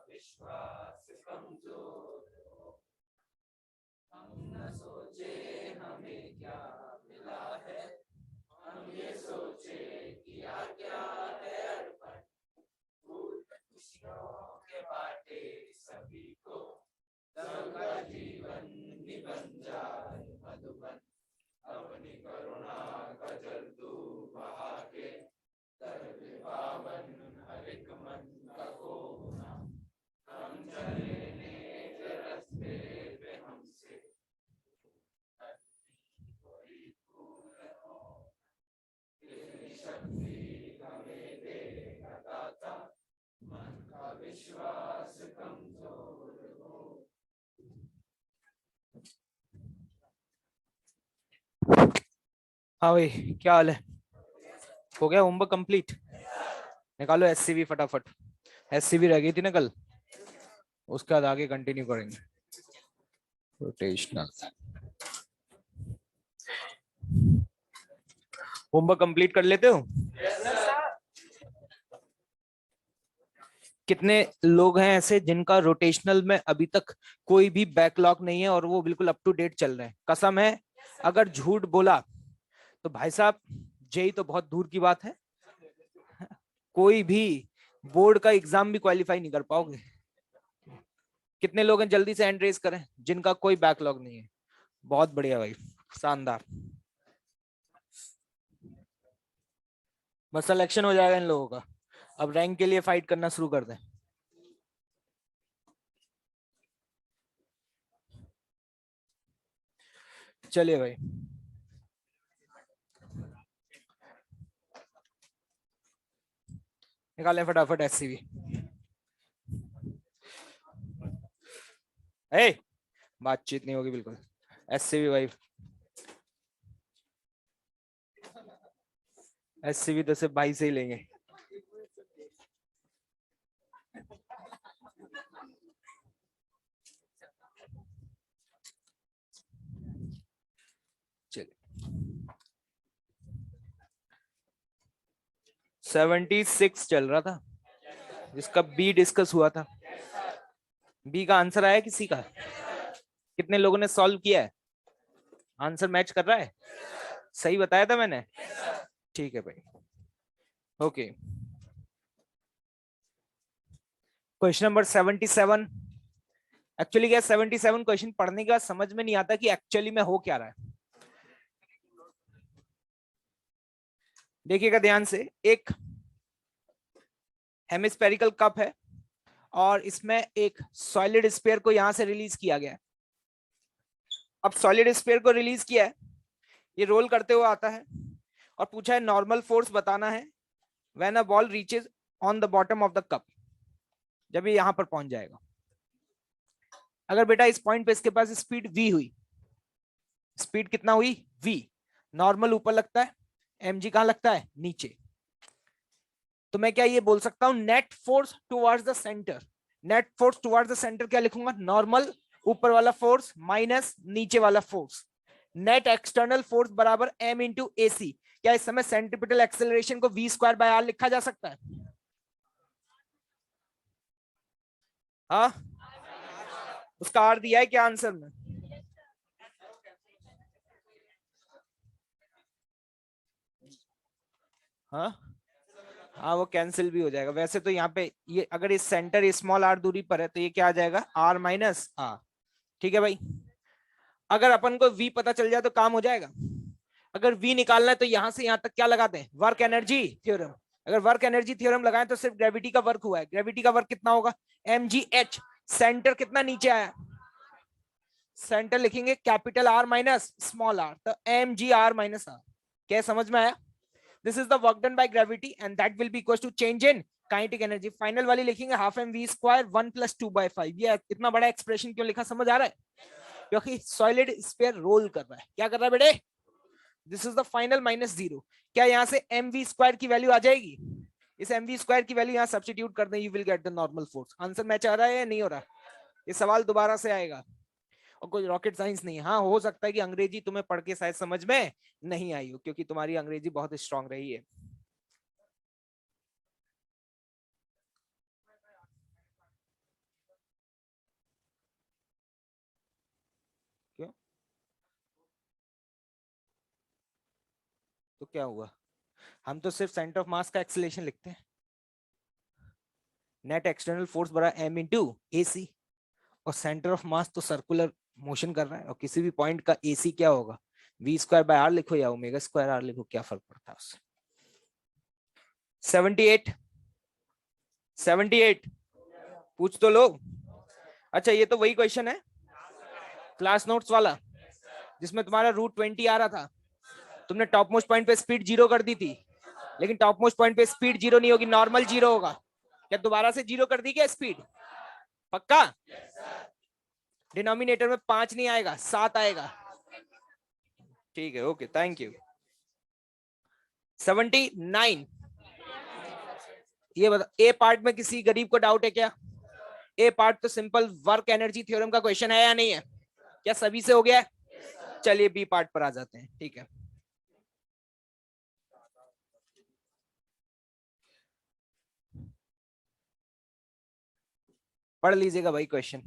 विश्वास कमजोर हो, हम न सोचे हमें क्या मिला है, हम ये सोचे किया क्या है अर्पण, फूल खुशियों के बाटे सभी को, सबका जीवन निबन जाए मधुबन, अपनी करुणा का जल तू बहा के, सर्व पावन हर एक मन का कोना, हम चले नेक रास्ते पे हमसे कोई दूर हो, इतनी शक्ति हमें देगा दाता, मन का विश्वास कमजोर हो। हाँ भाई, क्या हाल है? हो गया होमवर्क कंप्लीट? निकालो एससीवी फटाफट। एससीवी रह गई थी ना कल, उसके बाद आगे कंटिन्यू करेंगे। रोटेशनल होमवर्क कंप्लीट कर लेते हो? कितने लोग हैं ऐसे जिनका रोटेशनल में अभी तक कोई भी बैकलॉग नहीं है और वो बिल्कुल अप टू डेट चल रहे हैं? कसम है, अगर झूठ बोला तो भाई साहब जेई तो बहुत दूर की बात है, कोई भी बोर्ड का एग्जाम भी क्वालिफाई नहीं कर पाओगे। कितने लोग हैं, जल्दी से हैंड रेज करें जिनका कोई बैकलॉग नहीं है। बहुत बढ़िया भाई, शानदार। बस सिलेक्शन हो जाएगा इन लोगों का, अब रैंक के लिए फाइट करना शुरू कर दें। चलिए भाई, निकालें फटाफट एससीवी। बातचीत नहीं होगी बिल्कुल। एससीवी भाई, एससीवी तो सिर्फ भाई से ही लेंगे। चलिए 76 चल रहा था, जिसका बी डिस्कस हुआ था। बी का आंसर आया किसी का? कितने लोगों ने सॉल्व किया है? आंसर मैच कर रहा है? सही बताया था मैंने? ठीक है भाई, ओके। Question number 77। एक्चुअली क्या 77 क्वेश्चन पढ़ने के बाद समझ में नहीं आता कि एक्चुअली में हो क्या रहा है। देखिएगा ध्यान से, एक हेमिस्फेरिकल कप है और इसमें एक सॉलिड स्फीयर को यहां से रिलीज किया गया है। अब सॉलिड स्फीयर को रिलीज किया है, ये रोल करते हुए आता है और पूछा है नॉर्मल फोर्स बताना है when a ball reaches on the bottom of the cup, जब ये यहां पर पहुंच जाएगा। अगर बेटा इस पॉइंट पे इसके पास स्पीड v हुई, स्पीड कितना हुई v, नॉर्मल ऊपर लगता है, mg कहां लगता है नीचे, तो मैं क्या ये बोल सकता हूं net force towards the centre. Net force towards the centre क्या लिखूंगा, नॉर्मल ऊपर वाला फोर्स माइनस नीचे वाला फोर्स, नेट एक्सटर्नल फोर्स बराबर m इंटू ए सी। क्या इस समय सेंट्रीपिटल एक्सेलरेशन को v स्क्वायर बाय r लिखा जा सकता है? हाँ, उसका आर दिया है क्या आंसर में? हाँ हाँ, वो कैंसिल भी हो जाएगा। वैसे तो यहाँ पे ये अगर इस सेंटर स्मॉल आर दूरी पर है तो ये क्या आ जाएगा, आर माइनस आर। ठीक है भाई, अगर अपन को v पता चल जाए तो काम हो जाएगा। अगर v निकालना है तो यहां से यहां तक क्या लगाते हैं, वर्क एनर्जी थ्योरम। अगर वर्क एनर्जी थ्योरम लगाएं तो सिर्फ ग्रेविटी का वर्क हुआ है। ग्रेविटी का वर्क कितना होगा, mgh। सेंटर कितना नीचे आया, सेंटर लिखेंगे capital R minus small R, तो mgr माइनस आर। क्या समझ में आया? This is the work done by gravity and that will be equal to change in kinetic energy. Final वाली लिखेंगे हाफ एम वी स्क्वायर 1 + 2/5। ये इतना बड़ा एक्सप्रेशन क्यों लिखा, समझ आ रहा है? क्योंकि सॉलिड स्फीयर रोल कर रहा है। क्या कर रहा है बेटे? This is the final minus zero. क्या यहाँ से एम वी स्क्वायर की वैल्यू आ जाएगी? इस एम वी स्क्वायर की वैल्यू यहाँ सब्स्टिट्यूट कर दें, you will get the normal force. Answer match आ रहा है या नहीं हो रहा? ये सवाल दोबारा से आएगा और कोई रॉकेट साइंस नहीं है। हाँ, हो सकता है कि अंग्रेजी तुम्हें पढ़ के शायद समझ में नहीं आई हो, क्योंकि तुम्हारी अंग्रेजी बहुत स्ट्रांग रही है। क्या हुआ? हम तो सिर्फ सेंटर ऑफ मास का एक्सेलरेशन लिखते हैं। नेट एक्सटर्नल फोर्स बड़ा m इंटू AC, और सेंटर ऑफ मास तो सर्कुलर मोशन कर रहा है, और किसी भी पॉइंट का AC क्या होगा? v स्क्वायर बाय r लिखो या ओमेगा स्क्वायर r लिखो, क्या फर्क पड़ता है उससे? 78 78 पूछ तो लो। अच्छा, ये तो वही क्वेश्चन है क्लास नोट्स वाला जिसमें तुम्हारा √20 आ रहा था। तुमने टॉप मोस्ट पॉइंट पे स्पीड 0 कर दी थी, लेकिन टॉप मोस्ट पॉइंट पे स्पीड 0 नहीं होगी, नॉर्मल 0 होगा। क्या दोबारा से 0 कर दी क्या स्पीड? पक्का? डिनोमिनेटर में 5 नहीं आएगा, 7 आएगा। ठीक है, ओके, थैंक यू। 79 ये बता, ए पार्ट में किसी गरीब को डाउट है क्या? ए पार्ट तो सिंपल वर्क एनर्जी थ्योरम का क्वेश्चन है या नहीं है? क्या सभी से हो गया है? चलिए बी पार्ट पर आ जाते हैं। ठीक है, पढ़ लीजिएगा भाई क्वेश्चन।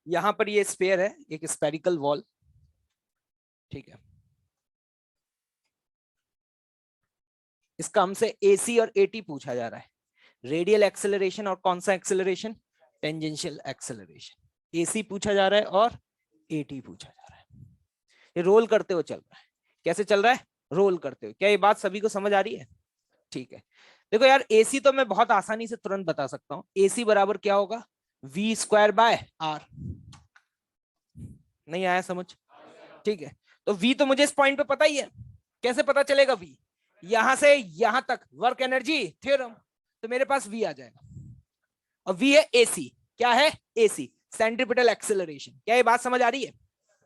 यहां पर ये स्फीयर है, एक स्फेरिकल वॉल। ठीक है, इसका हमसे एसी और एटी पूछा जा रहा है। रेडियल एक्सेलरेशन और कौन सा एक्सेलरेशन? Tangential acceleration. एसी पूछा जा रहा है और एटी पूछा जा रहा है। ये रोल करते हुए चल रहा है। कैसे चल रहा है? रोल करते हुए। क्या ये बात सभी को समझ आ रही है? ठीक है, देखो यार, एसी तो मैं बहुत आसानी से तुरंत बता सकता हूं। एसी बराबर क्या होगा? V square by R. नहीं आया समझ? ठीक है, तो वी तो मुझे इस पॉइंट पे पता ही है। कैसे पता चलेगा वी? यहां से यहां तक वर्क एनर्जी थ्योरम, तो मेरे पास वी आ जाएगा। और वी है एसी। क्या है? AC, centripetal acceleration. क्या ये बात समझ आ रही है?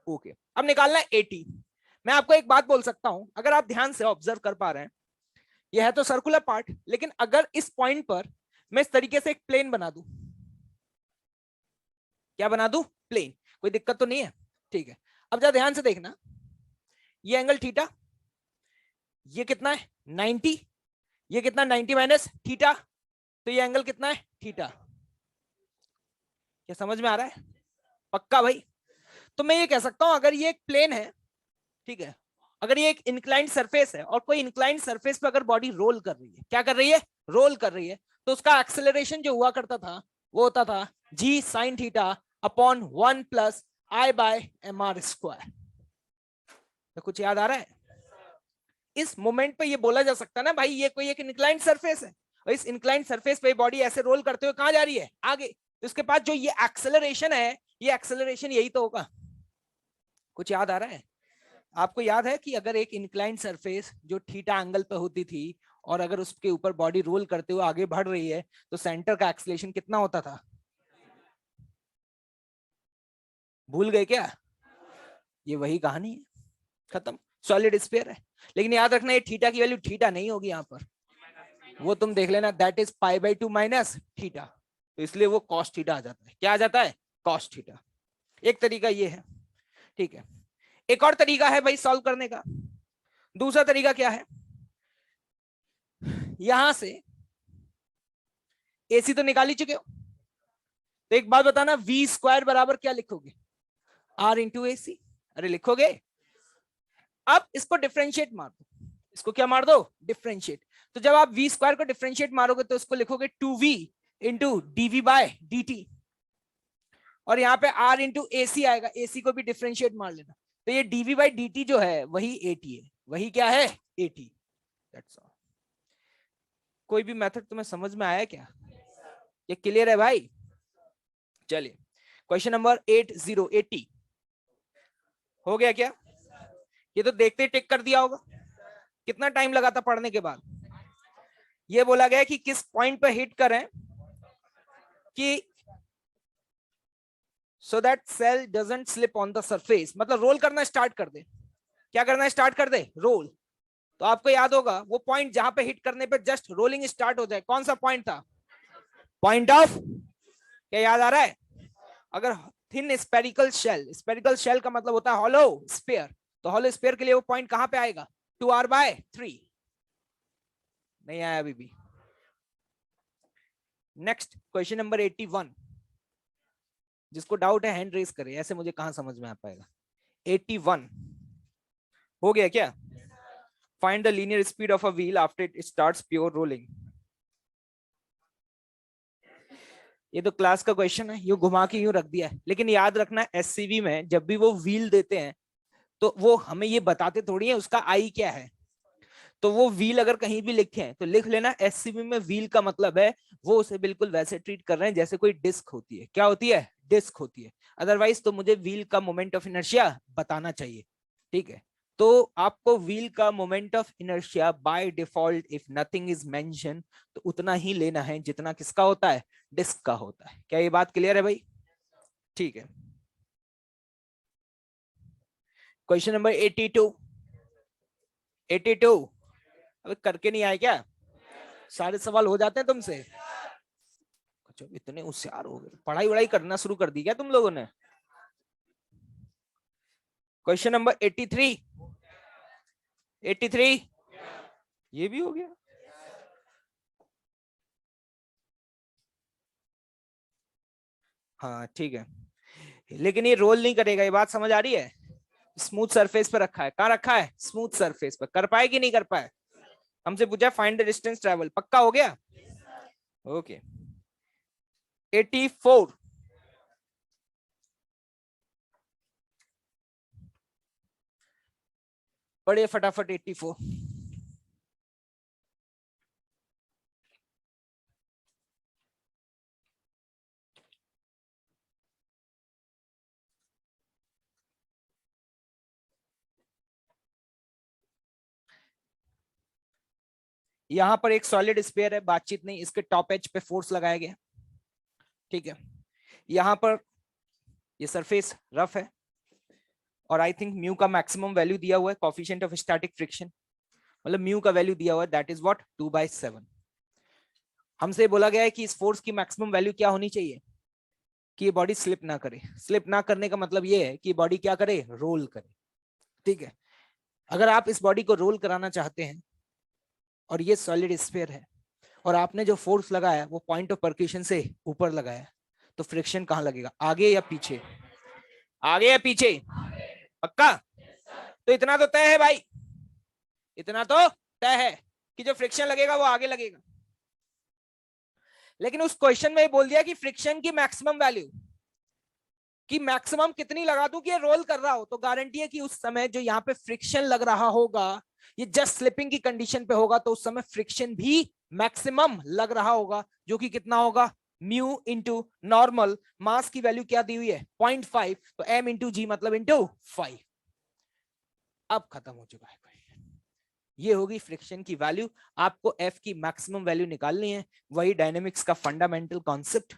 ओके, अब निकालना है एटी। मैं आपको एक बात बोल सकता हूं, अगर आप ध्यान से ऑब्जर्व कर पा रहे हैं, यह है तो सर्कुलर पार्ट, लेकिन अगर इस पॉइंट पर मैं इस तरीके से एक प्लेन बना दूं, क्या बना दूं? प्लेन। कोई दिक्कत तो नहीं है? ठीक है, अब जरा ध्यान से देखना, ये एंगल थीटा, ये कितना है? 90। ये कितना? 90 माइनस थीटा, तो ये एंगल कितना है? थीटा। क्या समझ में आ रहा है? पक्का भाई? तो मैं ये कह सकता हूं, अगर ये एक प्लेन है, ठीक है, अगर ये एक इंक्लाइंड सरफेस है, और कोई इंक्लाइंड सरफेस पे अगर बॉडी रोल कर रही है, क्या कर रही है? रोल कर रही है, तो उसका एक्सेलरेशन जो हुआ करता था वो होता था जी साइन थीटा अपॉन 1 प्लस आई बाय एम आर स्क्वायर। तो कुछ याद आ रहा है? इस मोमेंट पे ये बोला जा सकता है ना भाई, ये कोई एक इंक्लाइंड सरफेस है, और इस इंक्लाइंड सरफेस पे बॉडी ऐसे रोल करते हुए कहां जा रही है? आगे। तो इसके पास जो ये एक्सेलरेशन है, ये एक्सेलरेशन यही तो होगा। कुछ याद आ रहा है? आपको याद है कि अगर एक इंक्लाइंड सरफेस जो थीटा एंगल पे होती थी, और अगर उसके ऊपर बॉडी रोल करते हुए आगे बढ़ रही है, तो सेंटर का एक्सेलरेशन कितना होता था? भूल गए क्या? ये वही कहानी है, खत्म। सॉलिड स्फीयर है, लेकिन याद रखना, ये थीटा की वैल्यू थीटा नहीं होगी यहाँ पर, वो तुम देख लेना, दैट इज π/2 माइनस थीटा। तो इसलिए वो कॉस थीटा आ जाता है। क्या आ जाता है? Cos theta. एक तरीका ये है। ठीक है, एक और तरीका है भाई सॉल्व करने का। दूसरा तरीका क्या है? यहां से एसी तो निकाल ही चुके हो, तो एक बात बताना, वी स्क्वायर बराबर क्या लिखोगे? आर इंटू ए सी। अरे लिखोगे? अब इसको डिफरेंशिएट मार दो। इसको क्या मार दो? डिफरेंशिएट। तो जब आप वी स्क्वायर को डिफरेंशिएट मारोगे, तो इसको लिखोगे 2v into DV bye dt, और यहाँ पे r इंटू ए सी आएगा। एसी को भी डिफरेंशिएट मार लेना, तो ये dv बाई dt जो है वही एटी है। वही क्या है? एटी। That's all. कोई भी मेथड तुम्हें समझ में आया क्या? ये क्लियर है भाई? चलिए, क्वेश्चन नंबर 80 हो गया क्या? ये तो देखते टिक कर दिया होगा। कितना टाइम लगा था पढ़ने के बाद? ये बोला गया कि किस पॉइंट पर हिट करें कि so that cell doesn't slip on the surface, मतलब रोल करना स्टार्ट कर दे। क्या करना स्टार्ट कर दे? रोल। तो आपको याद होगा वो पॉइंट जहां पे हिट करने पे जस्ट रोलिंग स्टार्ट हो जाए, कौन सा पॉइंट था? पॉइंट ऑफ, क्या याद आ रहा है? अगर thin spherical shell, spherical shell का मतलब होता है हॉलो स्फीयर, तो होलो स्फीयर के लिए वो पॉइंट कहां पे आएगा, 2r/3। नहीं आया अभी भी। नेक्स्ट क्वेश्चन नंबर 81, जिसको डाउट है हैंड रेज करे, ऐसे मुझे कहां समझ में आ पाएगा। 81 हो गया क्या? Find the linear speed of a wheel after it starts pure rolling. ये तो क्लास का क्वेश्चन है, यूं घुमा के यूं रख दिया है, लेकिन याद रखना एससीवी में जब भी वो व्हील देते हैं तो वो हमें ये बताते थोड़ी है उसका आई क्या है। तो वो व्हील अगर कहीं भी लिखे हैं तो लिख लेना एससीवी में व्हील का मतलब है वो उसे बिल्कुल वैसे ट्रीट कर रहे हैं जैसे कोई डिस्क होती है। क्या होती है? डिस्क होती है। अदरवाइज तो मुझे व्हील का मोमेंट ऑफ इनर्शिया बताना चाहिए। ठीक है, तो आपको व्हील का moment of inertia by default if nothing is mention तो उतना ही लेना है जितना किसका होता है, डिस्क का होता है। क्या ये बात क्लियर है भाई? ठीक है, क्वेश्चन नंबर 82। 82 अबे करके नहीं आए क्या? सारे सवाल हो जाते हैं तुमसे? अच्छा, इतने होशियार हो गए, पढ़ाई वढ़ाई करना शुरू कर दी क्या तुम लोगों ने? Question number 83। 83 ये भी हो गया। हाँ ठीक है, लेकिन ये रोल नहीं करेगा, ये बात समझ आ रही है? स्मूथ सरफेस पे रखा है, कहाँ रखा है? स्मूथ सरफेस पे। कर पाए कि नहीं कर पाए? हमसे पूछा फाइंड द डिस्टेंस ट्रेवल, पक्का हो गया? ओके, 84। पढ़िए फटाफट 84। यहां पर एक सॉलिड स्फीयर है, बातचीत नहीं, इसके टॉप एज पे फोर्स लगाया गया। ठीक है, यहां पर ये सरफेस रफ है और आई थिंक म्यू का मैक्सिमम वैल्यू दिया हुआ है, कोफिशिएंट ऑफ स्टैटिक फ्रिक्शन, मतलब म्यू का वैल्यू दिया हुआ है, दैट इज व्हाट 2/7। हमसे बोला गया है कि इस फोर्स की मैक्सिमम वैल्यू क्या होनी चाहिए कि ये बॉडी स्लिप ना करे। स्लिप ना करने का मतलब ये है कि बॉडी क्या करे, रोल करे। ठीक है, अगर आप इस बॉडी को रोल कराना चाहते हैं और ये सॉलिड स्फीयर है और आपने जो फोर्स लगाया वो पॉइंट ऑफ परक्यूशन से ऊपर लगाया, तो फ्रिक्शन कहां लगेगा, आगे या पीछे? आगे या पीछे? पक्का? तो इतना तो तय है भाई, इतना तो तय है कि जो फ्रिक्शन लगेगा वो आगे लगेगा। लेकिन उस क्वेश्चन में बोल दिया कि फ्रिक्शन की मैक्सिमम वैल्यू कि मैक्सिमम कितनी लगा दूं कि ये रोल कर रहा हो, तो गारंटी है कि उस समय जो यहाँ पे फ्रिक्शन लग रहा होगा ये जस्ट स्लिपिंग की कंडीशन पे होगा, तो उस समय फ्रिक्शन भी मैक्सिमम लग रहा होगा, जो कि कितना होगा, म्यू इंटू नॉर्मल। मास की वैल्यू क्या दी हुई है, 0.5, तो m इंटू जी मतलब इंटू 5। अब खत्म हो चुका है, ये होगी फ्रिक्शन की वैल्यू। आपको f की मैक्सिमम वैल्यू निकालनी है, वही डायनेमिक्स का fundamental concept.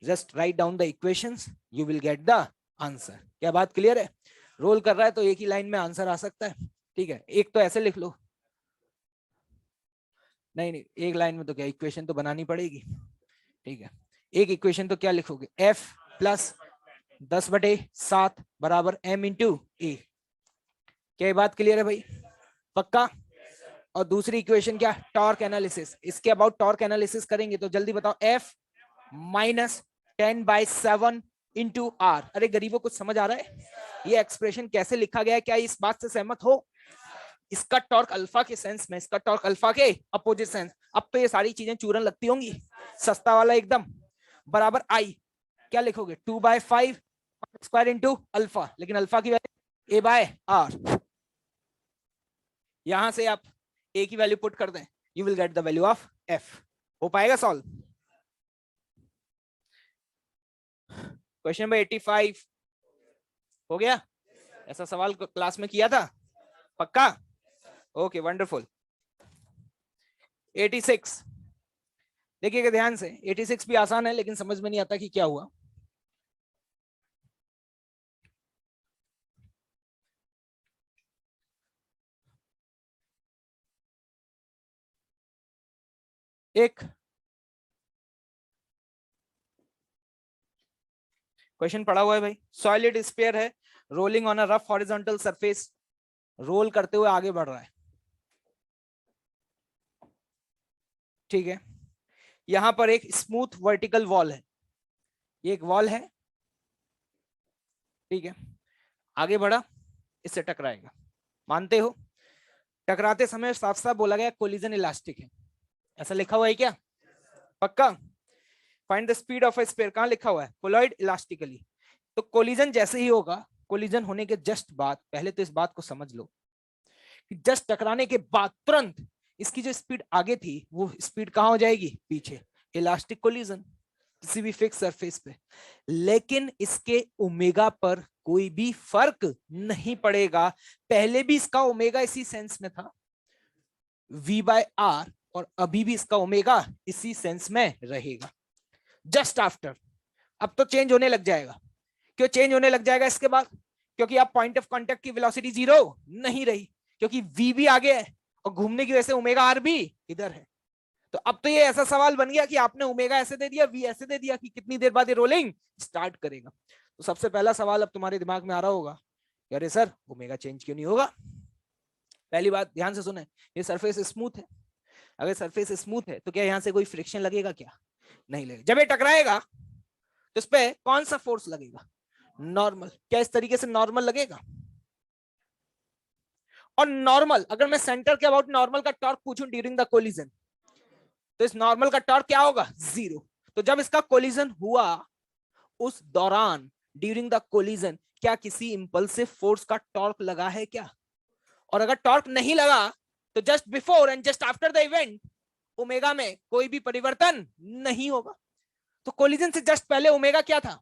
Just write down the equations, you will get the answer. क्या बात क्लियर है? रोल कर रहा है तो एक ही लाइन में आंसर आ सकता है। ठीक है, एक तो ऐसे लिख लो, नहीं नहीं एक लाइन में तो क्या, इक्वेशन तो बनानी पड़ेगी। ठीक है, एक इक्वेशन तो क्या लिखोगे, f प्लस 10/7 बराबर m इंटू ए। क्या ये बात क्लियर है भाई? पक्का? और दूसरी इक्वेशन क्या, टॉर्क एनालिसिस। इसके अबाउट टॉर्क एनालिसिस करेंगे तो जल्दी बताओ, F माइनस 10/7 इंटू आर। अरे गरीबों, कुछ समझ आ रहा है ये एक्सप्रेशन कैसे लिखा गया है? क्या इस बात से सहमत हो? इसका टॉर्क अल्फा के सेंस में, इसका टॉर्क अल्फा के अपोजिट सेंस। अब तो ये सारी चीजें चूरन लगती होंगी, सस्ता वाला एकदम, बराबर आई। क्या लिखोगे, 2/5 स्क्वायर इंटू अल्फा, लेकिन अल्फा की वैल्यू a/r। यहां से आप ए की वैल्यू पुट कर दें, you will get the value of F. हो पाएगा सॉल्व? क्वेश्चन नंबर 85 हो गया? ऐसा सवाल क्लास में किया था? पक्का? Okay wonderful. 86 देखिएगा ध्यान से, 86 भी आसान है लेकिन समझ में नहीं आता कि क्या हुआ। एक क्वेश्चन पड़ा हुआ है भाई, सॉलिड स्फीयर है rolling on a rough horizontal surface, roll करते हुए आगे बढ़ रहा है। ठीक है, यहां पर एक स्मूथ वर्टिकल वॉल है, ये एक वॉल है, ठीक है, आगे बढ़ा, इससे टकराएगा, मानते हो? टकराते समय साफ साफ बोला गया कोलिजन इलास्टिक है, ऐसा लिखा हुआ है क्या? पक्का? Find the speed of A sphere, कहां लिखा हुआ है? Colloid elastically. तो कोलिजन जैसे ही होगा, कोलिजन होने के जस्ट बाद, पहले तो इस बात को समझ लो कि जस्ट टकराने के बाद तुरंत इसकी जो स्पीड आगे थी वो स्पीड कहां हो जाएगी? पीछे। इलास्टिक कोलिजन किसी भी फिक्स सरफेस पे, लेकिन इसके ओमेगा पर कोई भी फर्क नहीं पड़ेगा। पहले भी इसका ओमेगा इसी सेंस में था V/R, और अभी भी इसका ओमेगा इसी सेंस में रहेगा। जस्ट आफ्टर, अब तो चेंज होने लग जाएगा। क्यों चेंज होने लग जाएगा इसके बाद? क्योंकि अब पॉइंट ऑफ कांटेक्ट की वेलोसिटी जीरो नहीं रही, क्योंकि V भी आगे है और घूमने की वजह से ओमेगा आर भी इधर है। तो अब तो ये ऐसा सवाल बन गया कि आपने ओमेगा ऐसे दे दिया, V ऐसे दे दिया कि कितनी देर बाद ये रोलिंग स्टार्ट करेगा। तो सबसे पहला सवाल अब तुम्हारे दिमाग में आ रहा होगा, अरे सर ओमेगा चेंज क्यों नहीं होगा? पहली बात ध्यान से सुने, ये सरफेस स्मूथ है। अगर सरफेस स्मूथ है तो क्या यहां से कोई फ्रिक्शन लगेगा? क्या नहीं लगेगा। जब ये टकराएगा तो इस पे कौन सा फोर्स लगेगा? नॉर्मल। क्या इस तरीके से नॉर्मल लगेगा? और नॉर्मल, अगर मैं सेंटर के अबाउट नॉर्मल का टॉर्क पूछूं ड्यूरिंग द कोलिजन, तो इस नॉर्मल का टॉर्क क्या होगा? जीरो। तो जब इसका कोलिजन हुआ उस दौरान, ड्यूरिंग द कोलिजन, क्या किसी इंपल्सिव फोर्स का टॉर्क लगा है क्या? और अगर टॉर्क नहीं लगा तो just before and just after the event omega में कोई भी परिवर्तन नहीं होगा। तो कोलिजन से जस्ट पहले ओमेगा क्या था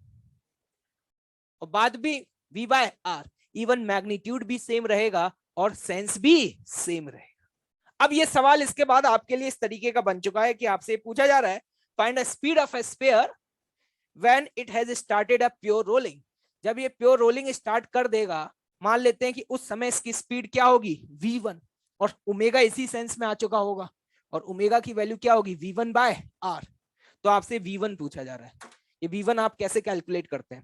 और बाद भी V/R, इवन मैग्नीट्यूड भी सेम रहेगा और सेंस भी सेम रहेगा। अब ये सवाल इसके बाद आपके लिए इस तरीके का बन चुका है कि आपसे पूछा जा रहा है find the speed of A sphere when it has started a pure rolling. जब ये प्योर रोलिंग स्टार्ट कर देगा, मान लेते हैं कि उस समय इसकी स्पीड क्या होगी? V1, और ओमेगा इसी सेंस में आ चुका होगा, और ओमेगा की वैल्यू क्या होगी? V1/R। तो आपसे V1 पूछा जा रहा है। ये V1 आप कैसे कैलकुलेट करते हैं?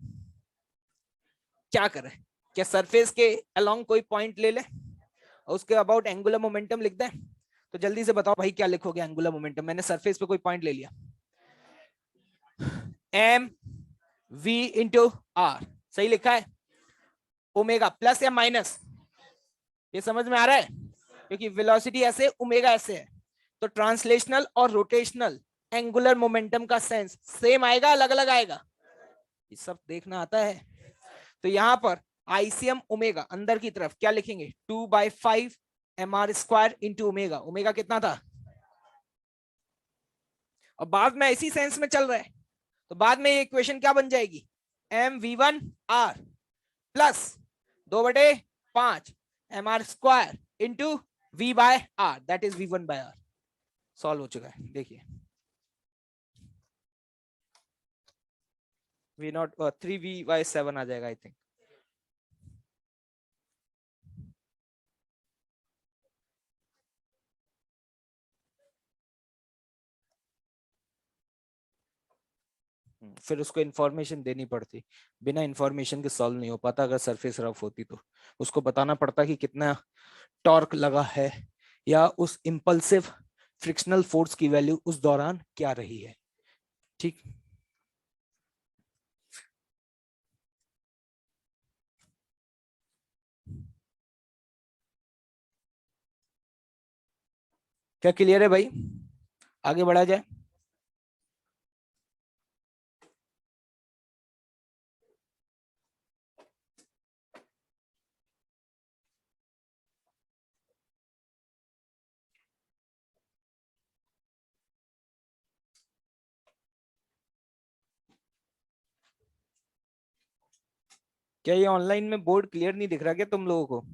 क्या करें? क्या सरफेस के अलोंग कोई पॉइंट ले ले और उसके अबाउट एंगुलर मोमेंटम लिख दें? तो जल्दी से बताओ भाई क्या लिखोगे एंगुलर मोमेंटम? मैंने सरफेस पे कोई पॉइंट ले लिया, mv/r, सही लिखा है? ओमेगा प्लस या माइनस, ये समझ में आ रहा है? क्योंकि वेलोसिटी ऐसे, ओमेगा ऐसे है, तो ट्रांसलेशनल और रोटेशनल एंगुलर मोमेंटम का सेंस सेम आएगा, अलग अलग आएगा? ये सब देखना आता है। तो यहां पर आईसीएम ओमेगा अंदर की तरफ क्या लिखेंगे? 2/5 mr² इंटू ओमेगा। ओमेगा कितना था? और बाद में इसी सेंस में चल रहा है, तो बाद में ये इक्वेशन क्या बन जाएगी? mv/r plus 2/5 mr² into V/R, that is V1/R। Solve हो चुका है, देखिए V0 3V/7 आ जाएगा आई थिंक। फिर उसको इन्फॉर्मेशन देनी पड़ती, बिना इन्फॉर्मेशन के सॉल्व नहीं हो पाता। अगर सरफेस रफ होती तो उसको बताना पड़ता कि कितना टॉर्क लगा है या उस इंपल्सिव फ्रिक्शनल फोर्स की वैल्यू उस दौरान क्या रही है। ठीक, क्या क्लियर है भाई? आगे बढ़ा जाए। क्या ये ऑनलाइन में बोर्ड क्लियर नहीं दिख रहा क्या तुम लोगों को?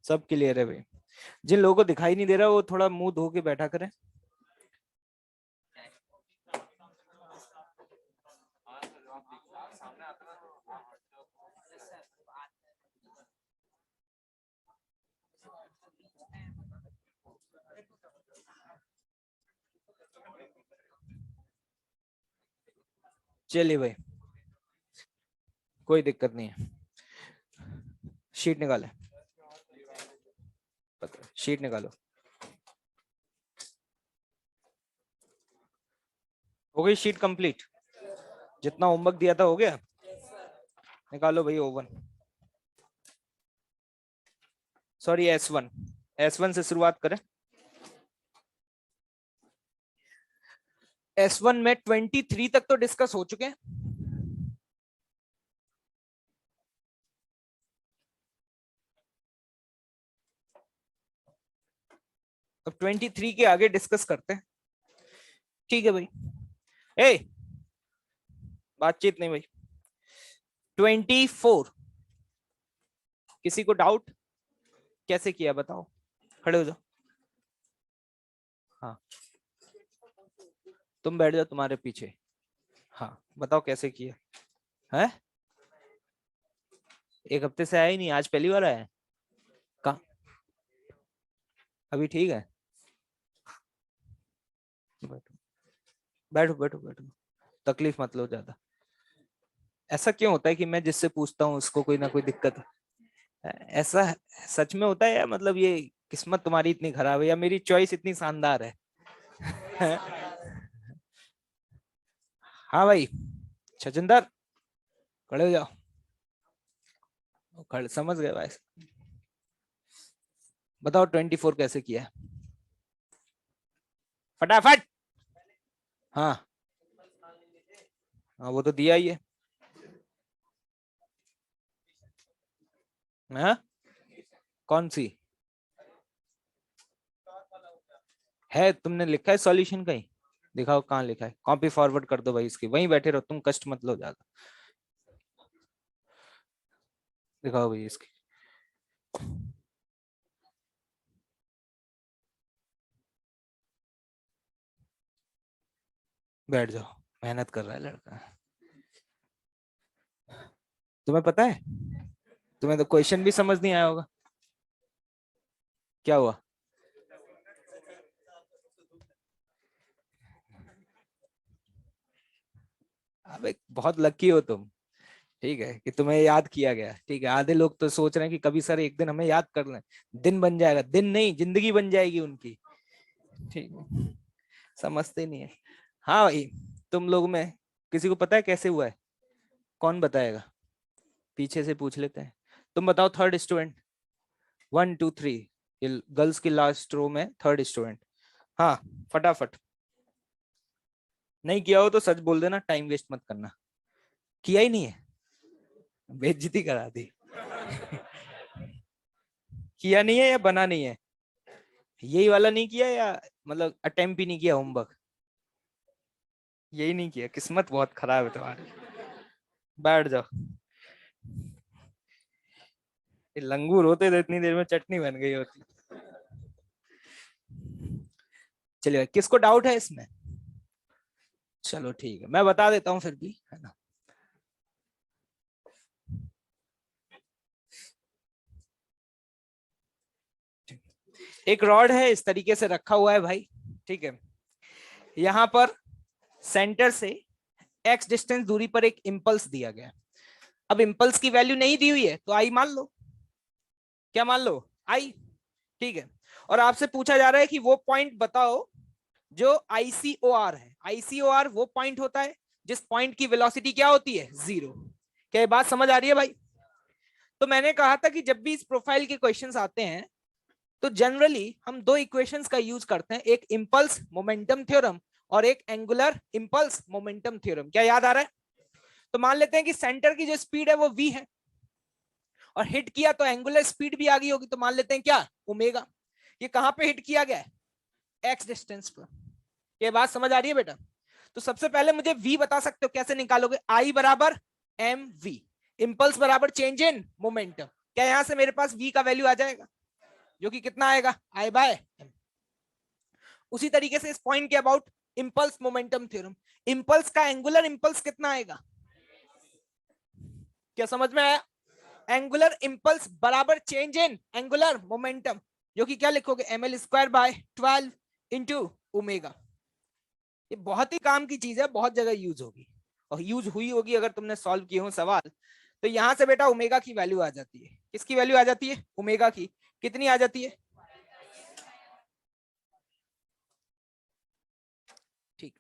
सब क्लियर है भाई? जिन लोगों को दिखाई नहीं दे रहा वो थोड़ा मुंह धो के बैठा करें। चलिए भाई, कोई दिक्कत नहीं है। शीट निकाले, शीट निकालो। हो गई शीट कंप्लीट? जितना होमवर्क दिया था हो गया? निकालो भाई ओवन। सॉरी S1, S1 से शुरुआत करें। S1 में 23 तक तो डिस्कस हो चुके हैं। अब 23 के आगे डिस्कस करते हैं, ठीक है भाई? ए, बातचीत नहीं भाई। 24, किसी को डाउट? कैसे किया बताओ, खड़े हो जाओ। हाँ, तुम बैठ जाओ, तुम्हारे पीछे। हाँ बताओ कैसे किया है? एक हफ्ते से आया ही नहीं, आज पहली बार आया है? कहाँ? अभी ठीक है, बैठो बैठो बैठो बैठो, तकलीफ मत लो ज्यादा। ऐसा क्यों होता है कि मैं जिससे पूछता हूँ उसको कोई ना कोई दिक्कत है? ऐसा सच में होता है या मतलब ये किस्मत तुम्हारी इतनी खराब है या मेरी चॉइस इतनी शानदार है? हाँ भाई, छजिंदर खड़े हो जाओ। खड़े, समझ गए भाई? बताओ 24 कैसे किया है, फटाफट। हाँ हाँ, वो तो दिया ही है। हाँ? कौन सी है? तुमने लिखा है सॉल्यूशन कहीं? दिखाओ कहाँ लिखा है, कॉपी फॉरवर्ड कर दो भाई इसकी, वहीं बैठे रहो तुम, कष्ट मत लो ज्यादा। दिखाओ भाई इसकी। बैठ जाओ, मेहनत कर रहा है लड़का। तुम्हें पता है, तुम्हें तो क्वेश्चन भी समझ नहीं आया होगा। क्या हुआ? अबे बहुत लकी हो तुम, ठीक है, कि तुम्हें याद किया गया। ठीक है, आधे लोग तो सोच रहे हैं कि कभी सर एक दिन हमें याद कर लें, दिन बन जाएगा। दिन नहीं, जिंदगी बन जाएगी उनकी। ठीक है, समझते नहीं है। हाँ भाई, तुम लोग में किसी को पता है कैसे हुआ है? कौन बताएगा? पीछे से पूछ लेते हैं। तुम बताओ, थर्ड स्टूडेंट, 1 2 3, गर्ल्स की लास्ट रो में थर्ड स्टूडेंट। हाँ, फटाफट। नहीं किया हो तो सच बोल देना, टाइम वेस्ट मत करना। किया ही नहीं है, बेइज्जती करा दी। किया नहीं है या बना नहीं है? यही वाला नहीं किया या मतलब अटेम्प्ट ही नहीं किया होमवर्क? यही नहीं किया, किस्मत बहुत खराब है तुम्हारी। बैठ जाओ। ये लंगूर होते तो इतनी देर में चटनी बन गई होती। चलिए, किसको डाउट है इसमें? चलो ठीक है, मैं बता देता हूँ फिर भी, है ना। एक रॉड है, इस तरीके से रखा हुआ है भाई, ठीक है। यहाँ पर सेंटर से x डिस्टेंस दूरी पर एक इंपल्स दिया गया। अब इंपल्स की वैल्यू नहीं दी हुई है तो आई मान लो। क्या मान लो? आई, ठीक है। और आपसे पूछा जा रहा है कि वो पॉइंट बताओ जो ICOR है। ICOR वो पॉइंट होता है जिस पॉइंट की वेलोसिटी क्या होती है? 0। क्या ये बात समझ आ रही है भाई? तो मैंने कहा था कि जब भी इस प्रोफाइल के क्वेश्चंस आते हैं तो जनरली हम दो इक्वेशंस का यूज करते हैं, एक इंपल्स मोमेंटम थ्योरम और एक एंगुलर इंपल्स मोमेंटम थ्योरम। क्या याद आ रहा है? तो मान लेते हैं कि सेंटर की जो स्पीड है वो v है, और हिट किया तो एंगुलर स्पीड भी आ गई होगी, तो मान लेते हैं क्या? ओमेगा। ये कहां पे हिट किया गया है? x डिस्टेंस पर। ये बात समझ आ रही है बेटा? तो सबसे पहले मुझे v बता सकते हो, कैसे निकालोगे? I बराबर mv, इंपल्स बराबर चेंज इन मोमेंटम। क्या यहां से मेरे पास v का वैल्यू आ जाएगा, जो कि कितना आएगा? I by m। उसी तरीके से इस पॉइंट के about impulse momentum theorem, impulse का एंगुलर इंपल्स कितना आएगा? क्या समझ में आया? एंगुलर इंपल्स बराबर चेंज इन एंगुलर मोमेंटम, जो कि क्या लिखोगे? ml² bye 12 into omega. ये बहुत ही काम की चीज है, बहुत जगह यूज होगी। और यूज हुई होगी अगर तुमने सॉल्व किए हो सवाल, तो यहां से बेटा ओमेगा की वैल्यू आ जाती है। किसकी वैल्यू आ जाती है? ओमेगा की। कितनी आ जाती है? ठीक,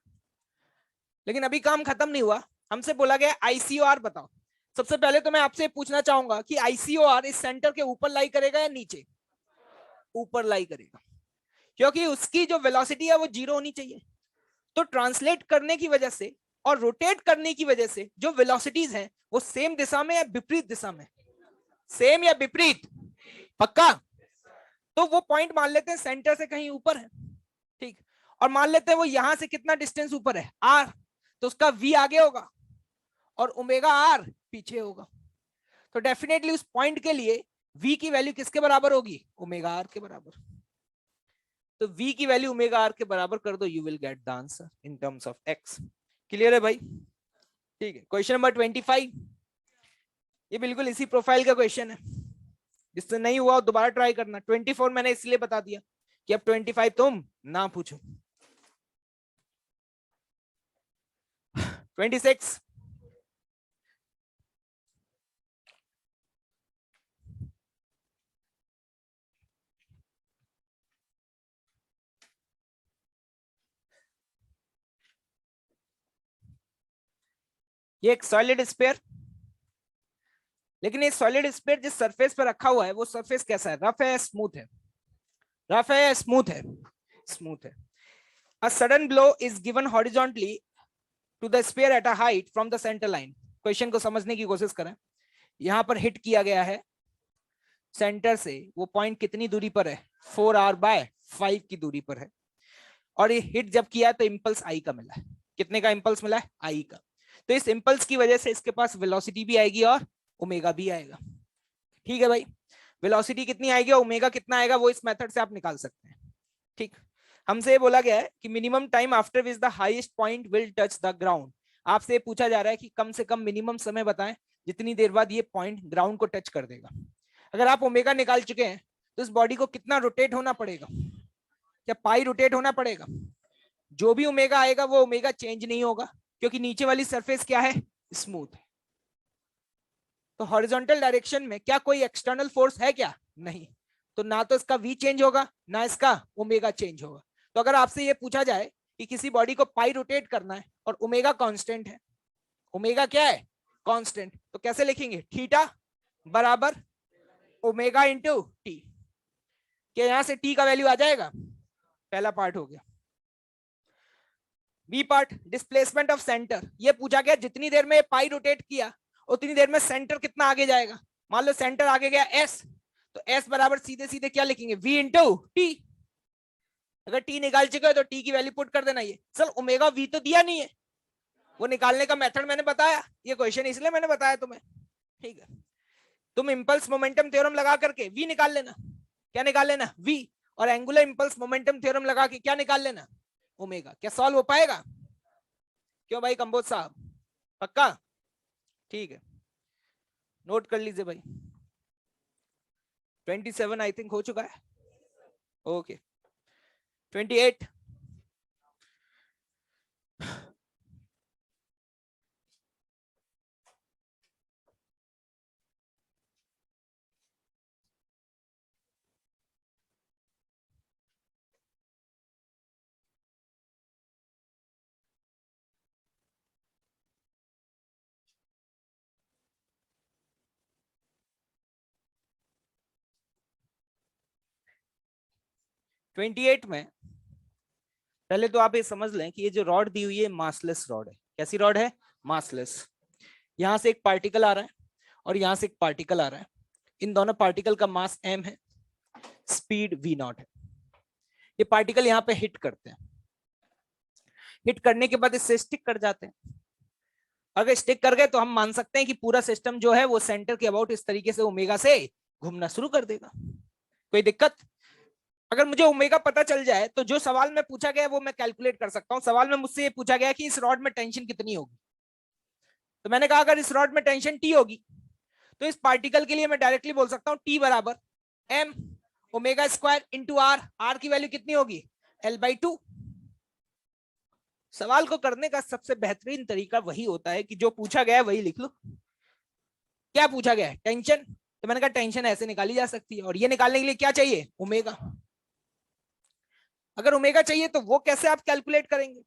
लेकिन अभी काम खत्म नहीं हुआ। हमसे बोला गया आईसीओआर बताओ। सबसे पहले तो मैं आपसे पूछना चाहूंगा कि आईसीओआर इस सेंटर के ऊपर लाई करेगा या नीचे? ऊपर लाई करेगा, क्योंकि उसकी जो वेलोसिटी है वो जीरो होनी चाहिए। तो ट्रांसलेट करने की वजह से और रोटेट करने की वजह से जो वेलोसिटीज हैं वो सेम दिशा में या विपरीत दिशा में? सेम या विपरीत? पक्का? तो वो पॉइंट मान लेते हैं सेंटर से कहीं ऊपर है, ठीक, और मान लेते हैं वो यहां से कितना डिस्टेंस ऊपर है? आर। तो उसका वी आगे होगा और ओमेगा आर पीछे होगा। तो डेफिनेटली उस पॉइंट के लिए v की वैल्यू किसके बराबर होगी? ओमेगा आर के बराबर। तो v की वैल्यू ओमेगा आर के बराबर कर दो, you will get the answer in terms of x। Clear है भाई? ठीक है, क्वेश्चन नंबर 25, ये बिल्कुल इसी प्रोफाइल का क्वेश्चन है। जिससे नहीं हुआ दोबारा ट्राई करना। 24 मैंने इसलिए बता दिया कि अब 25 तुम ना पूछो। 26, ये एक सॉलिड स्फीयर, लेकिन ये सॉलिड स्फीयर जिस सरफेस पर रखा हुआ है वो सरफेस कैसा है? रफ है, स्मूथ है? रफ है, स्मूथ है? स्मूथ है। A sudden blow is given horizontally to the sphere at a height from the center line. Question को समझने की कोशिश करें। यहां पर हिट किया गया है सेंटर से, वो पॉइंट कितनी दूरी पर है? 4r/5 की दूरी पर है। और ये हिट जब किया तो इंपल्स आई का मिला है। कितने का इंपल्स मिला है? आई का। तो इस इंपल्स की वजह से इसके पास वेलोसिटी भी आएगी और ओमेगा भी आएगा। ठीक है भाई, वेलोसिटी कितनी आएगी और ओमेगा कितना आएगा वो इस मेथड से आप निकाल सकते हैं। ठीक, हमसे ये बोला गया है कि minimum time after which the highest point will touch the ground. आपसे ये पूछा जा रहा है कि कम से कम मिनिमम समय बताएं जितनी देर बाद ये पॉइंट ग्राउंड को टच कर देगा। अगर आप ओमेगा निकाल चुके हैं तो इस बॉडी को कितना रोटेट होना पड़ेगा? क्या पाई रोटेट होना पड़ेगा? जो भी ओमेगा आएगा वो ओमेगा चेंज नहीं होगा, क्योंकि नीचे वाली सरफेस क्या है? स्मूथ है। तो हॉरिजॉन्टल डायरेक्शन में क्या कोई एक्सटर्नल फोर्स है? क्या नहीं। तो ना तो इसका v चेंज होगा ना इसका ओमेगा चेंज होगा। तो अगर आपसे ये पूछा जाए कि किसी बॉडी को पाई रोटेट करना है और ओमेगा कांस्टेंट है, ओमेगा क्या है? कांस्टेंट, तो कैसे लिखेंगे? थीटा बराबर ओमेगा इंटू टी। क्या यहां से टी का वैल्यू आ जाएगा? पहला पार्ट हो गया। B part, displacement of centre. ये पूछा गया जितनी देर में पाई रोटेट किया उतनी देर में सेंटर कितना आगे जाएगा। मान लो सेंटर आगे गया s, तो s बराबर सीधे सीधे क्या लिखेंगे? v into T. अगर t निकाल चुके हो तो t की वैल्यू पुट कर देना। ये सर ओमेगा v तो दिया नहीं है, वो निकालने का मेथड मैंने बताया, ये क्वेश्चन इसलिए मैंने बताया तुम्हें। ठीक है, तुम इंपल्स मोमेंटम थ्योरम लगा करके v निकाल लेना। क्या निकाल लेना? v। और एंगुलर इंपल्स मोमेंटम थ्योरम लगा के क्या निकाल लेना? ओमेगा। क्या सॉल्व हो पाएगा? क्यों भाई कंबोज साहब, पक्का? ठीक है, नोट कर लीजिए भाई। 27 आई थिंक हो चुका है। ओके, 28, में पहले तो आप ये समझ लें कि ये जो रॉड दी हुई है मासलेस रॉड है। कैसी रॉड है? मासलेस। यहां से एक पार्टिकल आ रहा है और यहां से एक पार्टिकल आ रहा है। इन दोनों पार्टिकल का मास m है, स्पीड v0 है। ये पार्टिकल यहाँ पे हिट करते हैं, हिट करने के बाद इससे स्टिक कर जाते हैं। अगर स्टिक कर गए तो हम मान सकते हैं कि पूरा सिस्टम जो है वो सेंटर के अबाउट इस तरीके से ओमेगा से घूमना शुरू कर देगा। कोई दिक्कत? अगर मुझे ओमेगा पता चल जाए तो जो सवाल में पूछा गया वो मैं कैलकुलेट कर सकता हूं। सवाल में मुझसे ये पूछा गया कि इस रॉड में टेंशन कितनी होगी, तो मैंने कहा अगर इस रॉड में टेंशन टी होगी तो इस पार्टिकल के लिए मैं डायरेक्टली बोल सकता हूं टी बराबर m omega square into R. R की वैल्यू कितनी होगी? L/2। सवाल को करने का सबसे बेहतरीन तरीका वही होता है कि जो पूछा गया है वही लिख लो। क्या पूछा गया है? टेंशन, तो मैंने कहा टेंशन ऐसे निकाली जा सकती है, और ये निकालने के लिए क्या चाहिए? ओमेगा। अगर ओमेगा चाहिए तो वो कैसे आप कैलकुलेट करेंगे?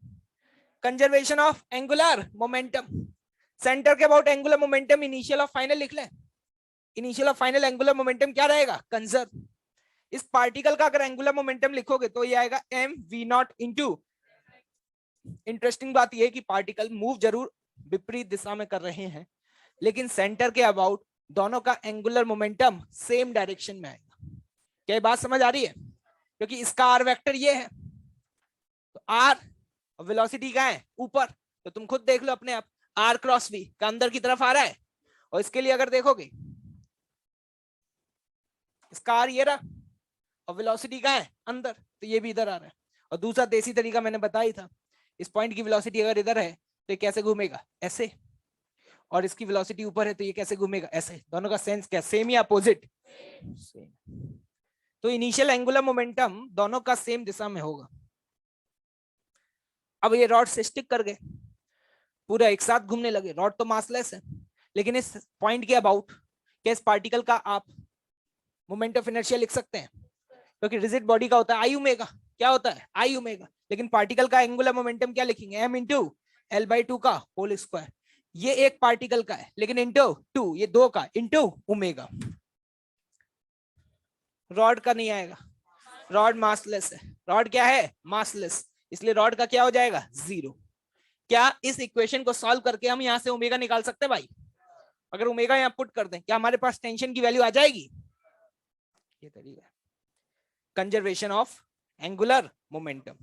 Conservation of angular momentum, centre के अबाउट एंगुलर मोमेंटम इनिशियल और फाइनल लिख लें। इनिशियल और फाइनल एंगुलर मोमेंटम क्या रहेगा? कंजर्व। इस पार्टिकल का अगर एंगुलर मोमेंटम लिखोगे तो ये आएगा M V naught into, interesting बात यह है कि पार्टिकल मूव जरूर विपरीत दिशा में कर रहे हैं, लेकिन सेंटर के अबाउट दोनों का एंगुलर मोमेंटम सेम डायरेक्शन में आएगा। क्या बात समझ आ रही है? क्योंकि इसका आर वेक्टर ये है, तो आर वेलोसिटी का है ऊपर, तो तुम खुद देख लो अपने आप, आर क्रॉस वी का अंदर की तरफ आ रहा है, और इसके लिए अगर देखोगे इसका आर ये रहा और वेलोसिटी का है अंदर, तो ये भी इधर आ रहा है। और दूसरा देसी तरीका मैंने बताया ही था, इस पॉइंट की वेलोसिटी अगर इधर है तो ये कैसे घूमेगा? ऐसे, और इसकी वेलोसिटी ऊपर है तो ये कैसे घूमेगा? ऐसे। दोनों का सेंस क्या, सेम या अपोजिट? सेम। तो इनिशियल एंगुलर मोमेंटम दोनों का सेम दिशा में होगा। अब ये रॉड से स्टिक कर गए, पूरा एक साथ घूमने लगे, रॉड तो मासलेस है, लेकिन इस पॉइंट के अबाउट क्या इस पार्टिकल का आप मोमेंट ऑफ इनर्शिया लिख सकते हैं? क्योंकि रिजिड बॉडी का होता है आई ओमेगा, क्या होता है? आई ओमेगा, लेकिन पार्टिकल का एंगुलर मोमेंटम क्या लिखेंगे? M into L by two का होल स्क्वायर। ये एक पार्टिकल का है, लेकिन इंटू टू, ये दो का इंटू ओमेगा। रॉड का नहीं आएगा, रॉड मासलेस है। रॉड क्या है? मासलेस, इसलिए रॉड का क्या हो जाएगा? जीरो। क्या इस इक्वेशन को सॉल्व करके हम यहां से ओमेगा निकाल सकते हैं भाई? अगर ओमेगा यहां पुट कर दें, क्या हमारे पास टेंशन की वैल्यू आ जाएगी? ये तरीका है conservation of angular momentum.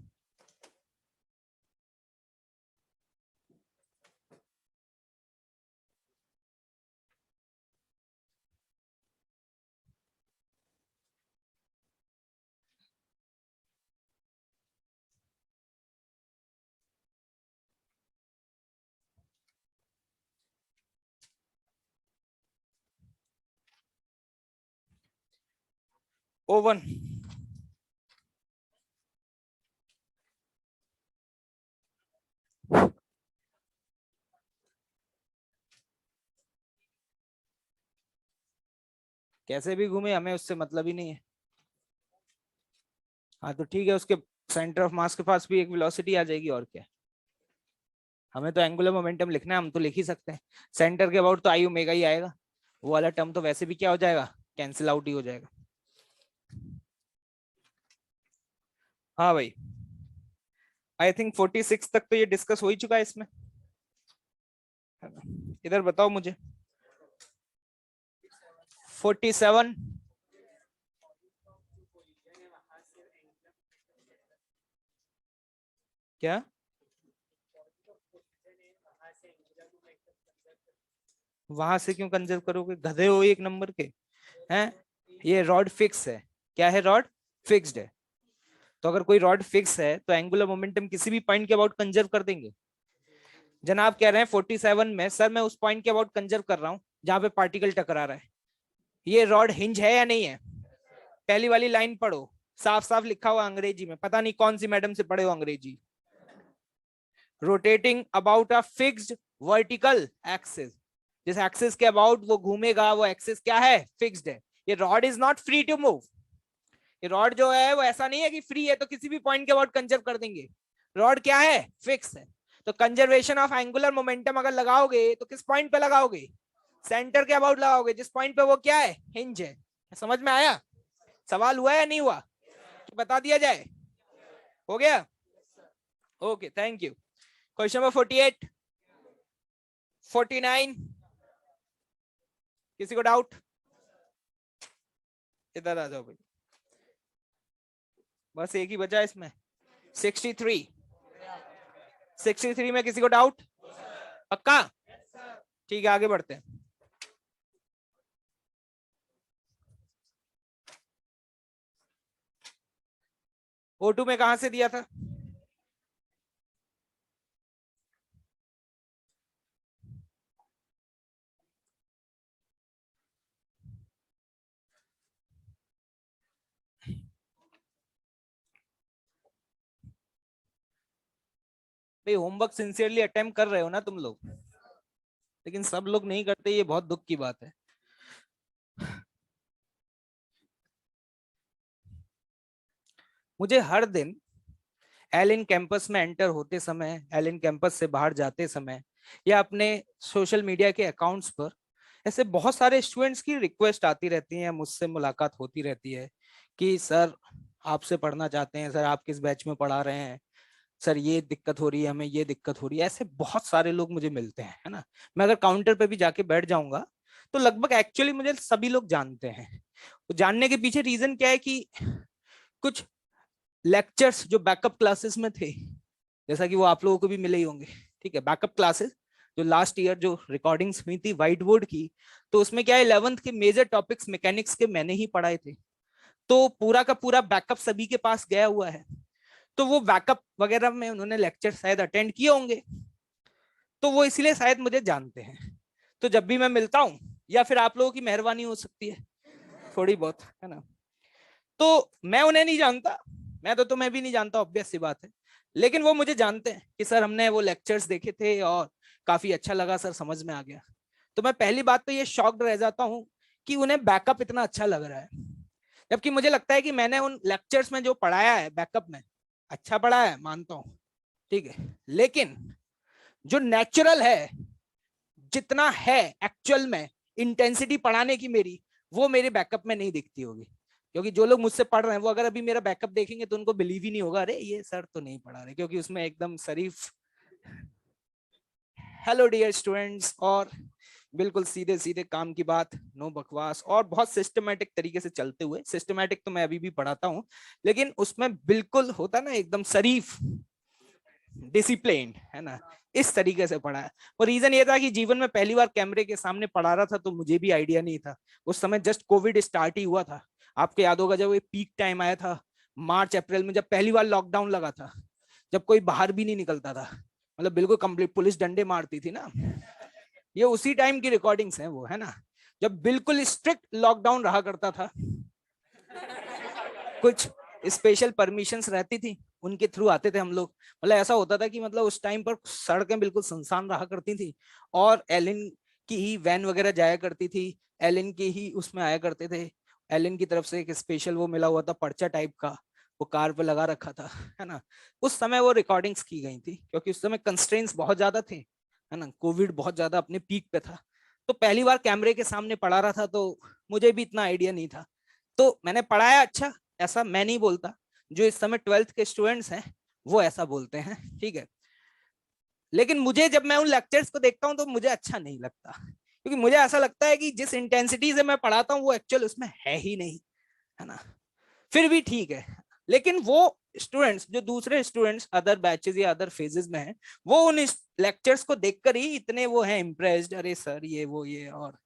Oven, कैसे भी घूमे हमें उससे मतलब ही नहीं है। हाँ तो ठीक है, उसके सेंटर ऑफ मास के पास भी एक वेलोसिटी आ जाएगी, और क्या। हमें तो एंगुलर मोमेंटम लिखना है, हम तो लिख ही सकते हैं। सेंटर के अबाउट तो आई ओमेगा ही आएगा, वो वाला टर्म तो वैसे भी क्या हो जाएगा? कैंसिल आउट ही हो जाएगा। हाँ भाई, आई थिंक 46 तक तो ये डिस्कस हो ही चुका है इसमें, है ना? इधर बताओ मुझे 47। क्या? वहां से क्यों कंजर्व करोगे? गधे हो एक नंबर के हैं। ये रॉड फिक्स है। क्या है? रॉड फिक्स्ड है। तो अगर कोई रॉड फिक्स है तो एंगुलर मोमेंटम किसी भी पॉइंट के अबाउट कंजर्व कर देंगे। जनाब कह रहे हैं 47 में, सर मैं उस पॉइंट के अबाउट कंजर्व कर रहा हूं जहां पे पार्टिकल टकरा रहा है। ये रॉड हिंज है या नहीं है? पहली वाली लाइन पढ़ो, साफ साफ लिखा हुआ अंग्रेजी में, पता नहीं कौन सी मैडम से पढ़े हो अंग्रेजी। Rotating about a fixed vertical axis, जिस एक्सिस के अबाउट वो घूमेगा वो एक्सिस क्या है? फिक्स्ड है। ये rod is not free to move. ये रॉड जो है वो ऐसा नहीं है कि फ्री है तो किसी भी पॉइंट के अबाउट कंजर्व कर देंगे। रॉड क्या है? फिक्स है। तो कंजर्वेशन ऑफ एंगुलर मोमेंटम अगर लगाओगे तो किस पॉइंट पे लगाओगे? सेंटर के अबाउट लगाओगे, जिस पॉइंट पे वो क्या है? हिंज है। समझ में आया? सवाल हुआ या नहीं हुआ? तो बता दिया जाए। हो गया? Okay, thank you. Question number 48, 49, किसी को डाउट? इधर आ जाओ भाई, बस एक ही बचा इसमें। 63, 63 में किसी को डाउट? पक्का? ठीक है, आगे बढ़ते हैं। O2 में कहां से दिया था? भाई होमवर्क सिंसियरली अटेम्प्ट कर रहे हो ना तुम लोग, लेकिन सब लोग नहीं करते, ये बहुत दुख की बात है। मुझे हर दिन एलिन कैंपस में एंटर होते समय, एलिन कैंपस से बाहर जाते समय, या अपने सोशल मीडिया के अकाउंट्स पर ऐसे बहुत सारे स्टूडेंट्स की रिक्वेस्ट आती रहती है, मुझसे मुलाकात होती रहती है कि सर आपसे पढ़ना चाहते हैं, सर आप किस बैच में पढ़ा रहे हैं, सर ये दिक्कत हो रही है, हमें ये दिक्कत हो रही है। ऐसे बहुत सारे लोग मुझे मिलते हैं, है ना। मैं अगर काउंटर पे भी जाके बैठ जाऊंगा तो लगभग एक्चुअली मुझे सभी लोग जानते हैं। तो जानने के पीछे रीजन क्या है कि कुछ लेक्चर्स जो बैकअप क्लासेस में थे, जैसा कि वो आप लोगों को भी मिले ही होंगे, ठीक है, बैकअप क्लासेस जो लास्ट ईयर जो रिकॉर्डिंग्स हुई थी व्हाइट बोर्ड की, तो उसमें क्या है 11th के मेजर टॉपिक्स मैकेनिक्स के मैंने ही पढ़ाए थे, तो पूरा का पूरा बैकअप सभी के पास गया हुआ है। तो वो बैकअप वगैरह में उन्होंने लेक्चर शायद अटेंड किए होंगे, तो वो इसलिए शायद मुझे जानते हैं। तो जब भी मैं मिलता हूँ, या फिर आप लोगों की मेहरबानी हो सकती है थोड़ी बहुत, है ना, तो मैं उन्हें नहीं जानता, मैं तो तुम्हें भी नहीं जानता, ऑब्वियस सी बात है, लेकिन वो मुझे जानते हैं कि सर हमने वो लेक्चर्स देखे थे और काफी अच्छा लगा सर, समझ में आ गया। तो मैं पहली बात तो ये शॉक्ड रह जाता हूँ कि उन्हें बैकअप इतना अच्छा लग रहा है, जबकि मुझे लगता है कि मैंने उन लेक्चर्स में जो पढ़ाया है बैकअप में अच्छा पढ़ाया है, मानता हूँ, ठीक है, लेकिन जो नेचुरल है, जितना है एक्चुअल में इंटेंसिटी पढ़ाने की मेरी, वो मेरे बैकअप में नहीं दिखती होगी। क्योंकि जो लोग मुझसे पढ़ रहे हैं वो अगर अभी मेरा बैकअप देखेंगे तो उनको बिलीव ही नहीं होगा, अरे ये सर तो नहीं पढ़ा रहे, क्योंकि उसमें एकदम शरीफ हेलो डियर स्टूडेंट्स, और बिल्कुल सीधे सीधे काम की बात, नो बकवास, और बहुत सिस्टमेटिक तरीके से चलते हुए। सिस्टमेटिक तो मैं अभी भी पढ़ाता हूँ, लेकिन उसमें बिल्कुल होता ना एकदम शरीफ, डिसिप्लिन, है ना, इस तरीके से पढ़ा है। और रीजन ये था कि जीवन में पहली बार कैमरे के सामने पढ़ा रहा था, तो मुझे भी आइडिया नहीं था। उस समय जस्ट कोविड स्टार्ट ही हुआ था, आपको याद होगा जब ये पीक टाइम आया था, मार्च अप्रैल में, जब पहली बार लॉकडाउन लगा था, जब कोई बाहर भी नहीं निकलता था, मतलब बिल्कुल कंप्लीट, पुलिस डंडे मारती थी ना, ये उसी टाइम की रिकॉर्डिंग्स हैं वो, है ना, जब बिल्कुल स्ट्रिक्ट लॉकडाउन रहा करता था। कुछ स्पेशल परमिशंस रहती थी, उनके थ्रू आते थे हम लोग। मतलब ऐसा होता था कि मतलब उस टाइम पर सड़कें बिल्कुल सुनसान रहा करती थी, और एलिन की ही वैन वगैरह जाया करती थी, एलिन की ही उसमें आया करते थे। एलिन की तरफ से एक स्पेशल वो मिला हुआ था पर्चा टाइप का, वो कार पे लगा रखा था, है ना। उस समय वो रिकॉर्डिंग्स की गई थी, क्योंकि उस समय कंस्ट्रेंट्स बहुत ज्यादा थे, है ना, कोविड बहुत ज्यादा अपने पीक पे था। तो पहली बार कैमरे के सामने पढ़ा रहा था, तो मुझे भी इतना आइडिया नहीं था, तो मैंने पढ़ाया अच्छा, ऐसा मैं नहीं बोलता, जो इस समय 12th के स्टूडेंट्स हैं वो ऐसा बोलते हैं, ठीक है। लेकिन मुझे जब मैं उन लेक्चर्स को देखता हूं तो मुझे अच्छा नहीं लगता, क्योंकि मुझे ऐसा लगता है कि जिस इंटेंसिटी से मैं पढ़ाता हूँ वो एक्चुअल उसमें है ही नहीं, है ना। फिर भी ठीक है, लेकिन वो स्टूडेंट्स जो दूसरे स्टूडेंट्स अदर बैचेस या अदर फेजेस में हैं, वो उन लेक्चर्स को देखकर ही इतने वो हैं इम्प्रेस्ड, अरे सर ये वो ये, और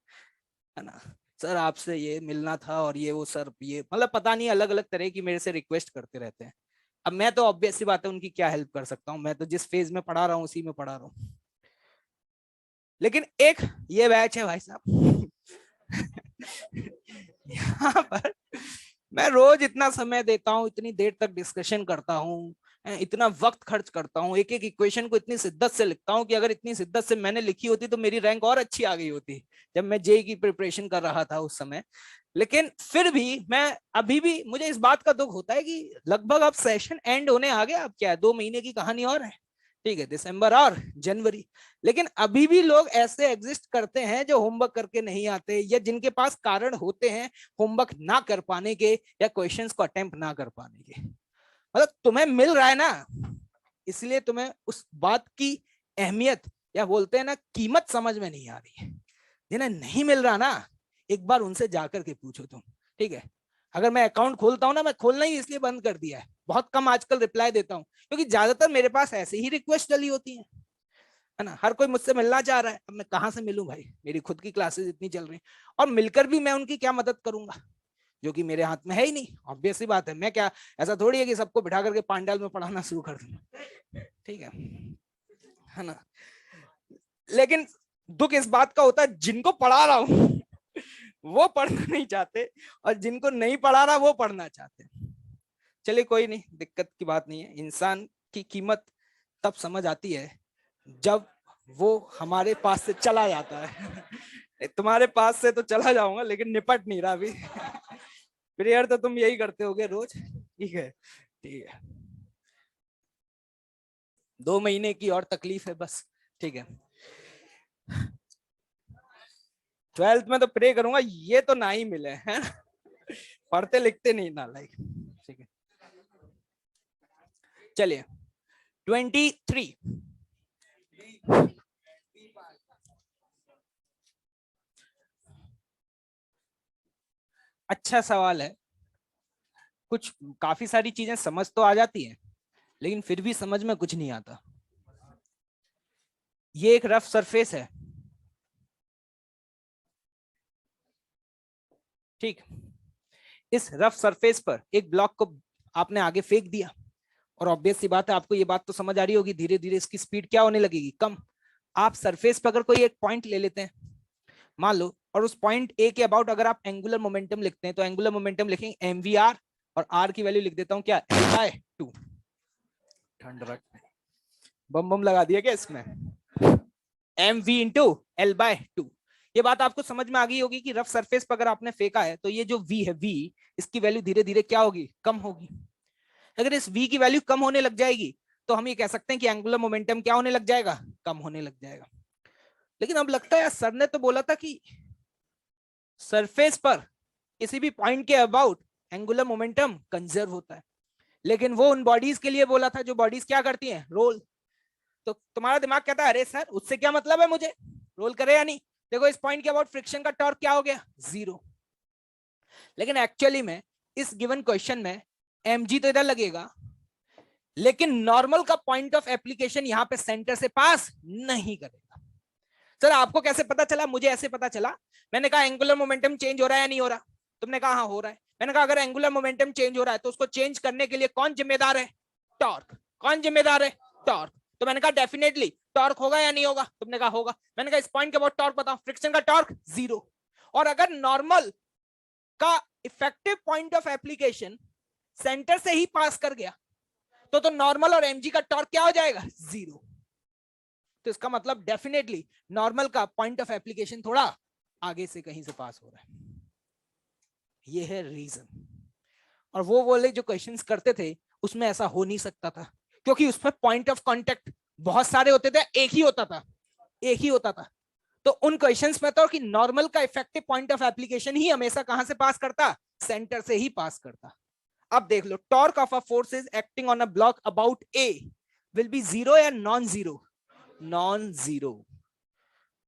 है ना, सर आपसे ये मिलना था, और ये वो सर ये, मतलब पता नहीं अलग अलग तरह की मेरे से रिक्वेस्ट करते रहते हैं। अब मैं तो ऑब्वियस सी बात है उनकी क्या हेल्प कर सकता हूँ, मैं तो जिस फेज में पढ़ा रहा हूँ उसी में पढ़ा रहा हूँ। लेकिन एक ये बैच है भाई साहब, यहाँ पर मैं रोज इतना समय देता हूँ, इतनी देर तक डिस्कशन करता हूँ, इतना वक्त खर्च करता हूँ, एक एक इक्वेशन को इतनी शिद्दत से लिखता हूँ कि अगर इतनी शिद्दत से मैंने लिखी होती तो मेरी रैंक और अच्छी आ गई होती जब मैं जेई की प्रिपरेशन कर रहा था उस समय। लेकिन फिर भी मैं अभी भी, मुझे इस बात का दुख होता है कि लगभग अब सेशन एंड होने आ गया, अब क्या है 2 महीने की कहानी और है, ठीक है, दिसंबर और जनवरी, लेकिन अभी भी लोग ऐसे एग्जिस्ट करते हैं जो होमवर्क करके नहीं आते, या जिनके पास कारण होते हैं होमवर्क ना कर पाने के, या क्वेश्चंस को अटेम्प्ट ना कर पाने के। मतलब तुम्हें मिल रहा है ना, इसलिए तुम्हें उस बात की अहमियत, या बोलते हैं ना कीमत, समझ में नहीं आ रही है। जिन्हें नहीं मिल रहा ना, एक बार उनसे जाकर के पूछो तुम, ठीक है। अगर मैं अकाउंट खोलता हूं ना, मैं खोलना ही इसलिए बंद कर दिया है, बहुत कम आजकल रिप्लाई देता हूं, क्योंकि ज्यादातर मेरे पास ऐसे ही रिक्वेस्ट डली होती है ना। हर कोई मुझसे मिलना चाह रहा है, अब मैं कहां से मिलूं भाई, मेरी खुद की क्लासेस इतनी चल रही हैं, और मिलकर भी मैं उनकी क्या मदद करूंगा, जो कि मेरे हाथ में है ही नहीं। ऑब्वियस सी बात है, मैं क्या, ऐसा थोड़ी है कि सबको बिठा करके पांडाल में पढ़ाना शुरू कर दूंगा, ठीक है ना। लेकिन दुख इस बात का होता है जिनको पढ़ा रहा हूं वो पढ़ना नहीं चाहते, और जिनको नहीं पढ़ा रहा वो पढ़ना चाहते। चलिए कोई नहीं, दिक्कत की बात नहीं है, इंसान की कीमत तब समझ आती है जब वो हमारे पास से चला जाता है। तुम्हारे पास से तो चला जाऊंगा लेकिन निपट नहीं रहा अभी। प्रेयर तो तुम यही करते होगे रोज, ठीक है ठीक है। 2 महीने की और तकलीफ है बस, ठीक है। 12th में तो प्रे करूंगा ये तो ना ही मिले, है ना? पढ़ते लिखते नहीं ना लाइक, ठीक है। चलिए 23। अच्छा सवाल है। कुछ काफी सारी चीजें समझ तो आ जाती है लेकिन फिर भी समझ में कुछ नहीं आता। ये एक रफ सरफेस है, ठीक। इस रफ सरफेस पर एक ब्लॉक को आपने आगे फेंक दिया और ऑब्वियस सी बात है आपको ये बात तो समझ आ रही होगी, धीरे धीरे इसकी स्पीड क्या होने लगेगी, कम। आप सरफेस पर अगर कोई एक पॉइंट ले लेते हैं मान लो, और उस पॉइंट ए के अबाउट अगर आप एंगुलर मोमेंटम लिखते हैं तो एंगुलर मोमेंटम लिखेंगे mvr, और r की वैल्यू लिख देता हूं क्या, l/2। ठंड रख, बम बम लगा दिया क्या इसमें, mv इंटू l/2। ये बात आपको समझ में आ गई होगी कि रफ सरफेस पर अगर आपने फेंका है तो ये जो v है, v इसकी वैल्यू धीरे धीरे क्या होगी, कम होगी। अगर इस v की वैल्यू कम होने लग जाएगी तो हम ये कह सकते हैं कि एंगुलर मोमेंटम क्या होने लग जाएगा, कम होने लग जाएगा। लेकिन अब लगता है यार सर ने तो बोला था कि सरफेस पर किसी भी पॉइंट के अबाउट एंगुलर मोमेंटम कंजर्व होता है, लेकिन वो उन बॉडीज के लिए बोला था जो बॉडीज क्या करती हैं, रोल। तो तुम्हारा दिमाग कहता है अरे सर उससे क्या मतलब है मुझे, रोल करे या नहीं। देखो इस पॉइंट के अबाउट फ्रिक्शन का टॉर्क क्या हो गया, 0। लेकिन एक्चुअली में इस गिवन क्वेश्चन में mg तो इधर लगेगा लेकिन नॉर्मल का पॉइंट ऑफ एप्लीकेशन यहां पे सेंटर से पास नहीं करेगा। सर आपको कैसे पता चला, मुझे ऐसे पता चला। मैंने कहा एंगुलर मोमेंटम चेंज हो रहा है या नहीं हो रहा, तुमने कहा हाँ हो रहा है। मैंने कहा अगर एंगुलर मोमेंटम चेंज हो रहा है तो उसको चेंज करने के लिए कौन जिम्मेदार है, टॉर्क। कौन जिम्मेदार है, टॉर्क। तो मैंने कहा डेफिनेटली टॉर्क होगा या नहीं होगा, तुमने कहा होगा। मैंने कहा इस पॉइंट के अबाउट टॉर्क बताओ, फ्रिक्शन का टॉर्क 0। और अगर नॉर्मल का effective point of application centre से ही पास कर गया तो नॉर्मल और एमजी का टॉर्क क्या हो जाएगा, 0। तो इसका मतलब डेफिनेटली नॉर्मल का पॉइंट ऑफ एप्लीकेशन थोड़ा आगे से कहीं से पास हो रहा है। ये है रीजन। और वो वाले जो क्वेश्चंस करते थे उसमें ऐसा हो नहीं सकता था क्योंकि उसमें पॉइंट ऑफ कांटेक्ट बहुत सारे होते थे, एक ही होता था, एक ही होता था। तो उन क्वेश्चंस में तो कि नॉर्मल का इफेक्टिव पॉइंट ऑफ एप्लीकेशन ही हमेशा कहां से पास करता, सेंटर से ही पास करता। अब देख लो torque of a force is acting on a block about A will be 0 या नॉन 0, नॉन 0।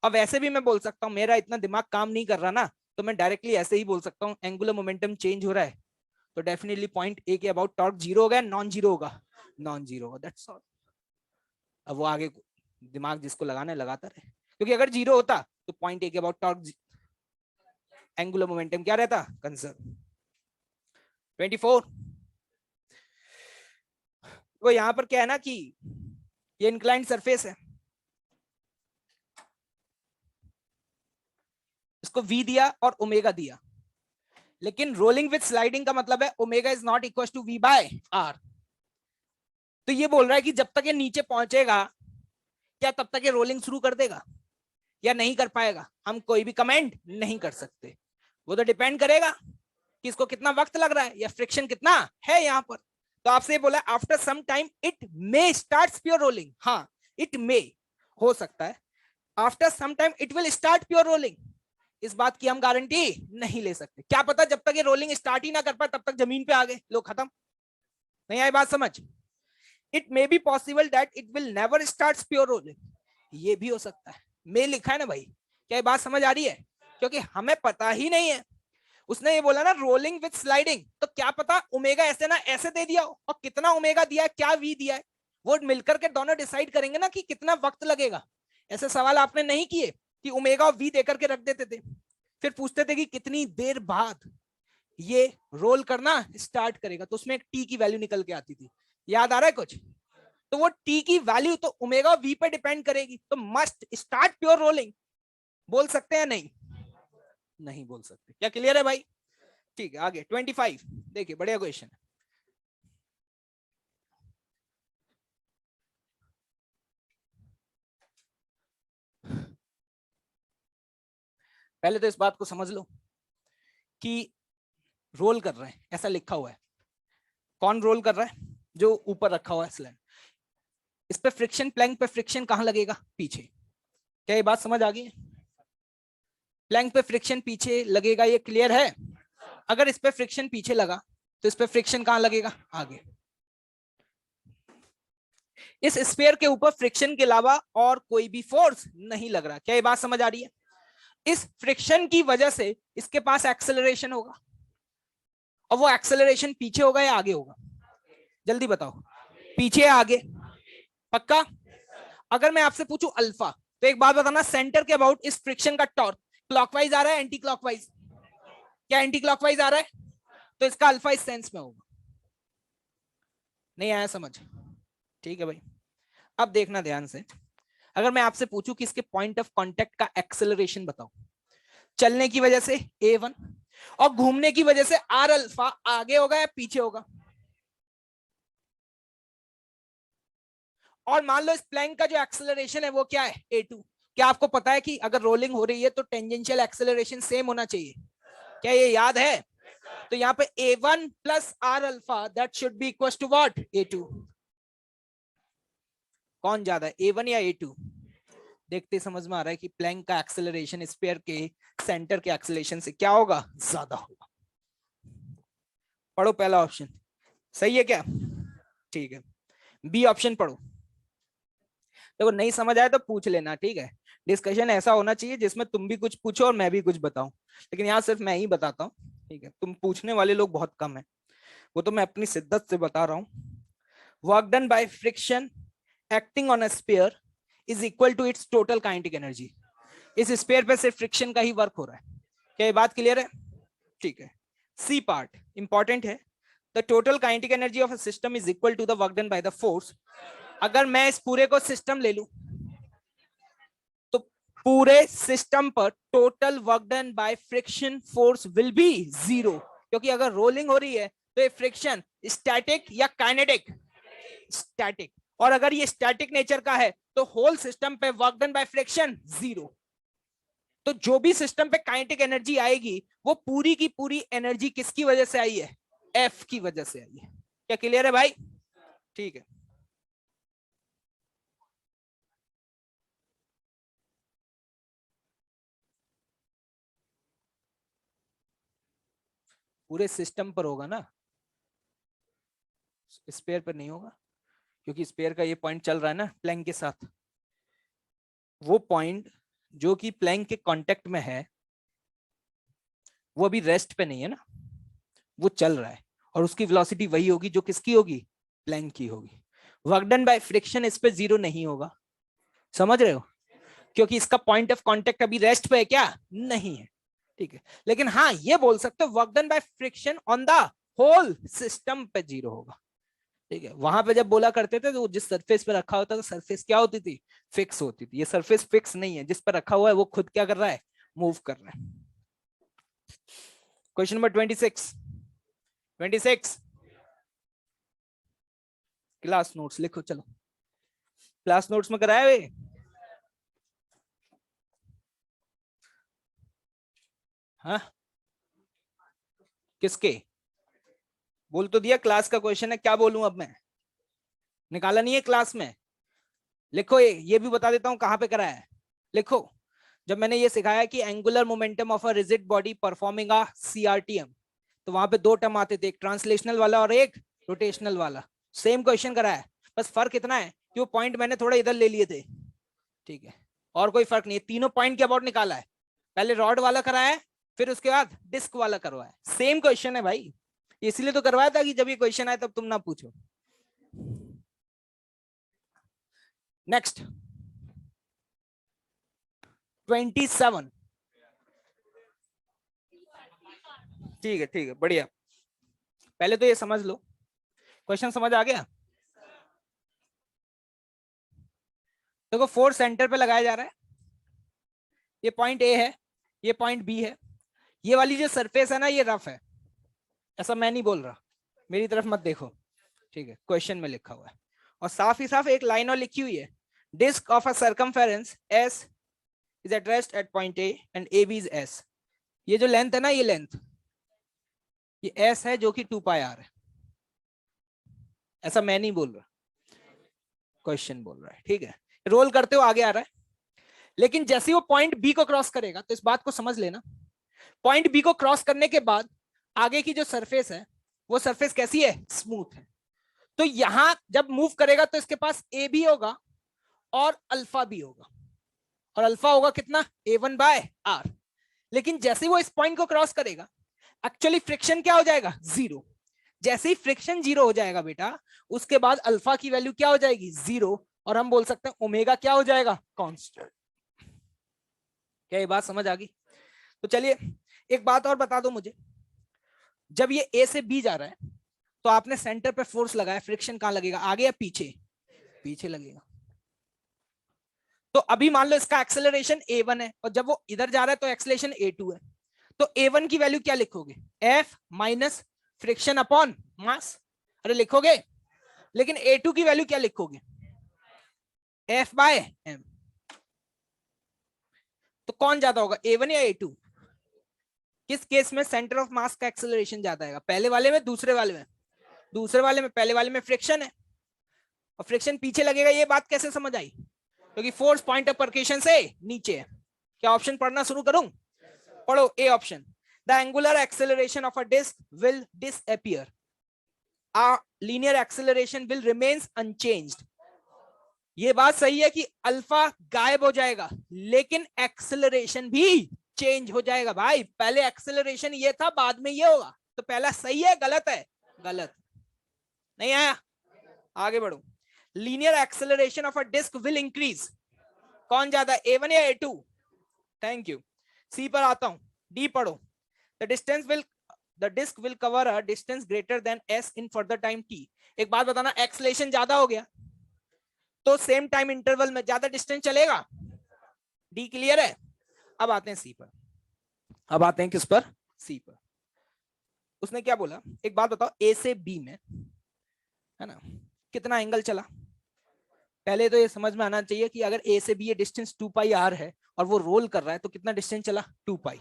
अब ऐसे भी मैं बोल सकता हूं, मेरा इतना दिमाग काम नहीं कर रहा ना, तो मैं डायरेक्टली ऐसे ही बोल सकता हूं एंगुलर मोमेंटम चेंज हो रहा है तो डेफिनेटली पॉइंट ए के अबाउट टॉर्क 0 होगा, नॉन 0 होगा, नॉन 0 होगा, दैट्स ऑल। अब वो आगे दिमाग जिसको लगाना है लगाता रहे, क्योंकि अगर 0 होता तो पॉइंट ए के अबाउट टॉर्क एंगुलर मोमेंटम क्या रहता, कंजर्व। 24। वो यहां पर क्या है ना कि ये इंक्लाइंड सरफेस है, इसको v दिया और ओमेगा दिया, लेकिन रोलिंग विद स्लाइडिंग का मतलब है omega is not equal to v by R. तो ये बोल रहा है कि जब तक ये नीचे पहुंचेगा क्या तब तक ये रोलिंग शुरू कर देगा या नहीं कर पाएगा, हम कोई भी कमेंट नहीं कर सकते। वो तो डिपेंड करेगा कि इसको कितना वक्त लग रहा है या फ्रिक्शन कितना है यहाँ पर। तो आपसे बोला after some time it may start pure rolling, हाँ इट मे, हो सकता है। After some time it will start pure rolling, इस बात की हम गारंटी नहीं ले सकते। क्या पता जब तक ये रोलिंग स्टार्ट ही ना कर पाए तब तक जमीन पे आ गए, लो खत्म। नहीं आई बात समझ। It may be possible that it will never start pure rolling, ये भी हो सकता है। मे लिखा है ना भाई, क्या ये बात समझ आ रही है, क्योंकि हमें पता ही नहीं है। उसने ये बोला ना रोलिंग विद स्लाइडिंग, तो क्या पता ओमेगा ऐसे ना ऐसे दे दिया हो, और कितना ओमेगा दिया है, क्या वी दिया है, वो मिलकर के दोनों डिसाइड करेंगे ना कि कितना वक्त लगेगा। ऐसे सवाल आपने नहीं किए कि ओमेगा और वी देकर के रख देते थे, फिर पूछते थे कि कितनी देर बाद ये रोल करना स्टार्ट करेगा, तो उसमें एक टी की वैल्यू निकल के आती थी, याद आ रहा है कुछ। तो वो टी की वैल्यू तो ओमेगा वी पे डिपेंड करेगी, तो मस्ट स्टार्ट प्योर रोलिंग बोल सकते हैं, नहीं नहीं बोल सकते। क्या क्लियर है भाई, ठीक है। आगे 25 देखिए, बढ़िया क्वेश्चन है। पहले तो इस बात को समझ लो कि रोल कर रहे हैं, ऐसा लिखा हुआ है। कौन रोल कर रहा है? जो ऊपर रखा हुआ है सिलेंडर। इस पे फ्रिक्शन, प्लैंक पे फ्रिक्शन कहां लगेगा? पीछे। क्या ये बात समझ आ गई? प्लैंक पे फ्रिक्शन पीछे लगेगा, ये क्लियर है? अगर इस पे फ्रिक्शन पीछे लगा तो इस पे फ्रिक्शन कहां लगेगा? आगे। इस स्फीयर के ऊपर फ्रिक्शन के अलावा और कोई भी फोर्स नहीं लग रहा। क्या ये बात समझ आ रही है? इस फ्रिक्शन की वजह से इसके पास एक्सेलरेशन होगा, और वो एक्सेलरेशन पीछे होगा या आगे होगा? जल्दी बताओ, पीछे या आगे? पक्का? अगर मैं आपसे पूछूं अल्फा, तो एक बात बताना, सेंटर के अबाउट इस फ्रिक्शन का टॉर्क क्लॉकवाइज आ रहा है एंटी क्लॉकवाइज? क्या एंटी क्लॉकवाइज आ रहा है? तो इसका अल्फा इस सेंस में होगा। नहीं आया समझ? ठीक है भाई। अब देखना ध्यान से, अगर मैं आपसे पूछूं कि इसके पॉइंट ऑफ कांटेक्ट का एक्सेलरेशन बताओ, चलने की वजह से a1 और घूमने की वजह से r अल्फा, आगे होगा या पीछे होगा? और मान लो इस प्लैंक का जो एक्सेलरेशन है वो क्या है? a2। क्या आपको पता है कि अगर रोलिंग हो रही है तो टेंजेंशियल एक्सेलरेशन सेम होना चाहिए? क्या ये याद है? तो यहाँ पे a1 plus r alpha that should be equal to what? a2। कौन ज्यादा है, a1 या a2? देखते समझ में आ रहा है कि प्लैंक का एक्सेलरेशन स्फीयर के सेंटर के एक्सेलरेशन से क्या होगा? ज्यादा होगा। पढ़ो पहला ऑप्शन, सही है क्या? ठीक है। बी ऑप्शन पढ़ो। देखो नहीं समझ आए तो पूछ लेना, ठीक है? डिस्कशन ऐसा होना चाहिए जिसमें तुम भी कुछ पूछो और मैं भी कुछ बताऊं, लेकिन यहाँ सिर्फ मैं ही बताता हूँ, ठीक है? तुम पूछने वाले लोग बहुत कम है, वो तो मैं अपनी शिद्दत से बता रहा हूँ। Work done by friction acting on a sphere is equal to its total kinetic energy. इस स्फीयर पे सिर्फ फ्रिक्शन का ही वर्क हो रहा है। क्या ये बात क्लियर है? ठीक है। सी पार्ट इंपॉर्टेंट है। The total kinetic energy of a system is equal to the work done by the force. अगर मैं इस पूरे को सिस्टम ले लूं तो पूरे सिस्टम पर total work done by friction force will be 0, क्योंकि अगर रोलिंग हो रही है तो ये फ्रिक्शन स्टैटिक या काइनेटिक? स्टैटिक। और अगर ये स्टैटिक नेचर का है तो होल सिस्टम पे वर्क डन बाय फ्रिक्शन 0। तो जो भी सिस्टम पे काइनेटिक एनर्जी आएगी वो पूरी की पूरी एनर्जी किसकी वजह से आई है? एफ की वजह से आई है। क्या क्लियर है भाई? ठीक है। पूरे सिस्टम पर होगा ना, स्पेयर पर नहीं होगा, क्योंकि स्पेयर का ये पॉइंट चल रहा है ना प्लैंक के साथ। वो पॉइंट जो कि प्लैंक के कांटेक्ट में है वो अभी रेस्ट पे नहीं है ना, वो चल रहा है, और उसकी वेलोसिटी वही होगी जो किसकी होगी? प्लैंक की होगी। वर्क डन बाय फ्रिक्शन इस पे 0 नहीं होगा, समझ रहे हो? क्योंकि इसका पॉइंट ऑफ कांटेक्ट अभी रेस्ट पे है क्या? नहीं है, ठीक है? लेकिन हाँ ये बोल सकते हो work done by friction on the whole system पे 0 होगा, ठीक है? वहां पे जब बोला करते थे तो जिस सरफेस पे रखा होता था सरफेस क्या होती थी? फिक्स होती थी। ये सरफेस फिक्स नहीं है, जिस पर रखा हुआ है वो खुद क्या कर रहा है? मूव कर रहा है। क्वेश्चन नंबर 26 क्लास नोट्स लिखो, चलो क्लास नोट्स में कराया हुए। हाँ किसके? बोल तो दिया क्लास का क्वेश्चन है, क्या बोलूं अब मैं? निकाला नहीं है क्लास में? लिखो, ये भी बता देता हूं कहां पे कराया है। लिखो, जब मैंने ये सिखाया कि angular momentum of a rigid body performing a CRTM, तो वहां पे 2 टर्म आते थे, एक ट्रांसलेशनल वाला और एक रोटेशनल वाला। सेम क्वेश्चन कराया है, बस फर्क इतना है कि वो पॉइंट मैंने थोड़ा इधर ले लिए थे, ठीक है? और कोई फर्क नहीं है। तीनों पॉइंट के अबाउट निकाला है, पहले रॉड वाला कराया है, फिर उसके बाद डिस्क वाला करवाया। सेम क्वेश्चन है भाई, इसलिए तो करवाया था कि जब ये क्वेश्चन आए तब तुम ना पूछो। नेक्स्ट 27। ठीक है बढ़िया। पहले तो ये समझ लो, क्वेश्चन समझ आ गया? देखो फोर्स सेंटर पे लगाया जा रहा है, ये पॉइंट ए है, ये पॉइंट बी है। ये वाली जो सरफेस है ना ये रफ है, ऐसा मैं नहीं बोल रहा, मेरी तरफ मत देखो, ठीक है? क्वेश्चन में लिखा हुआ है, और साफ ही साफ एक लाइन और लिखी हुई है, disc of a circumference S is at rest at point A and A B is S. ये जो लेंथ है ना, ये लेंथ, ये एस है जो कि 2 पाई आर है। ऐसा मैं नहीं बोल रहा, क्वेश्चन बोल रहा है, ठीक है। रोल करते हो आगे आ रहा है, लेकिन जैसे वो पॉइंट बी को क्रॉस करेगा, तो इस बात को समझ लेना, पॉइंट बी को क्रॉस करने के बाद आगे की जो सरफेस है वो सरफेस कैसी है, स्मूथ है। तो यहां जब मूव करेगा तो इसके पास ए भी होगा और अल्फा भी होगा, और अल्फा होगा कितना, A1 बाय आर। लेकिन जैसे वो इस पॉइंट को क्रॉस करेगा, एक्चुअली फ्रिक्शन क्या हो जाएगा, 0। जैसे ही फ्रिक्शन 0 हो जाएगा बेटा, उसके बाद अल्फा की वैल्यू क्या हो जाएगी, 0, और हम बोल सकते हैं ओमेगा क्या हो जाएगा, कांस्टेंट। क्या ये बात समझ आ गई? तो चलिए एक बात और बता दो मुझे, जब ये ए से बी जा रहा है तो आपने सेंटर पे फोर्स लगाया, फ्रिक्शन कहां लगेगा, आगे या पीछे, पीछे लगेगा। तो अभी मान लो इसका एक्सेलरेशन a1 है, और जब वो इधर जा रहा है तो एक्सेलरेशन a2 है। तो a1 की वैल्यू क्या लिखोगे, f minus friction upon mass, अरे लिखोगे। लेकिन a2 की वैल्यू क्या लिखोगे, f बाय m। तो कौन ज्यादा होगा, a1 या a2? किस केस में सेंटर ऑफ मास का एक्सेलरेशन ज्यादा आएगा, पहले वाले में, दूसरे वाले में? दूसरे वाले में। पहले वाले में फ्रिक्शन है और फ्रिक्शन पीछे लगेगा, ये बात कैसे समझ आई, क्योंकि फोर्स पॉइंट ऑफ परकेशन से नीचे है। क्या ऑप्शन पढ़ना शुरू करूं? पढ़ो A option, the angular acceleration of a disc will disappear, a linear acceleration will remains unchanged. ये बात सही है कि अल्फा गायब हो जाएगा, लेकिन एक्सेलरेशन भी चेंज हो जाएगा भाई। पहले एक्सेलरेशन ये था, बाद में ये होगा। तो पहला सही है, गलत है, गलत। नहीं आया, आगे बढ़ो। Linear acceleration of a disc will increase, कौन ज्यादा, A1 या A2? Thank you. सी पर आता हूं, डी पढ़ो। The disc will cover a distance greater than s in further time t। एक बात बताना, एक्सेलरेशन ज्यादा हो गया तो सेम टाइम इंटरवल में ज्यादा डिस्टेंस चलेगा, डी क्लियर है। अब आते हैं सी पर, अब आते हैं किस पर, सी पर। उसने क्या बोला, एक बात बताओ, ए से बी में, है ना, कितना एंगल चला? पहले तो ये समझ में आना चाहिए कि अगर ए से बी ये डिस्टेंस 2 पाई आर है और वो रोल कर रहा है, तो कितना डिस्टेंस चला, 2 पाई।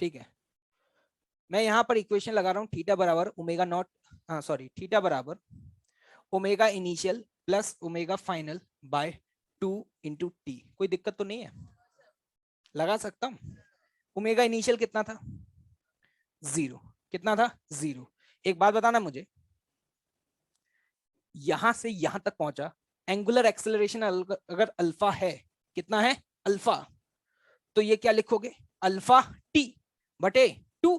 ठीक है, मैं यहां पर इक्वेशन लगा रहा हूं, थीटा बराबर ओमेगा नॉट, सॉरी, थीटा बराबर omega initial plus omega final by 2 into T. कोई दिक्कत तो नहीं है, लगा सकता हूं। ओमेगा इनिशियल कितना था, 0। कितना था, 0। एक बात बताना मुझे, यहां से यहां तक पहुंचा, एंगुलर एक्सेलरेशन अगर अल्फा है, कितना है, अल्फा, तो ये क्या लिखोगे, अल्फा टी बटे 2,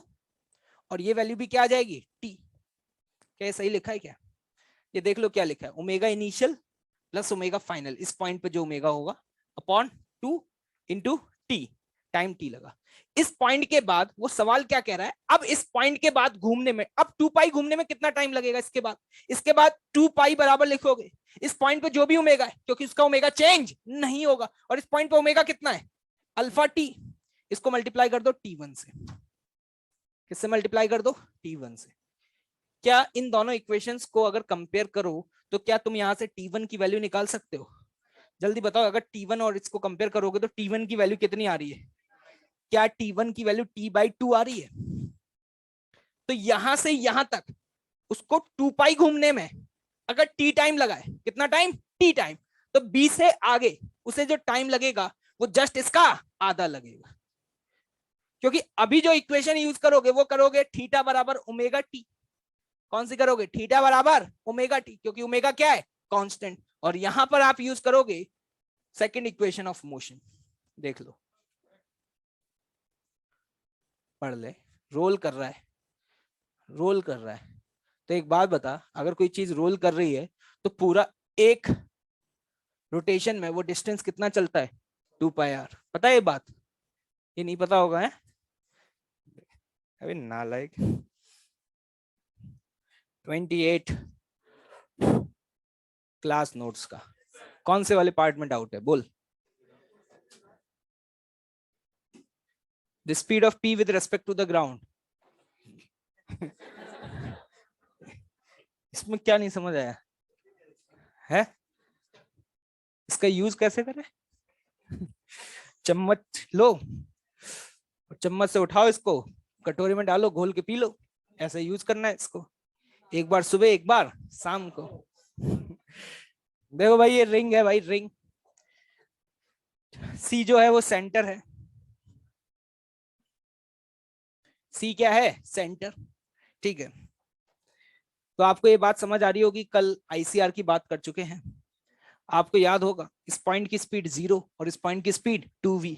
और ये वैल्यू भी क्या आ जाएगी, टी। क्या सही लिखा है क्या? ये देख लो क्या लिखा है, omega initial plus omega final, इस पॉइंट पे जो ओमेगा होगा upon 2 into T, time T लगा। इस पॉइंट के बाद वो सवाल क्या कह रहा है, अब इस पॉइंट के बाद घूमने में, अब 2 पाई घूमने में कितना टाइम लगेगा, इसके बाद 2 पाई बराबर लिखोगे इस पॉइंट पे जो भी ओमेगा है, क्योंकि उसका ओमेगा चेंज नहीं होगा, और इस पॉइंट पे ओमेगा कितना है, अल्फा टी। इसको मल्टीप्लाई कर दो T1 से, किससे मल्टीप्लाई कर दो, T1 से। क्या इन दोनों इक्वेशंस को अगर कंपेयर करो तो क्या तुम यहां से T1 की वैल्यू निकाल सकते हो? जल्दी बताओ, अगर T1 और इसको कंपेयर करोगे तो T1 की वैल्यू कितनी आ रही है? क्या T1 की वैल्यू T/2 आ रही है? तो यहां से यहां तक उसको 2 पाई घूमने में अगर T टाइम लगा है, कितना टाइम, T टाइम, तो B से आगे उसे जो टाइम लगेगा वो जस्ट इसका आधा लगेगा। क्योंकि अभी जो इक्वेशन यूज करोगे वो करोगे थीटा बराबर ओमेगा टी। कौन सी करोगे, थीटा बराबर ओमेगा टी, क्योंकि ओमेगा क्या है, कांस्टेंट। और यहां पर आप यूज करोगे सेकंड इक्वेशन ऑफ मोशन। देख लो, पढ़ ले, रोल कर रहा है, रोल कर रहा है। तो एक बात बता, अगर कोई चीज रोल कर रही है तो पूरा एक रोटेशन में वो डिस्टेंस कितना चलता है, 2 पाई आर। पता है ये बात? ये नहीं पता होगा, है अभी नालायक। 28 क्लास नोट्स का कौन से वाले पार्ट में डाउट है, बोल। The speed of p with respect to the ground. इसमें क्या नहीं समझ आया है, इसका यूज कैसे करें? चम्मच लो, चम्मच से उठाओ इसको, कटोरी में डालो, घोल के पी लो। ऐसे यूज करना है इसको, एक बार सुबह एक बार शाम को। देखो भाई ये रिंग है भाई, रिंग। सी जो है वो सेंटर है। सी क्या है? सेंटर। ठीक है, तो आपको ये बात समझ आ रही होगी, कल आईसीआर की बात कर चुके हैं। आपको याद होगा इस पॉइंट की स्पीड 0 और इस पॉइंट की स्पीड 2v,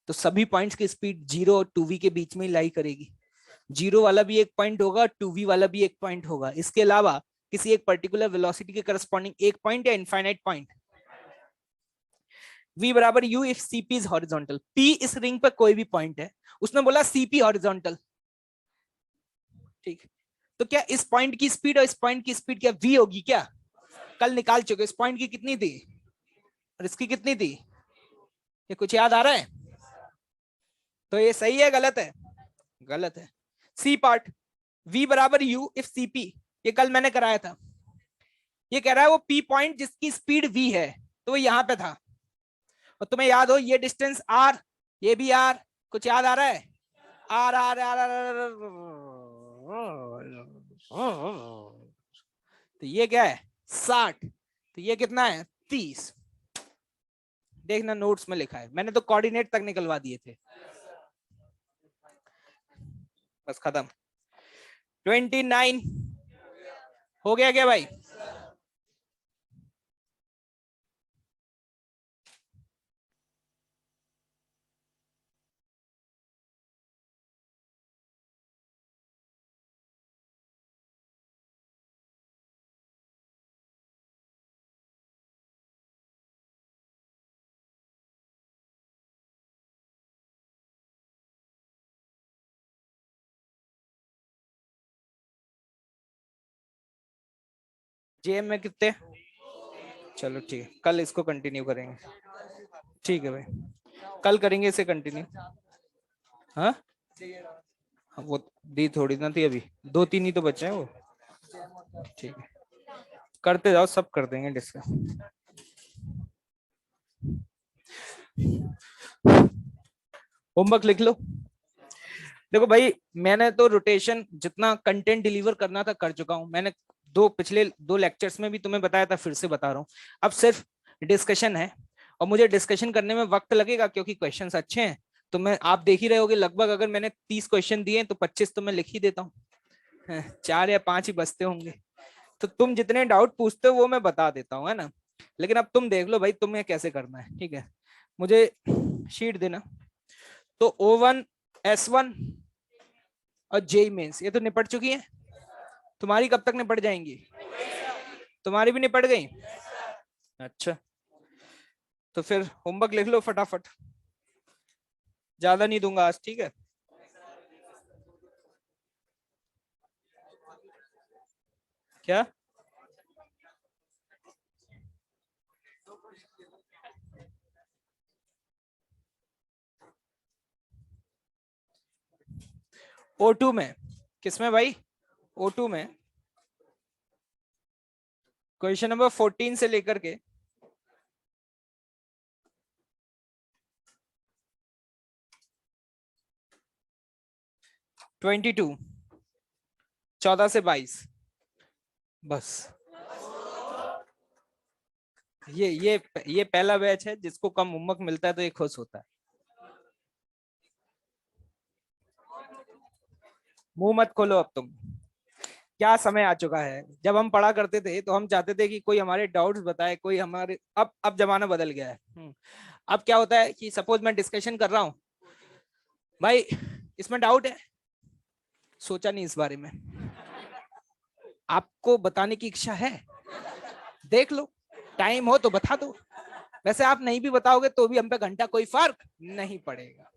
तो सभी पॉइंट्स की स्पीड 0 और 2v के बीच में ही लाई करेगी। 0 वाला भी एक पॉइंट होगा, 2v वाला भी एक पॉइंट होगा। इसके अलावा किसी एक पर्टिकुलर वेलोसिटी के करस्पॉन्डिंग एक पॉइंट या इनफाइनाइट पॉइंट। v बराबर u if cp is horizontal. p इस रिंग पर कोई भी पॉइंट है, उसने बोला cp हॉरिजॉन्टल। ठीक, तो क्या इस पॉइंट की स्पीड और इस पॉइंट की स्पीड क्या v होगी? क्या कल निकाल चुके, इस पॉइंट की कितनी थी और इसकी कितनी थी? ये कुछ याद आ रहा है? तो ये सही है गलत है? गलत है। सी पार्ट, v बराबर u इफ cp, ये कल मैंने कराया था। ये कह रहा है वो p पॉइंट जिसकी स्पीड v है, तो वो यहां पे था। और तुम्हें याद हो ये डिस्टेंस r, ये भी r, कुछ याद आ रहा है? r r r r, तो ये क्या है? 60, तो ये कितना है? 30। देखना नोट्स में लिखा है, मैंने तो कोऑर्डिनेट तक निकलवा दिए थे। बस खत्म। 29 हो गया क्या भाई? जेएम में कितने? चलो ठीक है, कल इसको कंटिन्यू करेंगे। ठीक है भाई, कल करेंगे इसे कंटिन्यू। हाँ वो दी थोड़ी ना थी, अभी 2-3 ही तो बचे हैं वो। ठीक है, करते जाओ, सब कर देंगे डिस्कस। होमवर्क लिख लो। देखो भाई, मैंने तो रोटेशन जितना कंटेंट डिलीवर करना था कर चुका हूं। मैंने पिछले 2 लेक्चर्स में भी तुम्हें बताया था, फिर से बता रहा हूँ। अब सिर्फ डिस्कशन है, और मुझे डिस्कशन करने में वक्त लगेगा क्योंकि क्वेश्चंस अच्छे हैं। तो मैं, आप देख ही रहे होगे, लगभग अगर मैंने 30 क्वेश्चन दिए तो 25 तो मैं लिख ही देता हूँ। 4 या 5 ही बचते होंगे। तो तुम जितने डाउट पूछते हो वो मैं बता देता हूँ, है ना। लेकिन अब तुम देख लो भाई तुम्हें कैसे करना है। ठीक है, मुझे शीट देना। तो O1 S1 और जेई मेंस ये तो निपट चुकी है। तुम्हारी कब तक निपट जाएंगी? तुम्हारी भी निपट गई? अच्छा, तो फिर होमवर्क लिख लो फटाफट, ज्यादा नहीं दूंगा आज। ठीक है, क्या? O2 में? किसमें भाई? O2 में क्वेश्चन नंबर 14 से लेकर के 22, 14 से 22, बस। ये पहला बैच है जिसको कम होमवर्क मिलता है तो ये खुश होता है। मुंह मत खोलो अब तुम। क्या समय आ चुका है, जब हम पढ़ा करते थे तो हम चाहते थे कि कोई हमारे डाउट्स बताए, कोई हमारे, अब जमाना बदल गया है। अब क्या होता है कि सपोज मैं डिस्कशन कर रहा हूं भाई, इसमें डाउट है, सोचा नहीं इस बारे में, आपको बताने की इच्छा है, देख लो, टाइम हो तो बता दो। वैसे आप नहीं भी बताओगे तो भी हम पे घंटा कोई फर्क नहीं पड़ेगा।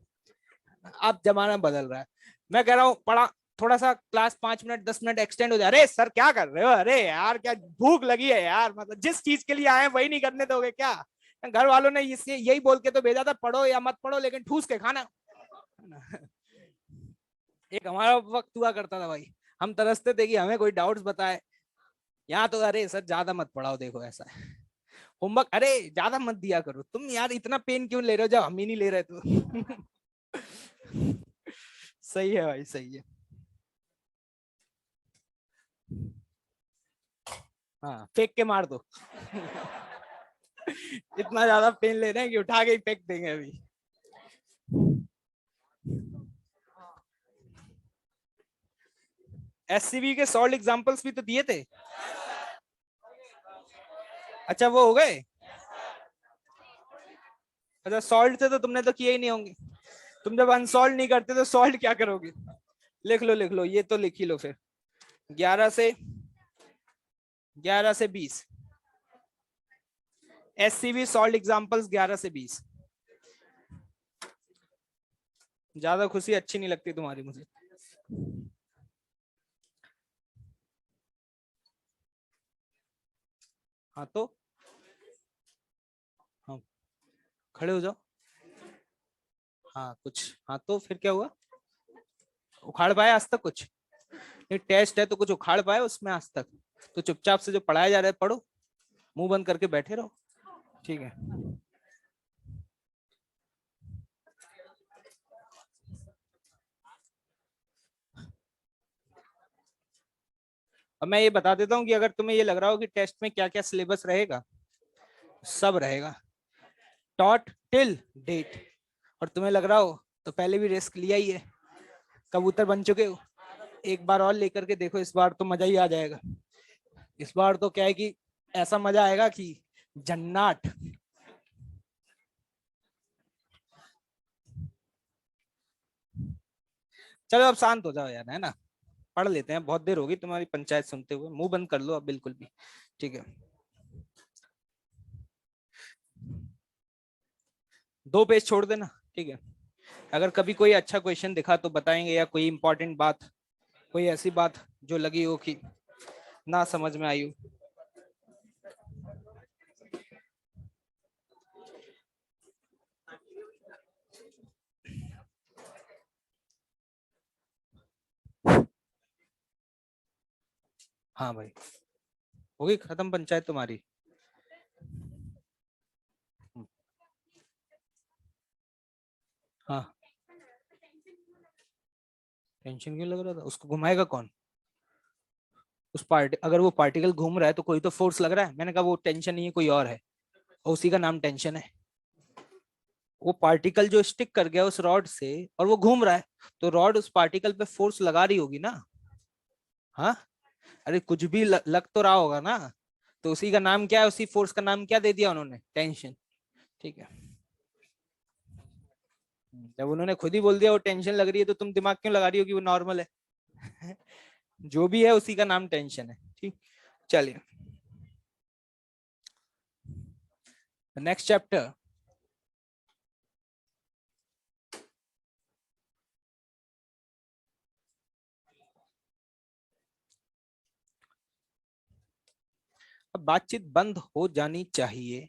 अब जमाना बदल रहा है। मैं कह रहा हूँ पढ़ा, थोड़ा सा क्लास 5 मिनट 10 मिनट एक्सटेंड हो जाए, अरे सर क्या कर रहे हो, अरे यार क्या भूख लगी है यार, मतलब जिस चीज के लिए आए वही नहीं करने दोगे क्या? घर वालों ने इससे यही बोल के तो भेजा था, पढ़ो या मत पढ़ो लेकिन ठूस के खाना। एक हमारा वक्त हुआ करता था भाई, हम तरसते थे कि हमें कोई डाउट्स बताए। यहाँ तो अरे सर ज्यादा मत पढ़ाओ, देखो ऐसा है। होमवर्क अरे ज्यादा मत दिया करो तुम यार, इतना पेन क्यों ले रहे हो जब हम ही नहीं ले रहे तो। सही है भाई, सही है। हाँ फेंक के मार दो। इतना ज्यादा पेन ले रहे हैं कि उठा के ही फेंक देंगे अभी। एससीबी के सॉल्ट एग्जांपल्स भी तो दिए थे। अच्छा वो हो गए। अच्छा सॉल्ट थे तो तुमने तो किए ही नहीं होंगे। तुम जब अनसॉल्व नहीं करते तो सॉल्ट क्या करोगे? लिख लो लिख लो, ये तो लिख ही लो फिर। 11 से 20। एससीबी सॉल्ट एग्जांपल्स 11 से 20। ज्यादा खुशी अच्छी नहीं लगती तुम्हारी मुझे। हाँ तो हाँ खड़े हो जाओ। हाँ कुछ, हाँ तो फिर क्या हुआ? उखाड़ पाए आज तक कुछ? ये टेस्ट है तो कुछ उखाड़ पाए उसमें आज तक? तो चुपचाप से जो पढ़ाया जा रहा है पढ़ो, मुंह बंद करके बैठे रहो। ठीक है। अब मैं ये बता देता हूँ कि अगर तुम्हें ये लग रहा हो कि टेस्ट में क्या क्या सिलेबस रहेगा, सब रहेगा, टॉट टिल डेट। और तुम्हें लग रहा हो तो पहले भी रिस्क लिया ही है, कबूतर बन चुके हो, एक बार और लेकर के देखो, इस बार तो मजा ही आ जाएगा। इस बार तो क्या है कि ऐसा मजा आएगा कि जन्नाट। चलो अब शांत हो जाओ यार, है ना? पढ़ लेते हैं, बहुत देर होगी तुम्हारी पंचायत सुनते हुए, मुंह बंद कर लो अब बिल्कुल भी। ठीक है। 2 पेज छोड़ देना। ठीक है। अगर कभी कोई अच्छा क्वेश्चन दिखा तो बताएंगे, या कोई इंपॉर्टेंट बात, कोई ऐसी बात जो लगी हो कि ना समझ में आई हो। हाँ भाई, होगी खत्म पंचायत तुम्हारी। हाँ। टेंशन क्यों लग रहा था? उसको घुमाएगा कौन? उस पार्टी, अगर वो पार्टिकल घूम रहा है तो कोई तो फोर्स लग रहा है। मैंने कहा वो टेंशन नहीं है, कोई और है, और उसी का नाम टेंशन है। वो पार्टिकल जो स्टिक कर गया उस रॉड से और वो घूम रहा है, तो रॉड उस पार्टिकल पे फोर्स लगा रही होगी ना। हाँ। अरे कुछ भी लग तो रहा होगा ना, तो उसी का नाम क्या है, उसी फोर्स का नाम क्या दे दिया उन्होंने? टेंशन। ठीक है। जब उन्होंने खुद ही बोल दिया वो टेंशन लग रही है, तो तुम दिमाग क्यों लगा रही हो कि वो नॉर्मल है? जो भी है उसी का नाम टेंशन है। ठीक। चलिए नेक्स्ट चैप्टर। अब बातचीत बंद हो जानी चाहिए।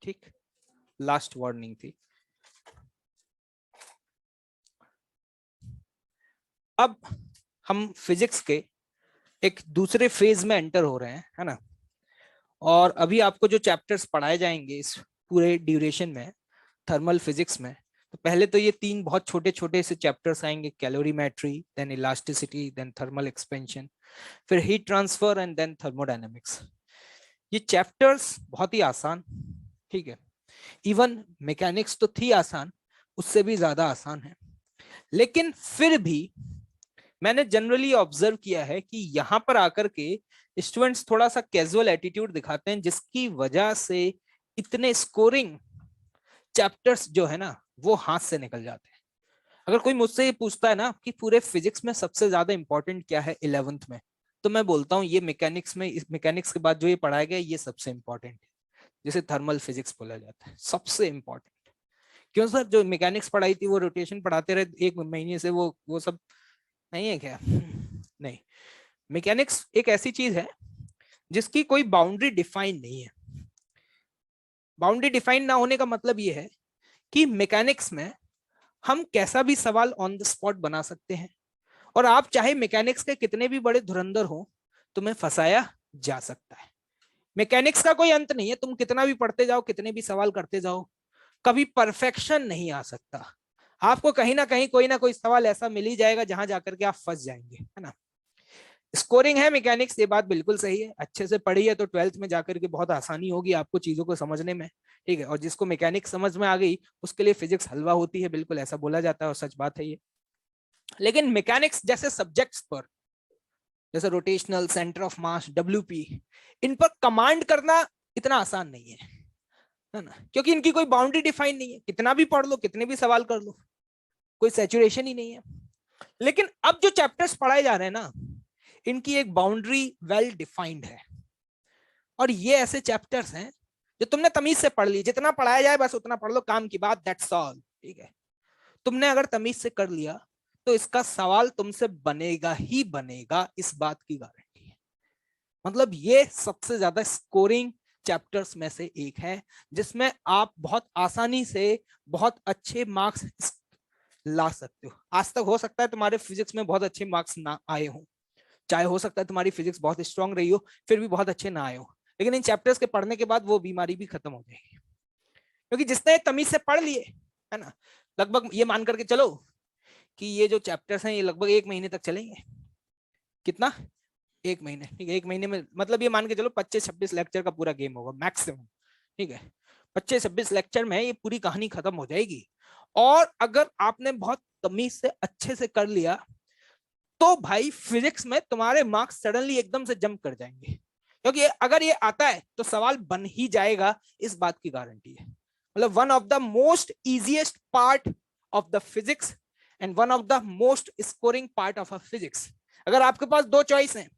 ठीक। लास्ट वार्निंग थी। अब हम फिजिक्स के एक दूसरे फेज में एंटर हो रहे हैं, है ना? और अभी आपको जो चैप्टर्स पढ़ाए जाएंगे इस पूरे ड्यूरेशन में, थर्मल फिजिक्स में, तो पहले तो ये 3 बहुत छोटे छोटे से चैप्टर्स आएंगे, calorimetry, then elasticity, then thermal expansion, फिर heat transfer and then thermodynamics. ये चैप्टर्स बहुत ही आसान, ठीक है, इवन मैकेनिक्स तो थी आसान, उससे भी ज्यादा आसान है। लेकिन फिर भी मैंने जनरली ऑब्जर्व किया है कि यहाँ पर आकर के स्टूडेंट्स थोड़ा सा कैजुअल एटीट्यूड दिखाते हैं, जिसकी वजह से इतने स्कोरिंग चैप्टर्स जो है ना वो हाथ से निकल जाते हैं। अगर कोई मुझसे ये पूछता है ना कि पूरे फिजिक्स में सबसे ज्यादा इंपॉर्टेंट क्या है 11th में, तो मैं बोलता हूँ ये मैकेनिक्स में, इस मैकेनिक्स के बाद जो ये पढ़ाया गया ये सबसे इंपॉर्टेंट है, जिसे थर्मल फिजिक्स बोला जाता है, सबसे इंपॉर्टेंट। क्यों सर, जो मैकेनिक्स पढ़ाई थी वो रोटेशन पढ़ाते रहे 1 महीने से, वो सब नहीं है क्या? नहीं। मैकेनिक्स एक ऐसी चीज है जिसकी कोई बाउंड्री डिफाइन नहीं है। बाउंड्री डिफाइन ना होने का मतलब ये है कि मैकेनिक्स में हम कैसा भी सवाल ऑन द स्पॉट बना सकते हैं, और आप चाहे मैकेनिक्स के कितने भी बड़े धुरंधर हो, तुम्हें फंसाया जा सकता है। मैकेनिक्स का कोई अंत नहीं है, तुम कितना भी पढ़ते जाओ, कितने भी सवाल करते जाओ, कभी परफेक्शन नहीं आ सकता। आपको कहीं ना कहीं कोई ना कोई सवाल ऐसा मिल ही जाएगा जहां जाकर के आप फंस जाएंगे, है ना। स्कोरिंग है मैकेनिक्स, ये बात बिल्कुल सही है, अच्छे से पढ़ी है तो 12th में जाकर के बहुत आसानी होगी आपको चीजों को समझने में, ठीक है। और जिसको मैकेनिक्स समझ में आ गई उसके लिए फिजिक्स हलवा होती है, बिल्कुल ऐसा बोला जाता है और सच बात है ये। लेकिन मैकेनिक्स जैसे सब्जेक्ट्स पर, जैसे rotational, center of mass, WP, इन पर कमांड करना इतना आसान नहीं है ना, क्योंकि इनकी कोई बाउंड्री डिफाइन नहीं है, कितना भी पढ़ लो, कितने भी सवाल कर लो, कोई सैचुरेशन ही नहीं है। लेकिन अब जो चैप्टर्स पढ़ाए जा रहे हैं ना, इनकी एक बाउंड्री वेल डिफाइंड है। और ये ऐसे चैप्टर्स हैं जो तुमने तमीज से पढ़ ली, जितना पढ़ाया जाए बस उतना पढ़ लो, काम की बात, दैट्स ऑल, ठीक है। तुमने अगर तमीज से कर लिया तो इसका सवाल तुमसे बनेगा ही बनेगा, इस बात की गारंटी है। मतलब ये सबसे ज्यादा स्कोरिंग चैप्टर्स में से एक है, जिसमें आप बहुत आसानी से बहुत अच्छे मार्क्स ला सकते हो। आज तक हो सकता है तुम्हारे फिजिक्स में बहुत अच्छे मार्क्स ना आए हो, चाहे हो सकता है तुम्हारी फिजिक्स बहुत स्ट्रांग रही हो फिर भी बहुत अच्छे ना आए हो, लेकिन इन चैप्टर्स के पढ़ने के बाद वो बीमारी भी खत्म हो जाएगी, क्योंकि जिसने तमीज से पढ़ लिए, है ना, लगभग ये मान करके चलो कि ये जो चैप्टर्स हैं ये लगभग 1 महीने तक चलेंगे। कितना? 1 महीने, ठीक है। 1 महीने में मतलब ये मान के चलो 25-26 लेक्चर का पूरा गेम होगा मैक्सिमम, ठीक है। 25-26 लेक्चर में ये पूरी कहानी खत्म हो जाएगी। और अगर आपने बहुत तमीज से अच्छे से कर लिया तो भाई फिजिक्स में तुम्हारे मार्क्स सडनली एकदम से जंप कर जाएंगे, क्योंकि अगर ये आता है तो सवाल बन ही जाएगा, इस बात की गारंटी है। मतलब one of the most easiest part of the physics and one of the most scoring part of a physics. अगर आपके पास 2 चॉइस हैं,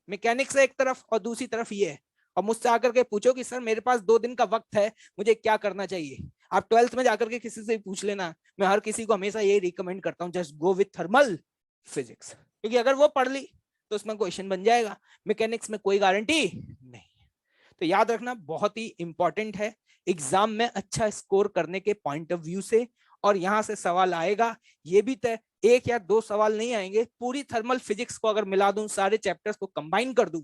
मैकेनिक्स एक तरफ और दूसरी तरफ ये है, और मुझसे आकर के पूछो कि सर मेरे पास 2 दिन का वक्त है, मुझे क्या करना चाहिए, आप 12th में जाकर के किसी से पूछ लेना, मैं हर किसी को हमेशा ये रिकमेंड करता हूं, just go with thermal physics, क्योंकि अगर वो पढ़ ली तो उसमें क्वेश्चन बन जाएगा। मैकेनिक्स में कोई गारंटी नहीं। तो याद रखना बहुत ही इंपॉर्टेंट है एग्जाम में अच्छा स्कोर करने के पॉइंट ऑफ व्यू से। और यहां से सवाल आएगा ये भी तय, 1 या 2 सवाल नहीं आएंगे, पूरी थर्मल फिजिक्स को अगर मिला दूं, सारे चैप्टर्स को कंबाइन कर दूं,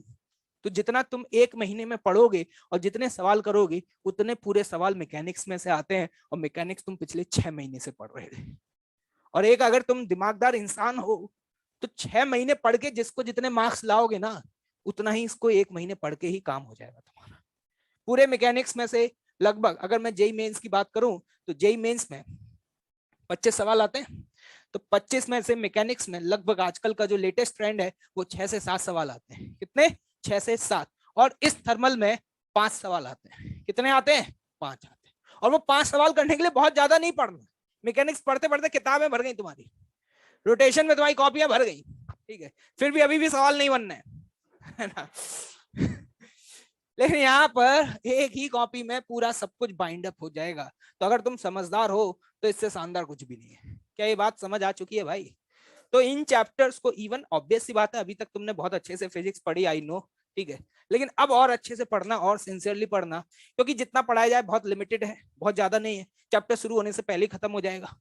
तो जितना तुम 1 महीने में पढ़ोगे और जितने सवाल करोगे उतने पूरे सवाल मैकेनिक्स में से आते हैं, और मैकेनिक्स तुम पिछले 6 महीने से पढ़ रहे थे। और एक अगर तुम दिमागदार इंसान हो तो 6 महीने पढ़ के जिसको जितने मार्क्स लाओगे ना, उतना ही इसको 1 महीने पढ़ के ही काम हो जाएगा तुम्हारा। पूरे मैकेनिक्स में से लगभग, अगर मैं जेई मेंस की बात करूं तो जेई मेंस में 25 सवाल आते हैं, तो 25 में से मैकेनिक्स में लगभग आजकल का जो लेटेस्ट ट्रेंड है वो 6 से 7 सवाल आते हैं। कितने? 6 से 7। और इस थर्मल में 5 सवाल आते हैं। कितने आते हैं? 5 आते हैं। और वो 5 सवाल करने के लिए बहुत ज्यादा नहीं पढ़ना। मैकेनिक्स पढ़ते पढ़ते किताबें भर गई तुम्हारी, रोटेशन में तुम्हारी कॉपियां भर गई, ठीक है, फिर भी अभी भी सवाल नहीं बनना है ना। लेकिन यहाँ पर एक ही कॉपी में पूरा सब कुछ बाइंड अप हो जाएगा। तो अगर तुम समझदार हो तो इससे शानदार कुछ भी नहीं है। क्या ये बात समझ आ चुकी है भाई? तो इन चैप्टर्स को, इवन ऑब्वियस सी बात है अभी तक तुमने बहुत अच्छे से फिजिक्स पढ़ी, आई नो, ठीक है, लेकिन अब और अच्छे से पढ़ना और सिंसियरली पढ़ना, क्योंकि जितना पढ़ाया जाए बहुत लिमिटेड है, बहुत ज्यादा नहीं है। चैप्टर शुरू होने से पहले ही खत्म हो जाएगा।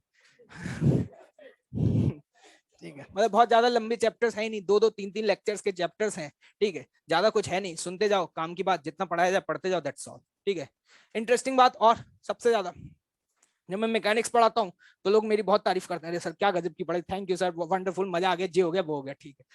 ठीक है, मतलब बहुत ज्यादा लंबे चैप्टर्स है ही नहीं, 2-2, 3-3 लेक्चर्स के चैप्टर्स हैं, ठीक है, ज्यादा कुछ है नहीं, सुनते जाओ, काम की बात, जितना पढ़ाया जाए पढ़ते जाओ, दैट्स ऑल, ठीक है। इंटरेस्टिंग बात, और सबसे ज्यादा जब मैं मैकेनिक्स पढ़ाता हूँ तो लोग मेरी बहुत तारीफ करते हैं, अरे सर क्या गजब की पढ़ाई, थैंक यू सर, वंडरफुल, मजा आ गया, जे हो गया वो हो गया, ठीक है।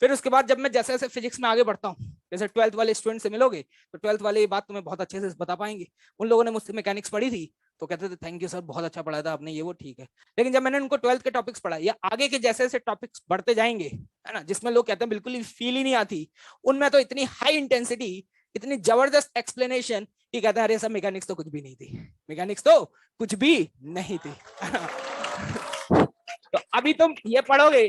फिर उसके बाद जब मैं जैसे जैसे फिजिक्स में आगे बढ़ता हूँ, जैसे 12th वाले स्टूडेंट से मिलोगे तो 12th वाले ये बात तुम्हें बहुत अच्छे से बता पाएंगे। उन लोगों ने मुझसे मैकेनिक्स पढ़ी थी तो कहते थे थैंक यू सर, बहुत अच्छा पढ़ाया था आपने, ये वो, ठीक है। लेकिन जब मैंने उनको 12th के टॉपिक्स पढ़ा या आगे के जैसे जैसे टॉपिक्स बढ़ते जाएंगे, है ना, जिसमें लोग कहते हैं बिल्कुल ही फील ही नहीं आती, उनमें तो इतनी हाई इंटेंसिटी, इतनी जबरदस्त एक्सप्लेनेशन कि कहते हैं अरे सर मैकेनिक्स तो कुछ भी नहीं थी, मैकेनिक्स तो कुछ भी नहीं थी। तो अभी तुम ये पढ़ोगे,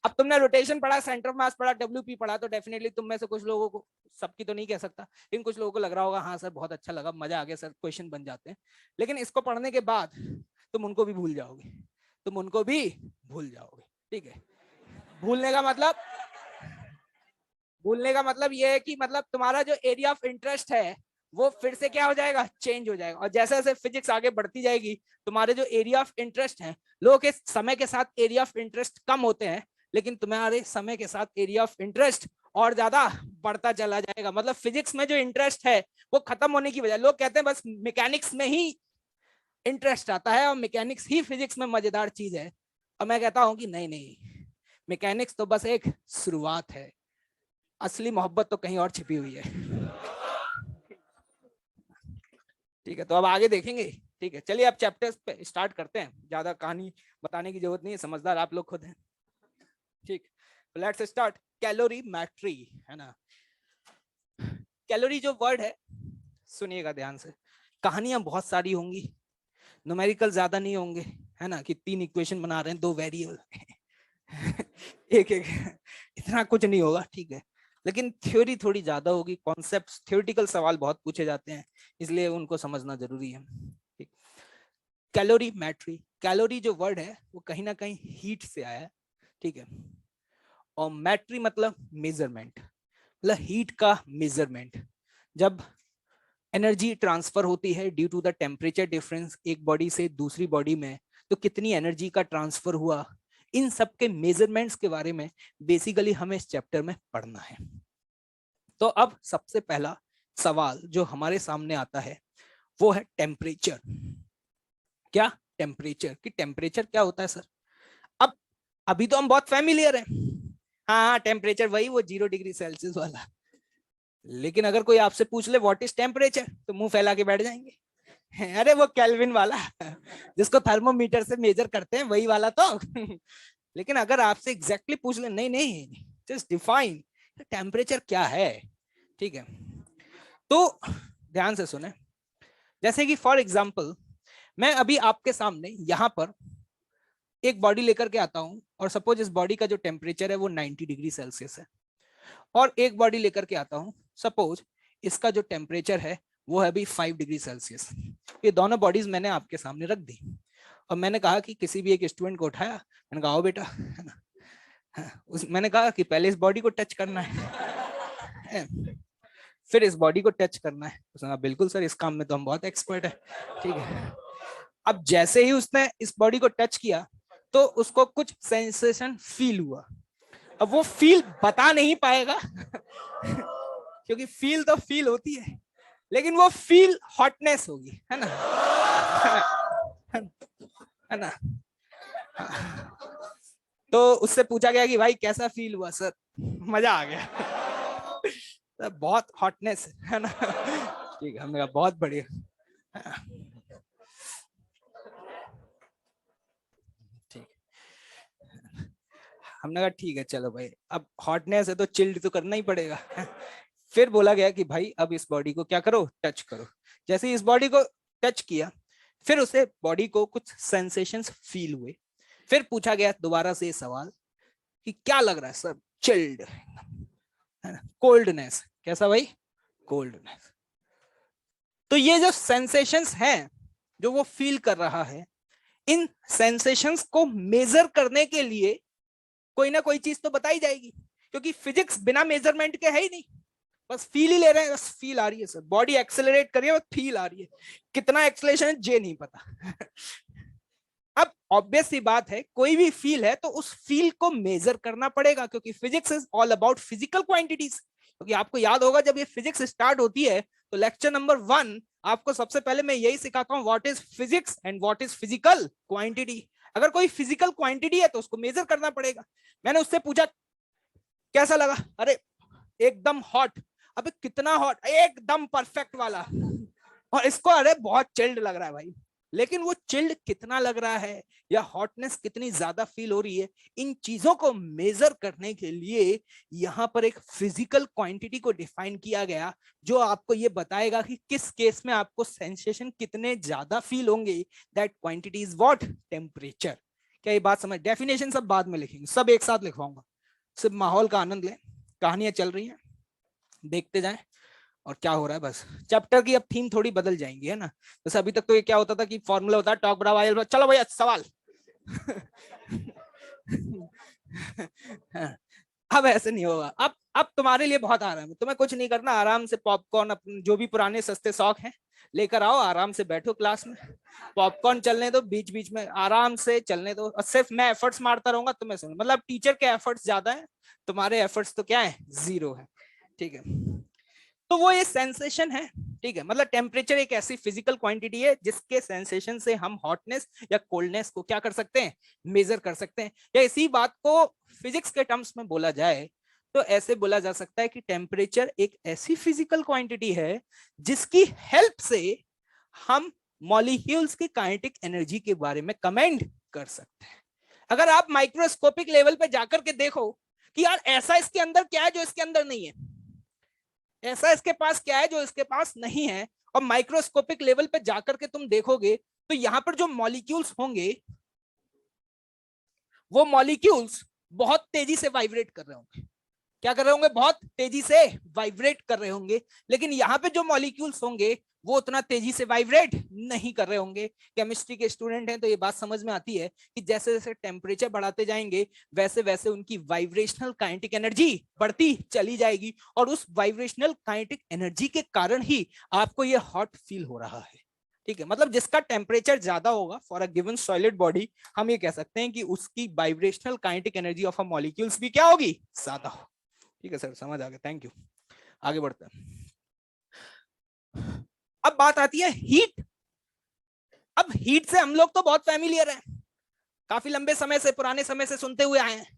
अब तुमने रोटेशन पढ़ा, सेंटर ऑफ मास पढ़ा, डब्ल्यूपी पढ़ा, तो डेफिनेटली तुम में से कुछ लोगों को, सबकी तो नहीं कह सकता, लेकिन कुछ लोगों को लग रहा होगा हाँ सर बहुत अच्छा लगा, मजा आ गया सर, क्वेश्चन बन जाते हैं। लेकिन इसको पढ़ने के बाद तुम उनको भी भूल जाओगे, तुम उनको भी भूल जाओगे, ठीक है। भूलने का मतलब ये है कि मतलब तुम्हारा जो एरिया ऑफ इंटरेस्ट है वो फिर से क्या हो जाएगा, चेंज हो जाएगा। और जैसे जैसे फिजिक्स आगे बढ़ती जाएगी, तुम्हारे जो एरिया ऑफ इंटरेस्ट है, लोगों के समय के साथ एरिया ऑफ इंटरेस्ट कम होते हैं, लेकिन तुम्हारे समय के साथ एरिया ऑफ इंटरेस्ट और ज्यादा बढ़ता चला जाएगा। मतलब फिजिक्स में जो इंटरेस्ट है वो खत्म होने की वजह, लोग कहते हैं बस मैकेनिक्स में ही इंटरेस्ट आता है और मैकेनिक्स ही फिजिक्स में मजेदार चीज है, और मैं कहता हूं कि नहीं नहीं, मैकेनिक्स तो बस एक शुरुआत है, असली मोहब्बत तो कहीं और छिपी हुई है। ठीक है, तो अब आगे देखेंगे। ठीक है, चलिए अब चैप्टर्स पे स्टार्ट करते हैं, ज्यादा कहानी बताने की जरूरत नहीं है, समझदार आप लोग खुद हैं। ठीक, लेट्स स्टार्ट। कैलोरीमेट्री है ना, कैलोरी जो वर्ड है, सुनिएगा ध्यान से, कहानियां बहुत सारी होंगी, न्यूमेरिकल ज्यादा नहीं होंगे, है ना, कि 3 इक्वेशन बना रहे हैं 2 वेरिएबल एक एक, इतना कुछ नहीं होगा। ठीक है, लेकिन थ्योरी थोड़ी ज्यादा होगी, कॉन्सेप्ट्स, थ्योरेटिकल सवाल बहुत पूछे जाते हैं, इसलिए उनको समझना जरूरी है। कैलोरीमेट्री, कैलोरी जो वर्ड है वो कहीं ना कहीं हीट से आया है। ठीक है, और मैट्री मतलब मेजरमेंट, मतलब हीट का मेजरमेंट। जब एनर्जी ट्रांसफर होती है due to the temperature difference एक बॉडी से दूसरी बॉडी में, तो कितनी एनर्जी का ट्रांसफर हुआ, इन सब के मेजरमेंट्स के बारे में बेसिकली हमें इस चैप्टर में पढ़ना है। तो अब सबसे पहला सवाल जो हमारे सामने आता है वो है टेम्परेचर। क्या टेम्परेचर, कि टेम्परेचर क्या होता है सर? अब अभी तो हम बहुत फैमिलियर हैं, हाँ टेम्परेचर वही वो 0 डिग्री सेल्सियस वाला, लेकिन अगर कोई आपसे पूछ ले व्हाट इज टेम्परेचर, तो मुंह फैला के बैठ जाएंगे, अरे वो केल्विन वाला जिसको थर्मोमीटर से मेजर करते हैं वही वाला तो लेकिन अगर आपसे एग्जैक्टली पूछ ले, नहीं नहीं जस्ट डिफाइन टेम्परेचर क्या है। ठीक है, तो ध्यान से सुने, जैसे कि फॉर एग्जांपल मैं अभी आपके सामने यहां पर एक बॉडी लेकर के आता हूं, और सपोज इस बॉडी का जो टेम्परेचर है वो 90 डिग्री सेल्सियस है, और एक बॉडी लेकर के आता हूं, सपोज इसका जो टेम्परेचर है वो है अभी 5 डिग्री सेल्सियस। ये दोनों बॉडीज मैंने आपके सामने रख दी, और मैंने कहा कि किसी भी एक स्टूडेंट को उठाया, मैंने कहा आओ बेटा, है ना, मैंने कहा कि पहले इस बॉडी को टच करना है फिर इस बॉडी को टच करना है। उसने कहा बिल्कुल सर, इस काम में तो हम बहुत एक्सपर्ट है। ठीक है, अब जैसे ही उसने इस बॉडी को टच किया तो उसको कुछ सेंसेशन फील हुआ। अब वो फील बता नहीं पाएगा क्योंकि फील तो फील होती है, लेकिन वो फील हॉटनेस होगी, है ना, है ना। तो उससे पूछा गया कि भाई कैसा फील हुआ सर, मजा आ गया बहुत हॉटनेस है ना। ठीक है, हमने कहा बहुत बढ़िया। ठीक, हमने कहा ठीक है चलो भाई, अब हॉटनेस है तो चिल्ड तो करना ही पड़ेगा। फिर बोला गया कि भाई अब इस बॉडी को क्या करो, टच करो। जैसे इस बॉडी को टच किया, फिर उसे बॉडी को कुछ सेंसेशंस फील हुए। फिर पूछा गया दोबारा से सवाल कि क्या लग रहा है सर, चिल्ड, कोल्डनेस, कैसा भाई, कोल्डनेस। तो ये जो सेंसेशंस हैं जो वो फील कर रहा है, इन सेंसेशंस को मेजर करने के लिए कोई ना कोई चीज तो बताई जाएगी, क्योंकि फिजिक्स बिना मेजरमेंट के है ही नहीं, बस फील ही ले रहे हैं, बस फील आ रही है सर, बॉडी एक्सेलरेट कर रही है, फील आ रही है, कितना एक्सेलरेशन है जे नहीं पता। अब ऑब्वियस सी बात है, कोई भी फील है तो उस फील को मेजर करना पड़ेगा, क्योंकि physics is all about physical quantities. क्योंकि आपको याद होगा जब ये फिजिक्स स्टार्ट होती है तो लेक्चर नंबर 1 आपको सबसे पहले मैं यही सिखाता हूं, what is physics and what is physical quantity. अगर कोई फिजिकल क्वांटिटी है तो उसको मेजर करना पड़ेगा। मैंने उससे पूछा कैसा लगा, अरे एकदम हॉट, अबे कितना हॉट, एकदम परफेक्ट वाला, और इसको अरे बहुत चिल्ड लग रहा है भाई। लेकिन वो चिल्ड कितना लग रहा है या हॉटनेस कितनी ज्यादा फील हो रही है, इन चीजों को मेजर करने के लिए यहां पर एक फिजिकल क्वांटिटी को डिफाइन किया गया, जो आपको ये बताएगा कि किस केस में आपको सेंसेशन कितने ज्यादा फील होंगे। That quantity is what, temperature. क्या ये बात समझ? डेफिनेशन सब बाद में लिखेंगे, सब एक साथ लिखवाऊंगा, सिर्फ माहौल का आनंद लें, कहानियां चल रही हैं देखते जाएं और क्या हो रहा है। बस चैप्टर की अब थीम थोड़ी बदल जाएंगी, है ना। जैसे अभी तक तो ये क्या होता था कि फॉर्मूला होता है टॉक बराबर आई, चलो भैया सवाल अब ऐसे नहीं होगा, अब तुम्हारे लिए बहुत आराम है, तुम्हें कुछ नहीं करना, आराम से पॉपकॉर्न, जो भी पुराने सस्ते शौक हैं लेकर आओ, आराम से बैठो क्लास में, पॉपकॉर्न चलने दो, बीच बीच में आराम से चलने दो, और सिर्फ मैं एफर्ट्स मारता रहूंगा तुम्हें सुन, मतलब टीचर के एफर्ट्स ज्यादा है, तुम्हारे एफर्ट्स तो क्या है, 0 है। ठीक है, तो वो ये सेंसेशन है। ठीक है, मतलब टेम्परेचर एक ऐसी फिजिकल क्वांटिटी है जिसके सेंसेशन से हम हॉटनेस या कोल्डनेस को क्या कर सकते हैं, मेजर कर सकते हैं। या इसी बात को फिजिक्स के टर्म्स में बोला जाए तो ऐसे बोला जा सकता है कि टेम्परेचर एक ऐसी फिजिकल क्वांटिटी है जिसकी हेल्प से हम मॉलिक्यूल्स की काइनेटिक एनर्जी के बारे में कमेंट कर सकते हैं। अगर आप माइक्रोस्कोपिक लेवल पे जाकर के देखो कि यार ऐसा इसके अंदर क्या है जो इसके अंदर नहीं है, ऐसा इसके पास क्या है जो इसके पास नहीं है, और माइक्रोस्कोपिक लेवल पे जाकर के तुम देखोगे तो यहां पर जो मॉलिक्यूल्स होंगे वो मॉलिक्यूल्स बहुत तेजी से वाइब्रेट कर रहे होंगे। क्या कर रहे होंगे, बहुत तेजी से वाइब्रेट कर रहे होंगे। लेकिन यहाँ पे जो मॉलिक्यूल्स होंगे वो उतना तेजी से वाइब्रेट नहीं कर रहे होंगे। केमिस्ट्री के स्टूडेंट हैं तो ये बात समझ में आती है कि जैसे जैसे टेम्परेचर बढ़ाते जाएंगे वैसे वैसे उनकी वाइब्रेशनल काइनेटिक एनर्जी बढ़ती चली जाएगी, और उस वाइब्रेशनल काइनेटिक एनर्जी के कारण ही आपको ये हॉट फील हो रहा है। ठीक है, मतलब जिसका टेम्परेचर ज्यादा होगा for a given solid body, हम ये कह सकते हैं कि उसकी vibrational kinetic energy of a molecules भी क्या होगी, ज्यादा हो। ठीक है सर, समझ आ गया, थैंक यू। आगे बढ़ते हैं। अब बात आती है हीट। अब हीट से हम लोग तो बहुत फैमिलियर हैं, काफी लंबे समय से, पुराने समय से सुनते हुए आए हैं,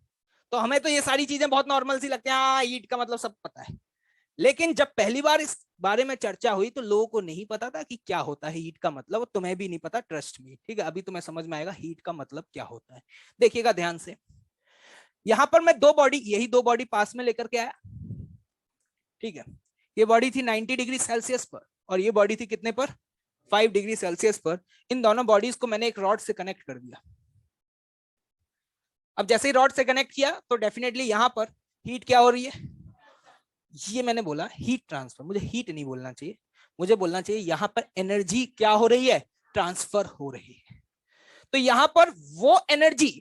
तो हमें तो ये सारी चीजें बहुत नॉर्मल सी लगती हैं, हाँ हीट का मतलब सब पता है। लेकिन जब पहली बार इस बारे में चर्चा हुई तो लोगों को नहीं पता था कि क्या होता है हीट का मतलब, तुम्हें भी नहीं पता, ट्रस्ट मी। ठीक है, अभी तुम्हें समझ में आएगा हीट का मतलब क्या होता है। देखिएगा ध्यान से, यहां पर मैं दो बॉडी, यही दो बॉडी पास में लेकर के आया। ठीक है, ये बॉडी थी 90 डिग्री सेल्सियस पर और ये बॉडी थी कितने पर, 5 डिग्री सेल्सियस पर। इन दोनों बॉडीज को मैंने एक रॉड से कनेक्ट कर दिया। अब जैसे ही रॉड से कनेक्ट किया तो डेफिनेटली यहां पर हीट क्या हो रही है, ये मैंने बोला हीट ट्रांसफर, मुझे हीट नहीं बोलना चाहिए, मुझे बोलना चाहिए यहां पर एनर्जी क्या हो रही है, ट्रांसफर हो रही है। तो यहां पर वो एनर्जी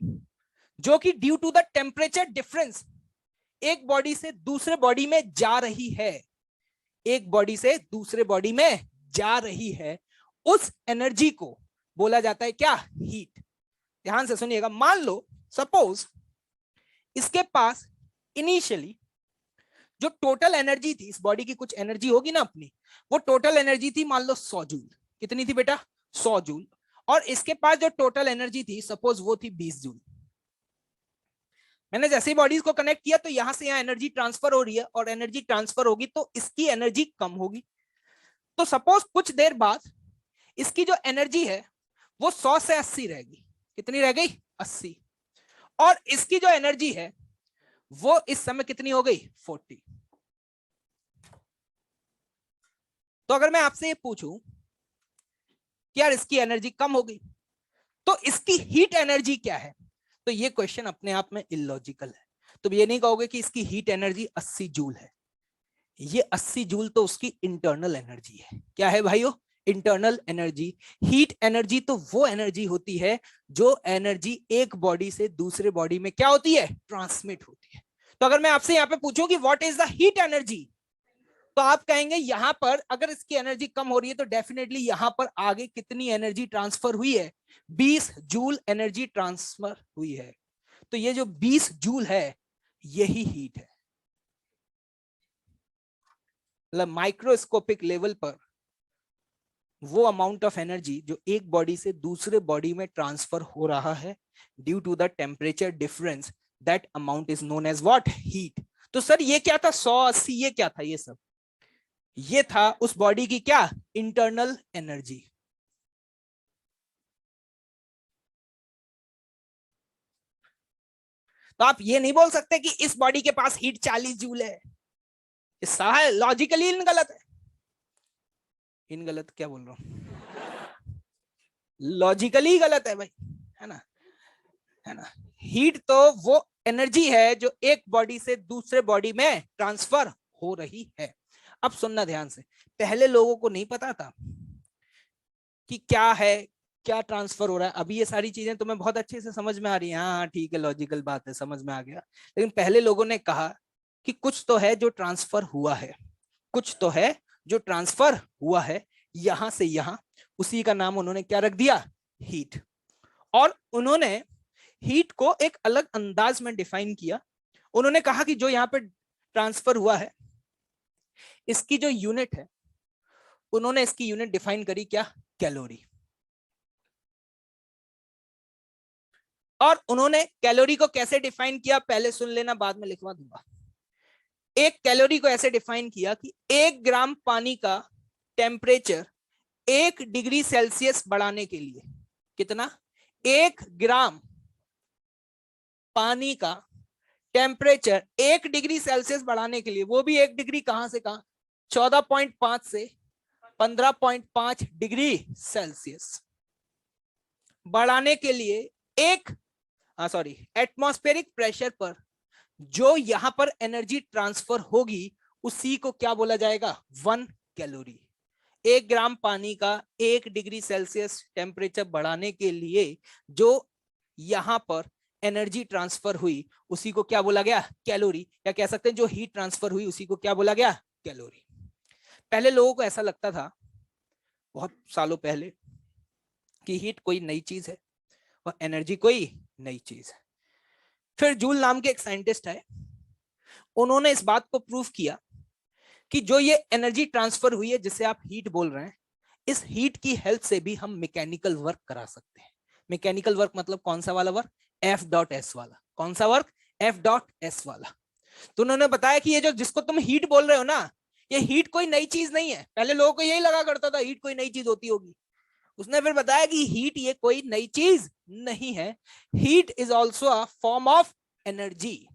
जो कि due to the temperature difference एक बॉडी से दूसरे बॉडी में जा रही है, एक बॉडी से दूसरे बॉडी में जा रही है, उस एनर्जी को बोला जाता है क्या, हीट। ध्यान से सुनिएगा, मान लो सपोज इसके पास इनिशियली जो टोटल एनर्जी थी, इस बॉडी की कुछ एनर्जी होगी ना अपनी, वो टोटल एनर्जी थी मान लो 100 जूल। कितनी थी बेटा, 100 जूल। और इसके पास जो टोटल एनर्जी थी सपोज वो थी 20 जूल। मैंने जैसे ही बॉडीज को कनेक्ट किया तो यहां से यहां एनर्जी ट्रांसफर हो रही है, और एनर्जी ट्रांसफर होगी तो इसकी एनर्जी कम होगी। तो सपोज कुछ देर बाद इसकी जो एनर्जी है वो 100 से 80 रहेगी। कितनी रह गई, 80। और इसकी जो एनर्जी है वो इस समय कितनी हो गई, 40। तो अगर मैं आपसे ये पूछूं कि यार इसकी एनर्जी कम हो गई तो इसकी हीट एनर्जी क्या है, तो ये क्वेश्चन अपने आप में इलॉजिकल है। तो ये नहीं कहोगे कि इसकी हीट एनर्जी 80 जूल है, ये 80 जूल तो उसकी इंटरनल एनर्जी है। क्या है भाइयों, इंटरनल एनर्जी। हीट एनर्जी तो वो एनर्जी होती है जो एनर्जी एक बॉडी से दूसरे बॉडी में क्या होती है, ट्रांसमिट होती है। तो अगर मैं आपसे यहाँ पे पूछूं कि what is the heat energy, तो आप कहेंगे यहां पर अगर इसकी एनर्जी कम हो रही है तो डेफिनेटली यहां पर आगे कितनी एनर्जी ट्रांसफर हुई है, 20 जूल एनर्जी ट्रांसफर हुई है। तो ये जो 20 जूल है यही हीट है। मतलब माइक्रोस्कोपिक लेवल पर वो अमाउंट ऑफ एनर्जी जो एक बॉडी से दूसरे बॉडी में ट्रांसफर हो रहा है due to the temperature difference, that amount is known as what, heat. तो सर ये क्या था, 100-80 ये क्या था, ये सब ये था उस बॉडी की क्या, इंटरनल एनर्जी। तो आप ये नहीं बोल सकते कि इस बॉडी के पास हीट 40 जूल है, लॉजिकली इन गलत है। इन गलत क्या बोल रहा हूं, लॉजिकली गलत है भाई, है ना, है ना। हीट तो वो एनर्जी है जो एक बॉडी से दूसरे बॉडी में ट्रांसफर हो रही है। अब सुनना ध्यान से, पहले लोगों को नहीं पता था कि क्या है, क्या ट्रांसफर हो रहा है। अभी ये सारी चीजें तुम्हें बहुत अच्छे से समझ में आ रही है, हाँ ठीक है, लॉजिकल बात है, समझ में आ गया। लेकिन पहले लोगों ने कहा कि कुछ तो है जो ट्रांसफर हुआ है, कुछ तो है जो ट्रांसफर हुआ है, यहां से यहां, उसी का नाम उन्होंने क्या रख दिया, हीट। और उन्होंने हीट को एक अलग अंदाज में डिफाइन किया। उन्होंने कहा कि जो यहां पे ट्रांसफर हुआ है, इसकी जो यूनिट है, उन्होंने इसकी यूनिट डिफाइन करी क्या, कैलोरी। और उन्होंने कैलोरी को कैसे डिफाइन किया, पहले सुन लेना, बाद में लिखवा दूंगा। एक कैलोरी को ऐसे डिफाइन किया कि 1 ग्राम पानी का टेम्परेचर 1 डिग्री सेल्सियस बढ़ाने के लिए, कितना, 1 ग्राम पानी का टेम्परेचर 1 डिग्री सेल्सियस बढ़ाने के लिए, वो भी 1 डिग्री कहां से कहां, 14.5 से 15.5 डिग्री सेल्सियस बढ़ाने के लिए एक एटमॉस्फेरिक प्रेशर पर जो यहां पर एनर्जी ट्रांसफर होगी, उसी को क्या बोला जाएगा, 1 कैलोरी। 1 ग्राम पानी का 1 डिग्री सेल्सियस टेम्परेचर बढ़ाने के लिए जो यहां पर एनर्जी ट्रांसफर हुई, उसी को क्या बोला गया, कैलोरी। या कह सकते हैं जो हीट ट्रांसफर हुई, उसी को क्या बोला गया, कैलोरी। पहले लोगों को ऐसा लगता था, बहुत सालों पहले, कि हीट कोई नई चीज है और एनर्जी कोई नई चीज है। फिर जूल नाम के एक साइंटिस्ट आए, उन्होंने इस बात को प्रूव किया कि जो ये एनर्जी ट्रांसफर हुई है, जिसे आप हीट बोल रहे हैं, इस हीट की हेल्प से भी हम मैकेनिकल वर्क करा सकते हैं। मैकेनिकल वर्क मतलब कौन सा वाला वर्क, F.S वाला। कौन सा वर्क, F.S वाला। तो उन्होंने बताया कि ये जो जिसको तुम हीट बोल रहे हो ना, ये हीट कोई नई चीज नहीं है। पहले लोगों को यही लगा करता था हीट कोई नई चीज होती होगी। उसने फिर बताया कि हीट ये कोई नई चीज नहीं है, heat is also a form of energy.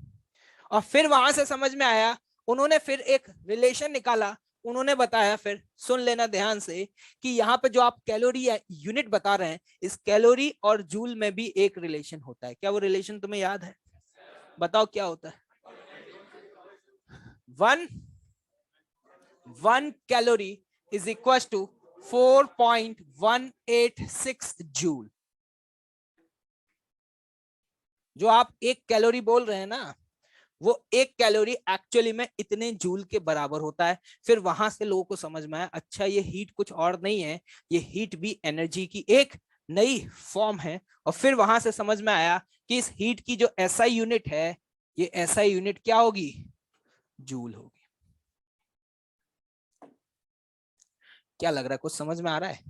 और फिर वहां से समझ में आया, उन्होंने फिर एक रिलेशन निकाला। उन्होंने बताया, फिर सुन लेना ध्यान से, कि यहाँ पे जो आप कैलोरी या यूनिट बता रहे हैं, इस कैलोरी और जूल में भी एक रिलेशन होता है। क्या वो रिलेशन तुम्हें याद है, बताओ क्या होता है। 1 calorie is equal to 4.186 joule. जो आप 1 कैलोरी बोल रहे हैं ना, वो 1 कैलोरी एक्चुअली में इतने जूल के बराबर होता है। फिर वहां से लोगों को समझ में आया, अच्छा ये हीट कुछ और नहीं है, ये हीट भी एनर्जी की एक नई फॉर्म है। और फिर वहां से समझ में आया कि इस हीट की जो एसआई यूनिट है, ये एसआई यूनिट क्या होगी, जूल होगी। क्या लग रहा है, कुछ समझ में आ रहा है,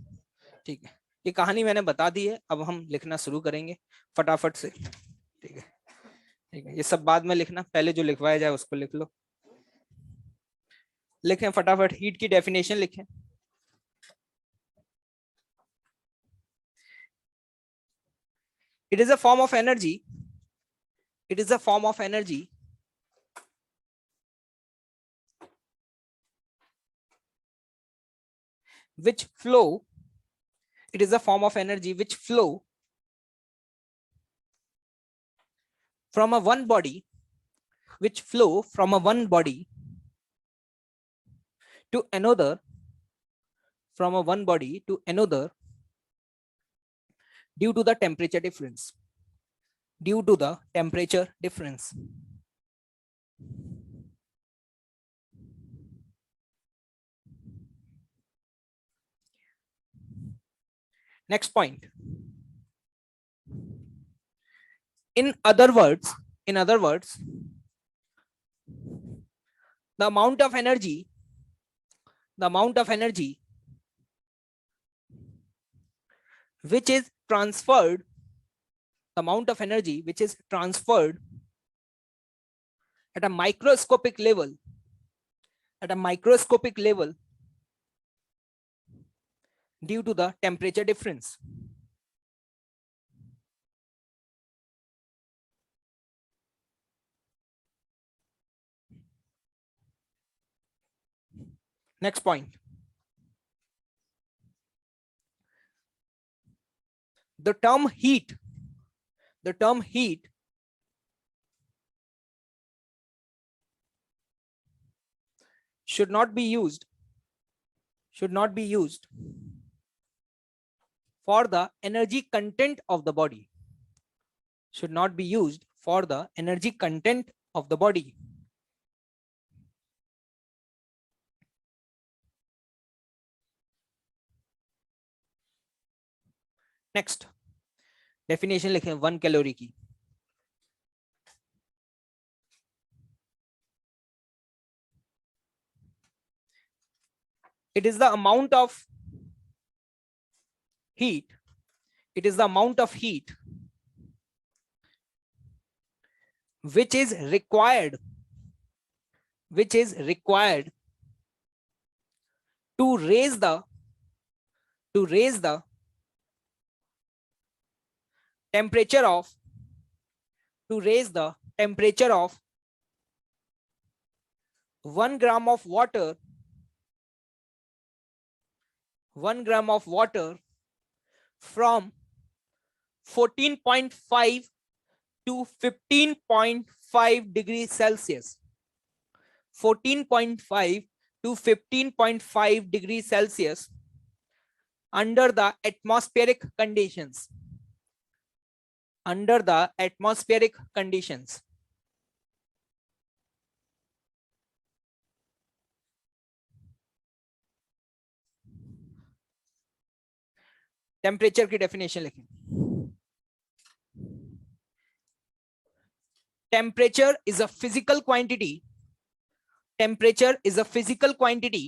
ठीक है। ये कहानी मैंने बता दी है, अब हम लिखना शुरू करेंगे फटाफट से, ठीक है। ठीक है, ये सब बाद में लिखना, पहले जो लिखवाया जाए उसको लिख लो। लिखें फटाफट, हीट की डेफिनेशन लिखें। It is a form of energy. It is a form of energy which flow. It is a form of energy which flow from a one body, which flow from a one body to another, from a one body to another, due to the temperature difference. Due to the temperature difference. Next point. In other words, the amount of energy which is transferred, the amount of energy which is transferred at a microscopic level, due to the temperature difference. Next point. The term heat should not be used for the energy content of the body. Should not be used for the energy content of the body. Next definition लिखें 1 calorie की। It is the amount of heat. It is the amount of heat which is required to raise the temperature of 1 gram of water 1 gram of water from 14.5 to 15.5 degrees Celsius. 14.5 to 15.5 degrees Celsius under the atmospheric conditions. Under the atmospheric conditions. Temperature की definition लिखें। Temperature is a physical quantity. Temperature is a physical quantity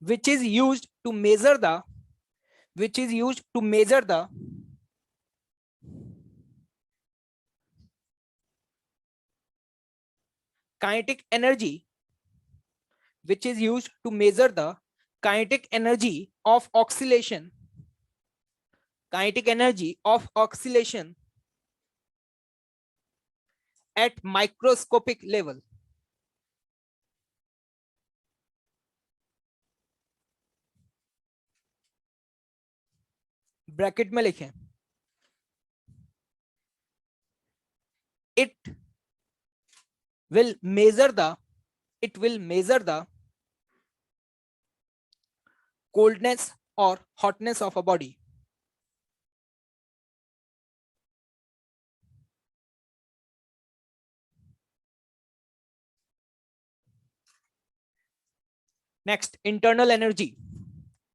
which is used to measure the kinetic energy, which is used to measure the kinetic energy of oscillation, at microscopic level. Bracket में लिखें, it will measure the coldness or hotness of a body. Next, internal energy.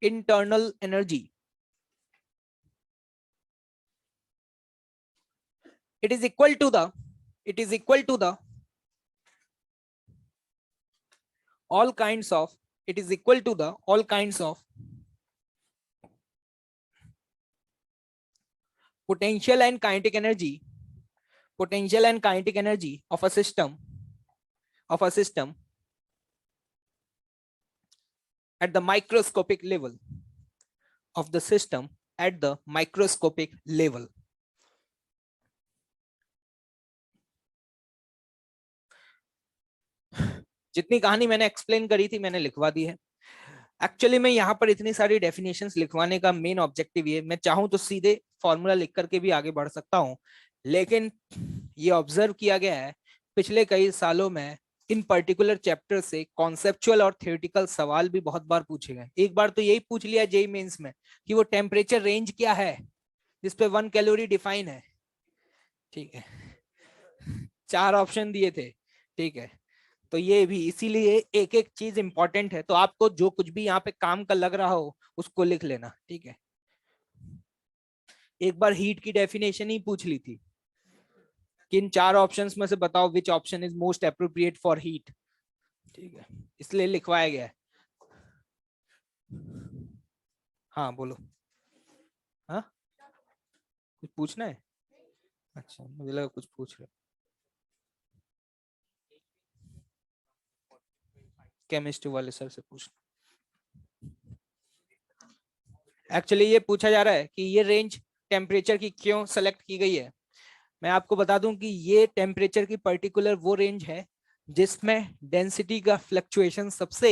Internal energy. It is equal to the all kinds of potential and kinetic energy of a system at the microscopic level जितनी कहानी मैंने explain करी थी मैंने लिखवा दी है। Actually मैं यहाँ पर इतनी सारी डेफिनेशंस लिखवाने का मेन ऑब्जेक्टिव ये, मैं चाहूं तो सीधे फॉर्मूला लिख करके भी आगे बढ़ सकता हूं, लेकिन ये ऑब्जर्व किया गया है पिछले कई सालों में इन पर्टिकुलर चैप्टर से कॉन्सेप्चुअल और थ्योरेटिकल सवाल भी बहुत बार पूछे गए। एक बार तो यही पूछ लिया जेईई मेंस में कि वो टेम्परेचर रेंज क्या है जिसपे 1 कैलोरी डिफाइन है। ठीक है, 4 ऑप्शन दिए थे। ठीक है, तो ये भी इसीलिए एक एक चीज इंपॉर्टेंट है, तो आपको जो कुछ भी यहाँ पे काम का लग रहा हो उसको लिख लेना। ठीक है, एक बार हीट की डेफिनेशन ही पूछ ली थी कि इन 4 ऑप्शंस में से बताओ which option is most appropriate for heat. ठीक है, इसलिए लिखवाया गया है। हाँ बोलो। हाँ कुछ पूछना है? अच्छा मुझे लगा कुछ पूछ रहे। केमिस्ट्री वाले सर से पूछ। एक्चुअली ये पूछा जा रहा है कि ये रेंज टेम्परेचर की क्यों सेलेक्ट की गई है। मैं आपको बता दूं कि ये टेम्परेचर की पर्टिकुलर वो रेंज है जिसमें डेंसिटी का फ्लक्चुएशन सबसे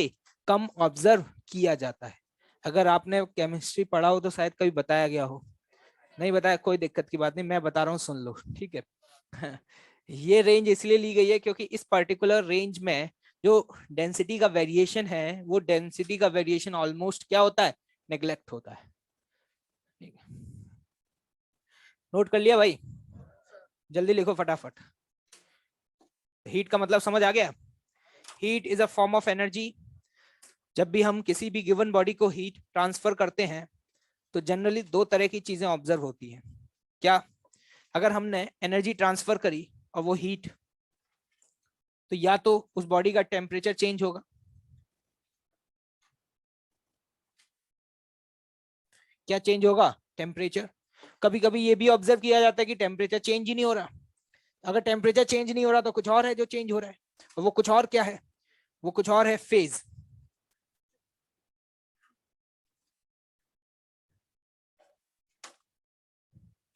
कम ऑब्जर्व किया जाता है। अगर आपने केमिस्ट्री पढ़ा हो तो शायद कभी बताया गया हो, नहीं बताया कोई दिक्कत की बात नहीं, मैं बता रहा हूँ सुन लो। ठीक है ये रेंज इसलिए ली गई है क्योंकि इस पर्टिकुलर रेंज में जो डेंसिटी का वेरिएशन है वो डेंसिटी का वेरिएशन ऑलमोस्ट क्या होता है, नेग्लेक्ट होता है। ठीक है, नोट कर लिया भाई, जल्दी लिखो फटाफट। हीट का मतलब समझ आ गया? Heat is a form of energy. जब भी हम किसी भी गिवन बॉडी को हीट ट्रांसफर करते हैं तो जनरली दो तरह की चीजें ऑब्जर्व होती हैं। क्या? अगर हमने एनर्जी ट्रांसफर करी और वो हीट, तो या तो उस बॉडी का टेम्परेचर चेंज होगा, क्या चेंज होगा? टेम्परेचर। कभी कभी ये भी ऑब्जर्व किया जाता है कि टेम्परेचर चेंज ही नहीं हो रहा। अगर टेम्परेचर चेंज नहीं हो रहा तो कुछ और है जो चेंज हो रहा है, और वो कुछ और क्या है? वो कुछ और है फेज।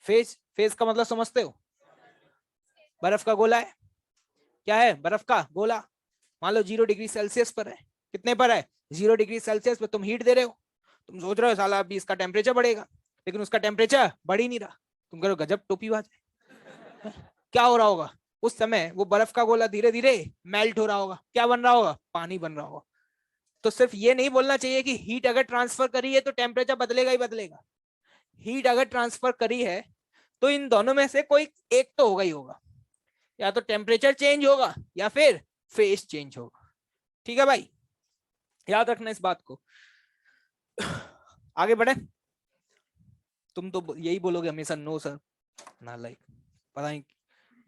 फेज, फेज का मतलब समझते हो? बर्फ का गोला है, क्या है? बर्फ का गोला। मान लो 0 डिग्री सेल्सियस पर है। कितने पर है? 0 डिग्री सेल्सियस पर तुम हीट दे रहे हो। तुम सोच रहे हो साला अभी इसका टेम्परेचर बढ़ेगा, लेकिन उसका टेम्परेचर बढ़ ही नहीं रहा। तुम कह रहे हो गजब टोपीबाज है। क्या हो रहा होगा उस समय? वो बर्फ का गोला धीरे धीरे मेल्ट हो रहा होगा। क्या बन रहा होगा? पानी बन रहा होगा। तो सिर्फ ये नहीं बोलना चाहिए कि हीट अगर ट्रांसफर करी है तो टेम्परेचर बदलेगा ही बदलेगा। हीट अगर ट्रांसफर करी है तो इन दोनों में से कोई एक तो होगा ही होगा। या तो टेम्परेचर चेंज होगा या फिर फेज चेंज होगा। ठीक है भाई, याद रखना इस बात को। आगे बढ़े। तुम तो यही बोलोगे हमेशा, नो सर, ना लाइक, पता नहीं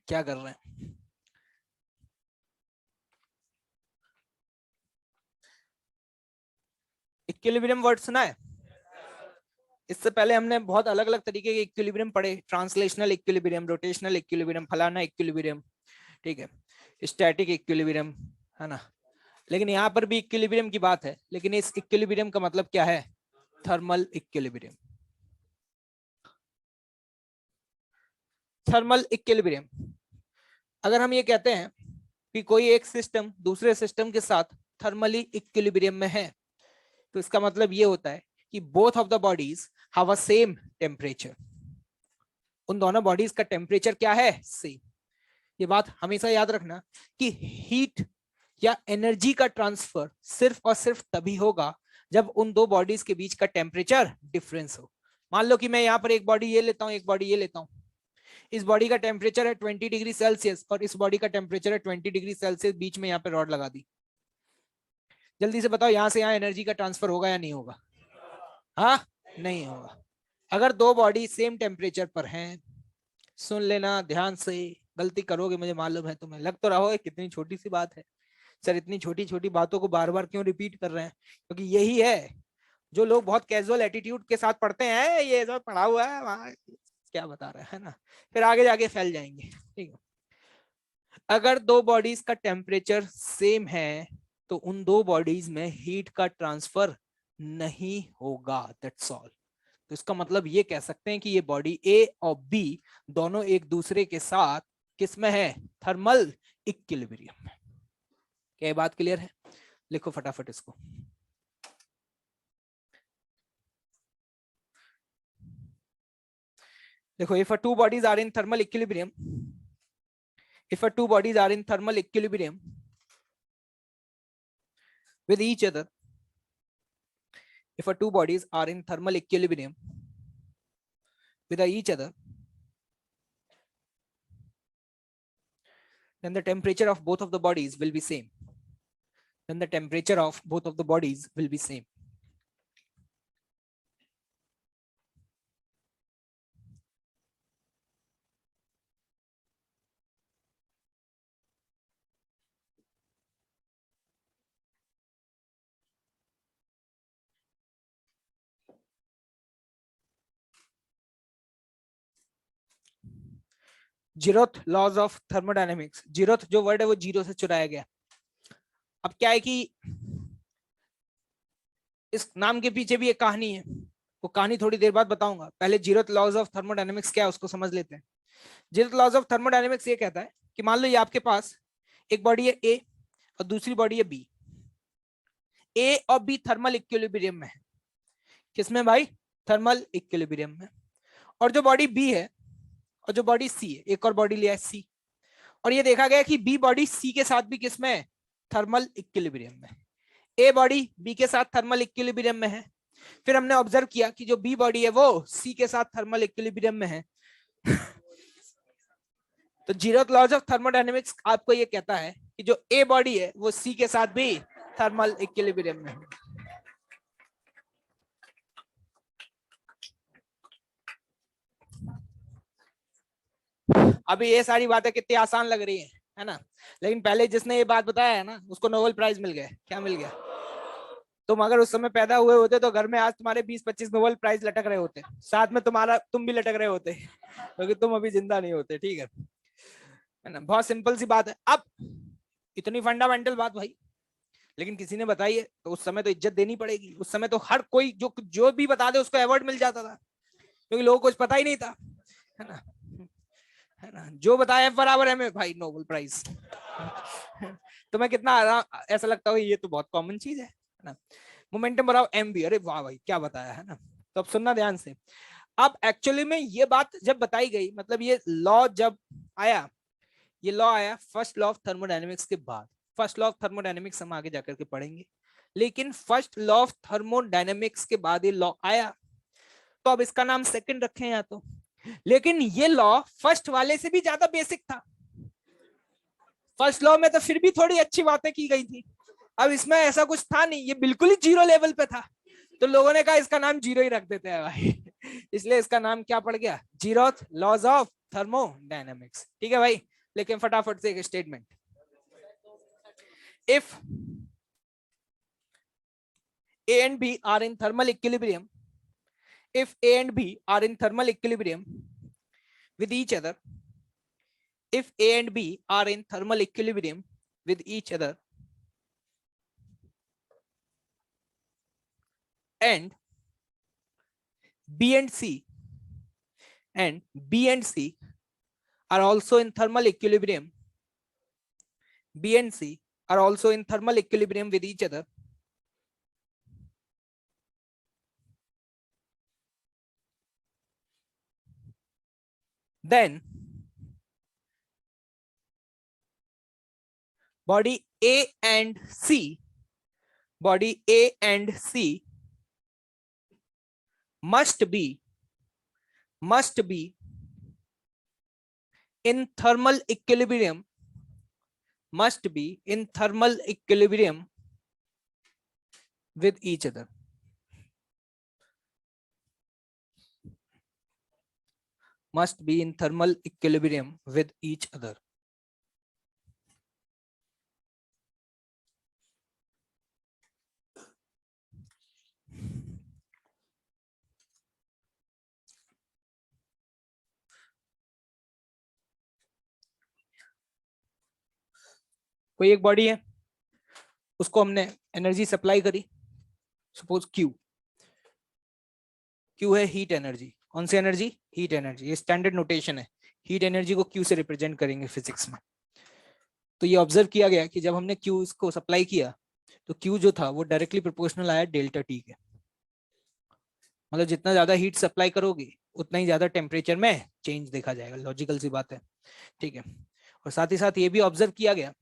क्या कर रहे हैं। इक्विलिब्रियम वर्ड सुना है? इससे पहले हमने बहुत अलग अलग तरीके के इक्विलिब्रियम पढ़े। ट्रांसलेशनल इक्विलिब्रियम, रोटेशनल इक्विलिब्रियम, फलाना इक्विलिब्रियम, ठीक है, स्टैटिक इक्विलिब्रियम, है ना। लेकिन यहाँ पर भी इक्विलिब्रियम की बात है, लेकिन इस इक्विलिब्रियम का मतलब क्या है? Thermal equilibrium. थर्मल इक्विलिब्रियम, अगर हम ये कहते हैं कि कोई एक सिस्टम दूसरे सिस्टम के साथ थर्मली इक्विलिब्रियम में है, तो इसका मतलब ये होता है कि both of the bodies have a same temperature. उन दोनों बॉडीज का टेम्परेचर क्या है? सेम। ये बात हमेशा याद रखना कि हीट या एनर्जी का ट्रांसफर सिर्फ और सिर्फ तभी होगा जब उन दो बॉडीज के बीच का टेम्परेचर डिफरेंस हो। मान लो कि मैं यहाँ पर एक बॉडी ये लेता हूँ, एक बॉडी ये लेता हूँ। इस बॉडी का टेम्परेचर है 20 डिग्री सेल्सियस और इस बॉडी का टेम्परेचर है 20 डिग्री सेल्सियस। बीच में यहाँ पे रॉड लगा दी। जल्दी से बताओ यहाँ से यहाँ एनर्जी का ट्रांसफर होगा या नहीं होगा? हाँ, नहीं होगा। अगर दो बॉडी सेम टेम्परेचर पर हैं, सुन लेना ध्यान से, गलती करोगे मुझे मालूम है, तुम्हें लग तो रहा हो कितनी छोटी सी बात है सर, इतनी छोटी छोटी बातों को बार बार क्यों रिपीट कर रहे हैं? क्योंकि यही है जो लोग बहुत कैजुअल एटीट्यूड के साथ पढ़ते हैं, ये सब पढ़ा हुआ है वहां क्या बता रहा है ना, फिर आगे जाके फैल जाएंगे। ठीक है, अगर दो बॉडीज का टेम्परेचर सेम है तो उन दो बॉडीज में हीट का ट्रांसफर नहीं होगा, दैट्स ऑल। तो इसका मतलब ये कह सकते हैं कि ये बॉडी ए और बी दोनों एक दूसरे के साथ किस में है? थर्मल इक्विलिब्रियम में। क्या बात क्लियर है? लिखो फटाफट इसको। देखो, if a two bodies are in thermal equilibrium, if a two bodies are in thermal equilibrium with each other, if a two bodies are in thermal equilibrium with each other, then the temperature of both of the bodies will be same. Then the temperature of both of the bodies will be same. Zeroth laws of thermodynamics. Zeroth जो word है वो zero से चुराया गया। अब क्या है कि इस नाम के पीछे भी एक कहानी है, वो कहानी थोड़ी देर बाद बताऊंगा। पहले जीरोथ लॉज ऑफ थर्मोडायनेमिक्स क्या है उसको समझ लेते हैं। जीरोथ लॉज ऑफ थर्मोडायनेमिक्स ये कहता है कि मान लो ये आपके पास एक बॉडी है ए और दूसरी बॉडी है बी। ए और बी थर्मल इक्विलिब्रियम में है। किसमें भाई? थर्मल इक्विलिब्रियम में। और जो बॉडी बी है और जो बॉडी सी है, एक और बॉडी लिया है सी, और ये देखा गया कि बी बॉडी सी के साथ भी किसमें है? थर्मल इक्विलिब्रियम में। ए बॉडी बी के साथ थर्मल इक्विलिब्रियम में है। फिर हमने ऑब्जर्व किया कि जो बी बॉडी है वो सी के साथ थर्मल इक्विलिब्रियम में है। तो जीरोथ लॉज ऑफ थर्मोडायनेमिक्स आपको ये कहता है कि जो ए बॉडी है वो सी के साथ भी थर्मल इक्विलिब्रियम में है। अभी ये सारी बातें कितनी आसान लग रही है ना, लेकिन पहले जिसने ये बात बताया है ना उसको नोबेल प्राइज मिल गया। क्या मिल गया? तुम अगर उस समय पैदा हुए होते तो घर में आज तुम्हारे 20-25 नोबेल प्राइज लटक रहे होते, साथ में तुम भी लटक रहे होते, क्योंकि तुम अभी जिंदा नहीं होते। ठीक है ना, बहुत सिंपल सी बात है। अब इतनी फंडामेंटल बात भाई, लेकिन किसी ने बताई है तो उस समय तो इज्जत देनी पड़ेगी। उस समय तो हर कोई जो भी बता दे उसको अवार्ड मिल जाता था, क्योंकि लोगों को कुछ पता ही नहीं था, है ना। जो बताया बराबर है में भाई नोबेल प्राइज। तुम्हें कितना ऐसा लगता हो ये तो बहुत कॉमन चीज है ना। मोमेंटम बराबर एम बी, अरे वाह भाई क्या बताया है ना। तो अब सुनना ध्यान से। अब एक्चुअली में ये बात जब बताई गई, मतलब ये लॉ जब आया, ये लॉ आया फर्स्ट लॉ ऑफ थर्मोडायनेमिक्स के बाद। फर्स्ट लॉ ऑफ थर्मोडायनेमिक्स हम आगे जाकर के पढ़ेंगे, लेकिन फर्स्ट लॉ ऑफ थर्मोडायनेमिक्स के बाद ये लॉ आया, तो अब इसका नाम सेकंड रखें या तो। लेकिन ये लॉ फर्स्ट वाले से भी ज्यादा बेसिक था। फर्स्ट लॉ में तो फिर भी थोड़ी अच्छी बातें की गई थी, अब इसमें ऐसा कुछ था नहीं, ये बिल्कुल ही जीरो लेवल पे था। तो लोगों ने कहा इसका नाम जीरो ही रख देते हैं भाई। इसलिए इसका नाम क्या पड़ गया? Zeroth laws of thermodynamics. ठीक है भाई, लेकिन फटाफट से एक statement. If A and B are in thermal equilibrium, if A and B are in thermal equilibrium with each other, if A and B are in thermal equilibrium with each other, and B and C are also in thermal equilibrium, B and C are also in thermal equilibrium with each other, then body A and C must be in thermal equilibrium, with each other. Must be in thermal equilibrium with each other. कोई एक body है, उसको हमने energy supply करी, suppose Q है heat energy. कौन सी energy? Heat energy. ये standard notation है, हीट एनर्जी को Q से रिप्रेजेंट करेंगे फिजिक्स में। तो ये ऑब्जर्व किया गया कि जब हमने Q को सप्लाई किया तो Q जो था वो डायरेक्टली प्रोपोर्शनल आया डेल्टा टी के। मतलब जितना ज्यादा हीट सप्लाई करोगे उतना ही ज्यादा टेम्परेचर में चेंज देखा जाएगा, लॉजिकल सी बात है। ठीक है, और साथ ही साथ ये भी ऑब्जर्व किया गया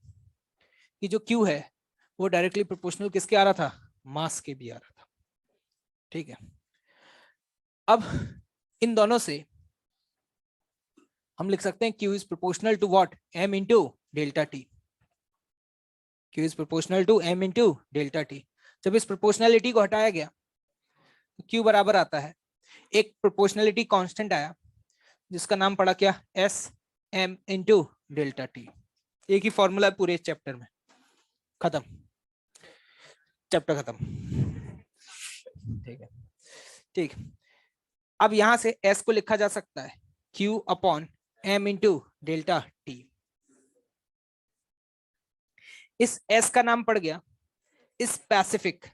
कि जो Q है वो डायरेक्टली प्रोपोर्शनल किसके आ रहा था? मास के भी आ रहा था। ठीक है, अब इन दोनों से हम लिख सकते हैं Q is proportional to what? M into delta T. Q is proportional to M into delta T. जब इस प्रोपोर्शनलिटी को हटाया गया तो Q बराबर आता है, एक प्रोपोर्शनलिटी कांस्टेंट आया जिसका नाम पड़ा क्या? S M into delta T. एक ही फॉर्मूला है पूरे चैप्टर में, खत्म, चैप्टर खत्म। ठीक है, ठीक। अब यहां से S को लिखा जा सकता है Q upon M into delta T. इस S का नाम पड़ गया स्पेसिफिक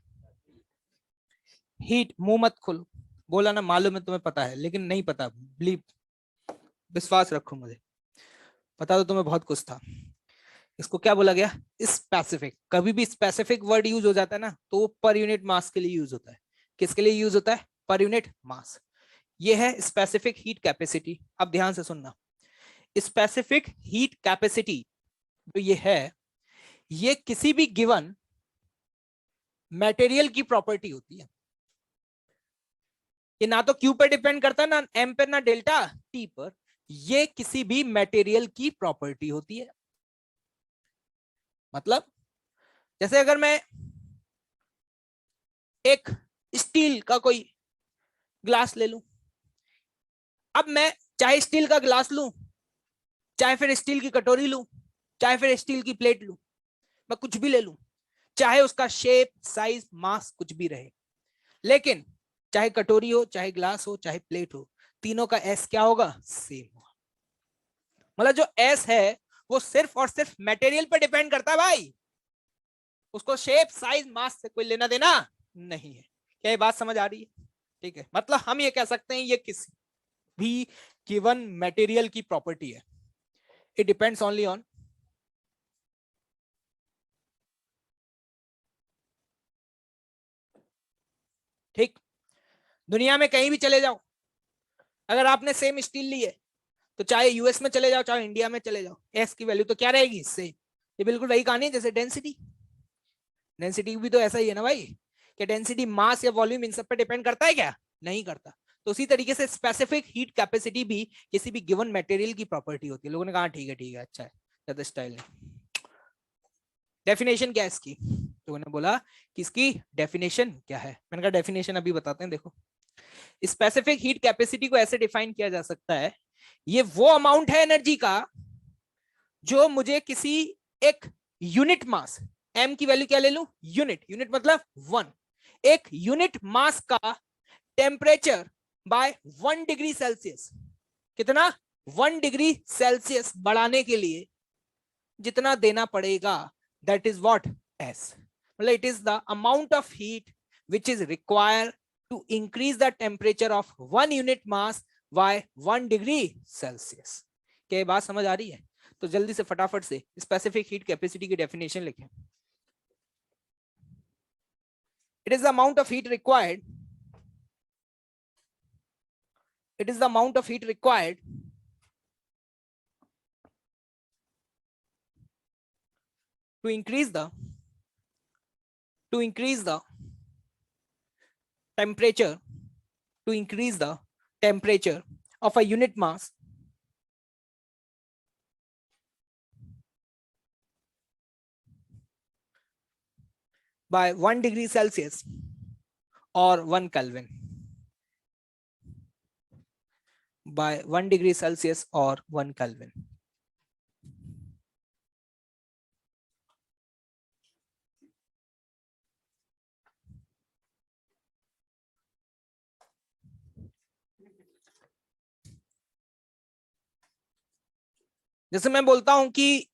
हीट। मुंह मत खोलो, बोला ना मालूम है तुम्हें पता है, लेकिन नहीं पता, बिलीव, विश्वास रखो मुझे, पता तो तुम्हें बहुत कुछ था। इसको क्या बोला गया? स्पेसिफिक। कभी भी स्पेसिफिक वर्ड यूज हो जाता है ना तो वो पर यूनिट मास के लिए यूज होता है। किसके लिए यूज होता है? Per unit mass. ये है स्पेसिफिक हीट कैपेसिटी। अब ध्यान से सुनना, स्पेसिफिक हीट कैपेसिटी जो ये है, ये किसी भी गिवन मटेरियल की प्रॉपर्टी होती है। ये ना तो Q पर डिपेंड करता है, ना M पर, ना डेल्टा T पर। ये किसी भी मटेरियल की प्रॉपर्टी होती है। मतलब जैसे अगर मैं एक स्टील का कोई ग्लास ले लूं, अब मैं चाहे स्टील का ग्लास लूं, चाहे फिर स्टील की कटोरी लूं, चाहे फिर स्टील की प्लेट लूं, मैं कुछ भी ले लूं, चाहे उसका शेप, साइज, मास कुछ भी रहे, लेकिन चाहे कटोरी हो, चाहे ग्लास हो, चाहे प्लेट हो, तीनों का एस क्या होगा? सेम होगा। मतलब जो एस है वो सिर्फ और सिर्फ मटेरियल पर डिपेंड करता है भाई, उसको शेप, साइज, मास से कोई लेना देना नहीं है। क्या ये बात समझ आ रही है? ठीक है, मतलब हम ये कह सकते हैं ये किसी भी गिवन मटेरियल की प्रॉपर्टी है, इट डिपेंड्स ओनली ऑन ठीक। दुनिया में कहीं भी चले जाओ, अगर आपने सेम स्टील ली है तो चाहे यूएस में चले जाओ, चाहे इंडिया में चले जाओ, एस की वैल्यू तो क्या रहेगी? सेम। ये बिल्कुल वही कहानी है जैसे डेंसिटी। डेंसिटी भी तो ऐसा ही है ना भाई, कि डेंसिटी मास या वॉल्यूम इन सब पे डिपेंड करता है क्या? नहीं करता। तो उसी तरीके से स्पेसिफिक हीट कैपेसिटी भी किसी भी गिवन मटेरियल की प्रॉपर्टी होती है। लोगों ने कहा ठीक है अच्छा है, ज्यादा स्टाइल नहीं। डेफिनेशन क्या है इसकी? लोगों ने बोला कि इसकी डेफिनेशन क्या है। मैंने कहा डेफिनेशन अभी बताते हैं। देखो, स्पेसिफिक हीट कैपेसिटी को ऐसे डिफाइन किया जा सकता है, ये वो अमाउंट है एनर्जी का जो मुझे किसी एक यूनिट मास, एम की वैल्यू क्या ले लूं? यूनिट। यूनिट मतलब 1। एक यूनिट मास का टेम्परेचर बाय 1 डिग्री सेल्सियस, कितना? 1 डिग्री सेल्सियस बढ़ाने के लिए जितना देना पड़ेगा, दैट इज व्हाट? एस। मतलब it is the amount of heat which is required to increase the temperature of 1 unit mass by 1 degree Celsius. क्या ये बात समझ आ रही है? तो जल्दी से फटाफट से स्पेसिफिक हीट कैपेसिटी की डेफिनेशन लिखें। It is the amount of heat required, it is the amount of heat required to increase the temperature, to increase the temperature of a unit mass by 1 degree Celsius or 1 Kelvin, by 1 degree Celsius or 1 Kelvin. जैसे मैं बोलता हूं कि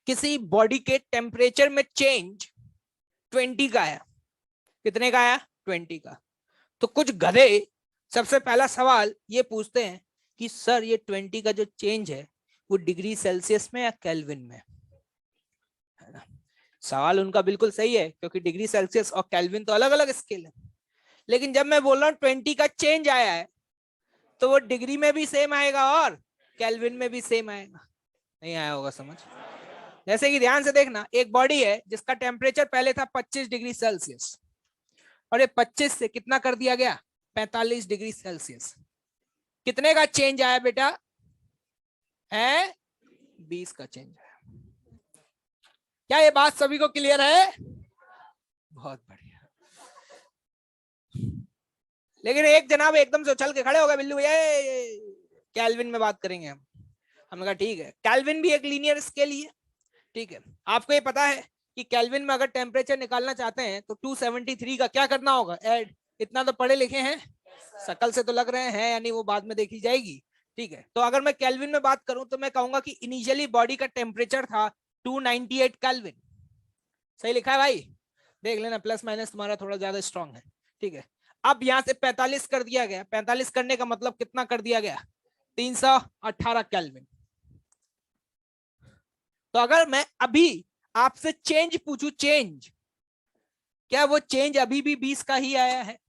किसी body के temperature में change 20 का आया, कितने का आया? 20 का। तो कुछ गधे सबसे पहला सवाल ये पूछते हैं कि सर ये 20 का जो चेंज है वो डिग्री सेल्सियस में या केल्विन में? है ना? सवाल उनका बिल्कुल सही है, क्योंकि डिग्री सेल्सियस और केल्विन तो अलग अलग स्केल है। लेकिन जब मैं बोल रहा हूँ 20 का चेंज आया है, तो वो डिग्री में भी सेम आएगा और केल्विन में भी सेम आएगा। नहीं आया होगा समझ? जैसे कि ध्यान से देखना, एक बॉडी है जिसका टेम्परेचर पहले था 25 डिग्री सेल्सियस, और ये 25 से कितना कर दिया गया? 45 डिग्री सेल्सियस। कितने का चेंज आया बेटा? है 20 का चेंज आया। क्या ये बात सभी को क्लियर है? बहुत बढ़िया। लेकिन एक जनाब एकदम से उछल के खड़े हो गए, बिल्लू भैया केल्विन में बात करेंगे हम। हमने कहा ठीक है, केल्विन भी एक लीनियर स्केल ही है। ठीक है, आपको ये पता है कि केल्विन में अगर टेम्परेचर निकालना चाहते हैं तो 273 का क्या करना होगा? ऐड। इतना तो पढ़े लिखे हैं, शकल से तो लग रहे हैं, यानी वो बाद में देखी जाएगी। ठीक है, तो अगर मैं केल्विन में बात करूं तो मैं कहूंगा कि इनिशियली बॉडी का टेम्परेचर था 298 केल्विन। सही लिखा है भाई? देख लेना, प्लस माइनस तुम्हारा थोड़ा ज्यादा स्ट्रांग है। ठीक है, अब यहां से 45 कर दिया गया। 45 करने का मतलब कितना कर दिया गया? 318 केल्विन। तो अगर मैं अभी आपसे चेंज पूछूं, चेंज, क्या वो चेंज अभी भी 20 का ही आया है?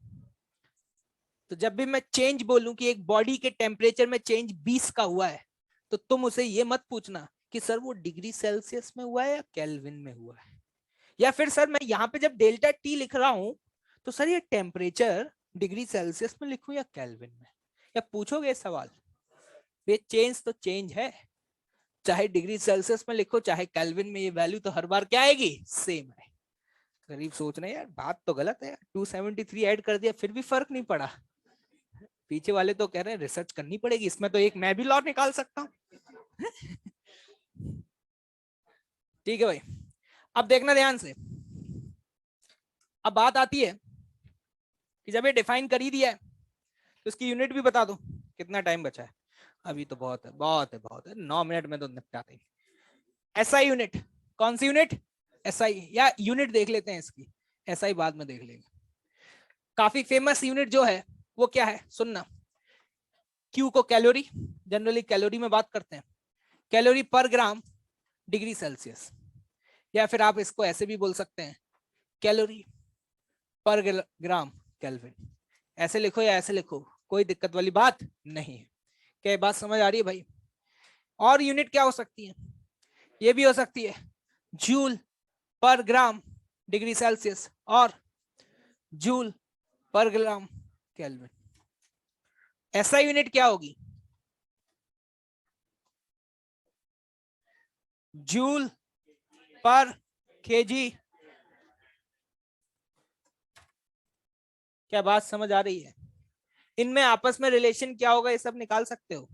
तो जब भी मैं चेंज बोलूं कि एक बॉडी के टेम्परेचर में चेंज 20 का हुआ है, तो तुम उसे ये मत पूछना कि सर वो डिग्री सेल्सियस में हुआ है या केल्विन में हुआ है, या फिर सर मैं यहां पे जब डेल्टा टी लिख रहा हूं तो सर ये टेम्परेचर डिग्री सेल्सियस में लिखूं या केल्विन में? या पूछोगे सवाल? ये चेंज तो चेंज है, चाहे डिग्री सेल्सियस में लिखो चाहे केल्विन में, ये वैल्यू तो हर बार क्या आएगी, सेम है। गरीब सोच रहे हैं यार बात तो गलत है, 273 ऐड कर दिया फिर भी फर्क नहीं पड़ा। पीछे वाले तो कह रहे हैं रिसर्च करनी पड़ेगी, इसमें तो एक मैं भी लॉ निकाल सकता हूँ। ठीक है भाई, अब देखना ध्यान से। अब बात आती है कि जब ये डिफाइन कर ही दिया है तो इसकी यूनिट भी बता दो। कितना टाइम बचा है, अभी तो बहुत है, बहुत है, बहुत है, 9 मिनट में तो निपटाते हैं। एसआई यूनिट, कौन सी यूनिट, एसआई, या यूनिट देख लेते हैं इसकी, एसआई बाद में देख लेंगे। काफी फेमस यूनिट जो है वो क्या है, सुनना। क्यू को कैलोरी, जनरली कैलोरी में बात करते हैं, कैलोरी पर ग्राम डिग्री सेल्सियस, या फिर आप इसको ऐसे भी बोल सकते हैं कैलोरी पर ग्राम केल्विन। ऐसे लिखो या ऐसे लिखो, कोई दिक्कत वाली बात नहीं है। क्या बात समझ आ रही है भाई? और यूनिट क्या हो सकती है, ये भी हो सकती है जूल पर ग्राम डिग्री सेल्सियस और जूल पर ग्राम केल्विन। ऐसा यूनिट क्या होगी, जूल पर केजी। क्या बात समझ आ रही है? इनमें आपस में रिलेशन क्या होगा ये सब निकाल सकते हो।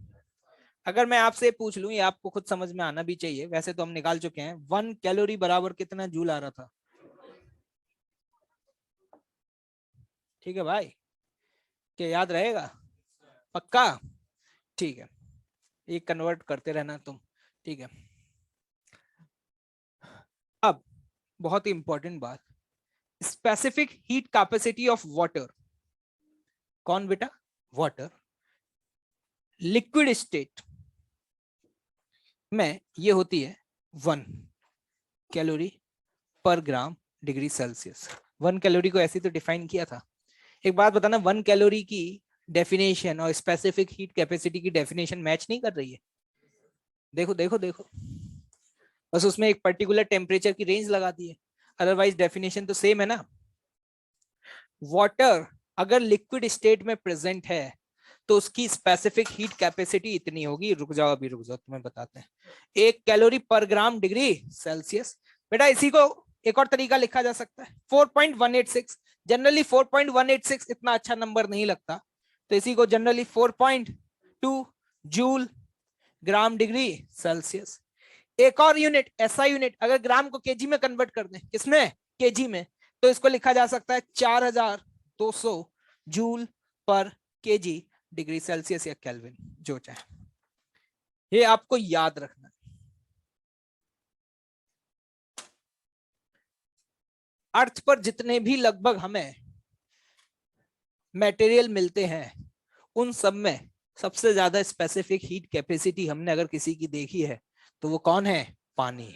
अगर मैं आपसे पूछ लूं, ये आपको खुद समझ में आना भी चाहिए, वैसे तो हम निकाल चुके हैं, 1 कैलोरी बराबर कितना जूल आ रहा था। ठीक है भाई, क्या याद रहेगा, पक्का? ठीक है, ये कन्वर्ट करते रहना तुम, ठीक है। अब बहुत ही इंपॉर्टेंट बात, specific heat capacity of water. कौन बेटा, वाटर लिक्विड स्टेट में ये होती है 1 कैलोरी पर ग्राम डिग्री सेल्सियस। 1 कैलोरी को ऐसे तो डिफाइन किया था। एक बात बताना, 1 कैलोरी की डेफिनेशन और स्पेसिफिक हीट कैपेसिटी की डेफिनेशन मैच नहीं कर रही है। देखो देखो देखो, बस उसमें एक पर्टिकुलर टेम्परेचर की रेंज लगा दी है, अदरवाइज डेफिनेशन तो सेम है ना। वाटर अगर लिक्विड स्टेट में प्रेजेंट है तो उसकी स्पेसिफिक हीट कैपेसिटी इतनी होगी, रुक जाओ अभी रुक जाओ तुम्हें बताते हैं, 1 कैलोरी पर ग्राम डिग्री सेल्सियस। बेटा इसी को एक और तरीका लिखा जा सकता है 4.186। जनरली 4.186 इतना अच्छा नंबर नहीं लगता, तो इसी को generally 4.2 joule gram degree Celsius. एक और यूनिट, ऐसा यूनिट अगर ग्राम को केजी में कन्वर्ट कर दें, किसमें, केजी में, तो इसको लिखा जा सकता है 4200 जूल पर केजी डिग्री सेल्सियस या केल्विन, जो चाहे। ये आपको याद रखना। अर्थ पर जितने भी लगभग हमें मटेरियल मिलते हैं उन सब में सबसे ज्यादा स्पेसिफिक हीट कैपेसिटी हमने अगर किसी की देखी है तो वो कौन है, पानी।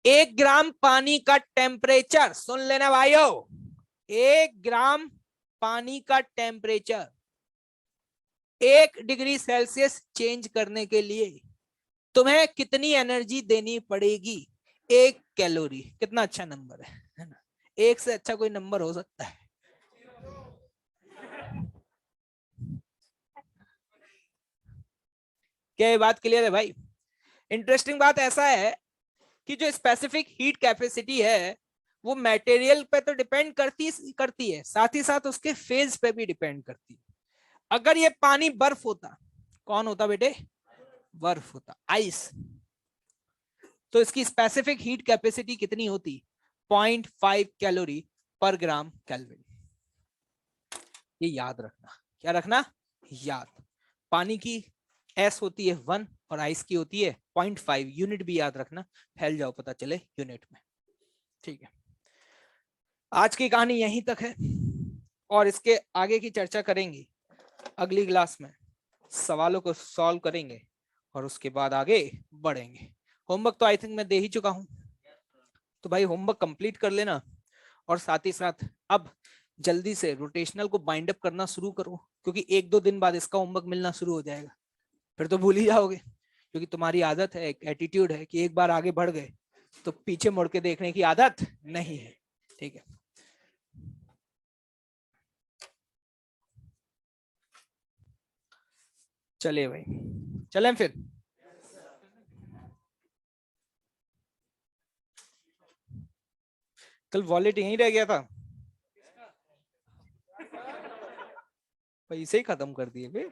1 ग्राम पानी का टेम्परेचर, सुन लेना भाइयों, 1 ग्राम पानी का टेम्परेचर 1 डिग्री सेल्सियस चेंज करने के लिए तुम्हें कितनी एनर्जी देनी पड़ेगी, 1 कैलोरी। कितना अच्छा नंबर है ना, एक से अच्छा कोई नंबर हो सकता है? क्या ये बात क्लियर है भाई? इंटरेस्टिंग बात ऐसा है कि जो स्पेसिफिक हीट कैपेसिटी है वो मटेरियल पे तो डिपेंड करती है, साथ ही साथ उसके फेज पे भी डिपेंड करती है। अगर ये पानी बर्फ होता, कौन होता बेटे, बर्फ होता, आइस, तो इसकी स्पेसिफिक हीट कैपेसिटी कितनी होती, 0.5 कैलोरी पर ग्राम केल्विन। ये याद रखना, क्या रखना, याद। पानी की एस होती है 1 और आइस की होती है 0.5, यूनिट भी याद रखना, फैल जाओ पता चले यूनिट में। ठीक है, आज की कहानी यहीं तक है और इसके आगे की चर्चा करेंगे अगली क्लास में, सवालों को सॉल्व करेंगे और उसके बाद आगे बढ़ेंगे। होमवर्क तो आई थिंक मैं दे ही चुका हूं, तो भाई होमवर्क कंप्लीट कर लेना और साथ ही साथ अब जल्दी से रोटेशनल को बाइंड अप करना शुरू करो, क्योंकि 1-2 दिन बाद इसका होमवर्क मिलना शुरू हो जाएगा, फिर तो भूल ही जाओगे, क्योंकि तुम्हारी आदत है, एक एटीट्यूड है कि एक बार आगे बढ़ गए तो पीछे मुड़ के देखने की आदत नहीं है। ठीक है, चलिए भाई, चलें फिर। कल वॉलेट यहीं रह गया था, भाई इसे ही खत्म कर दिए बे।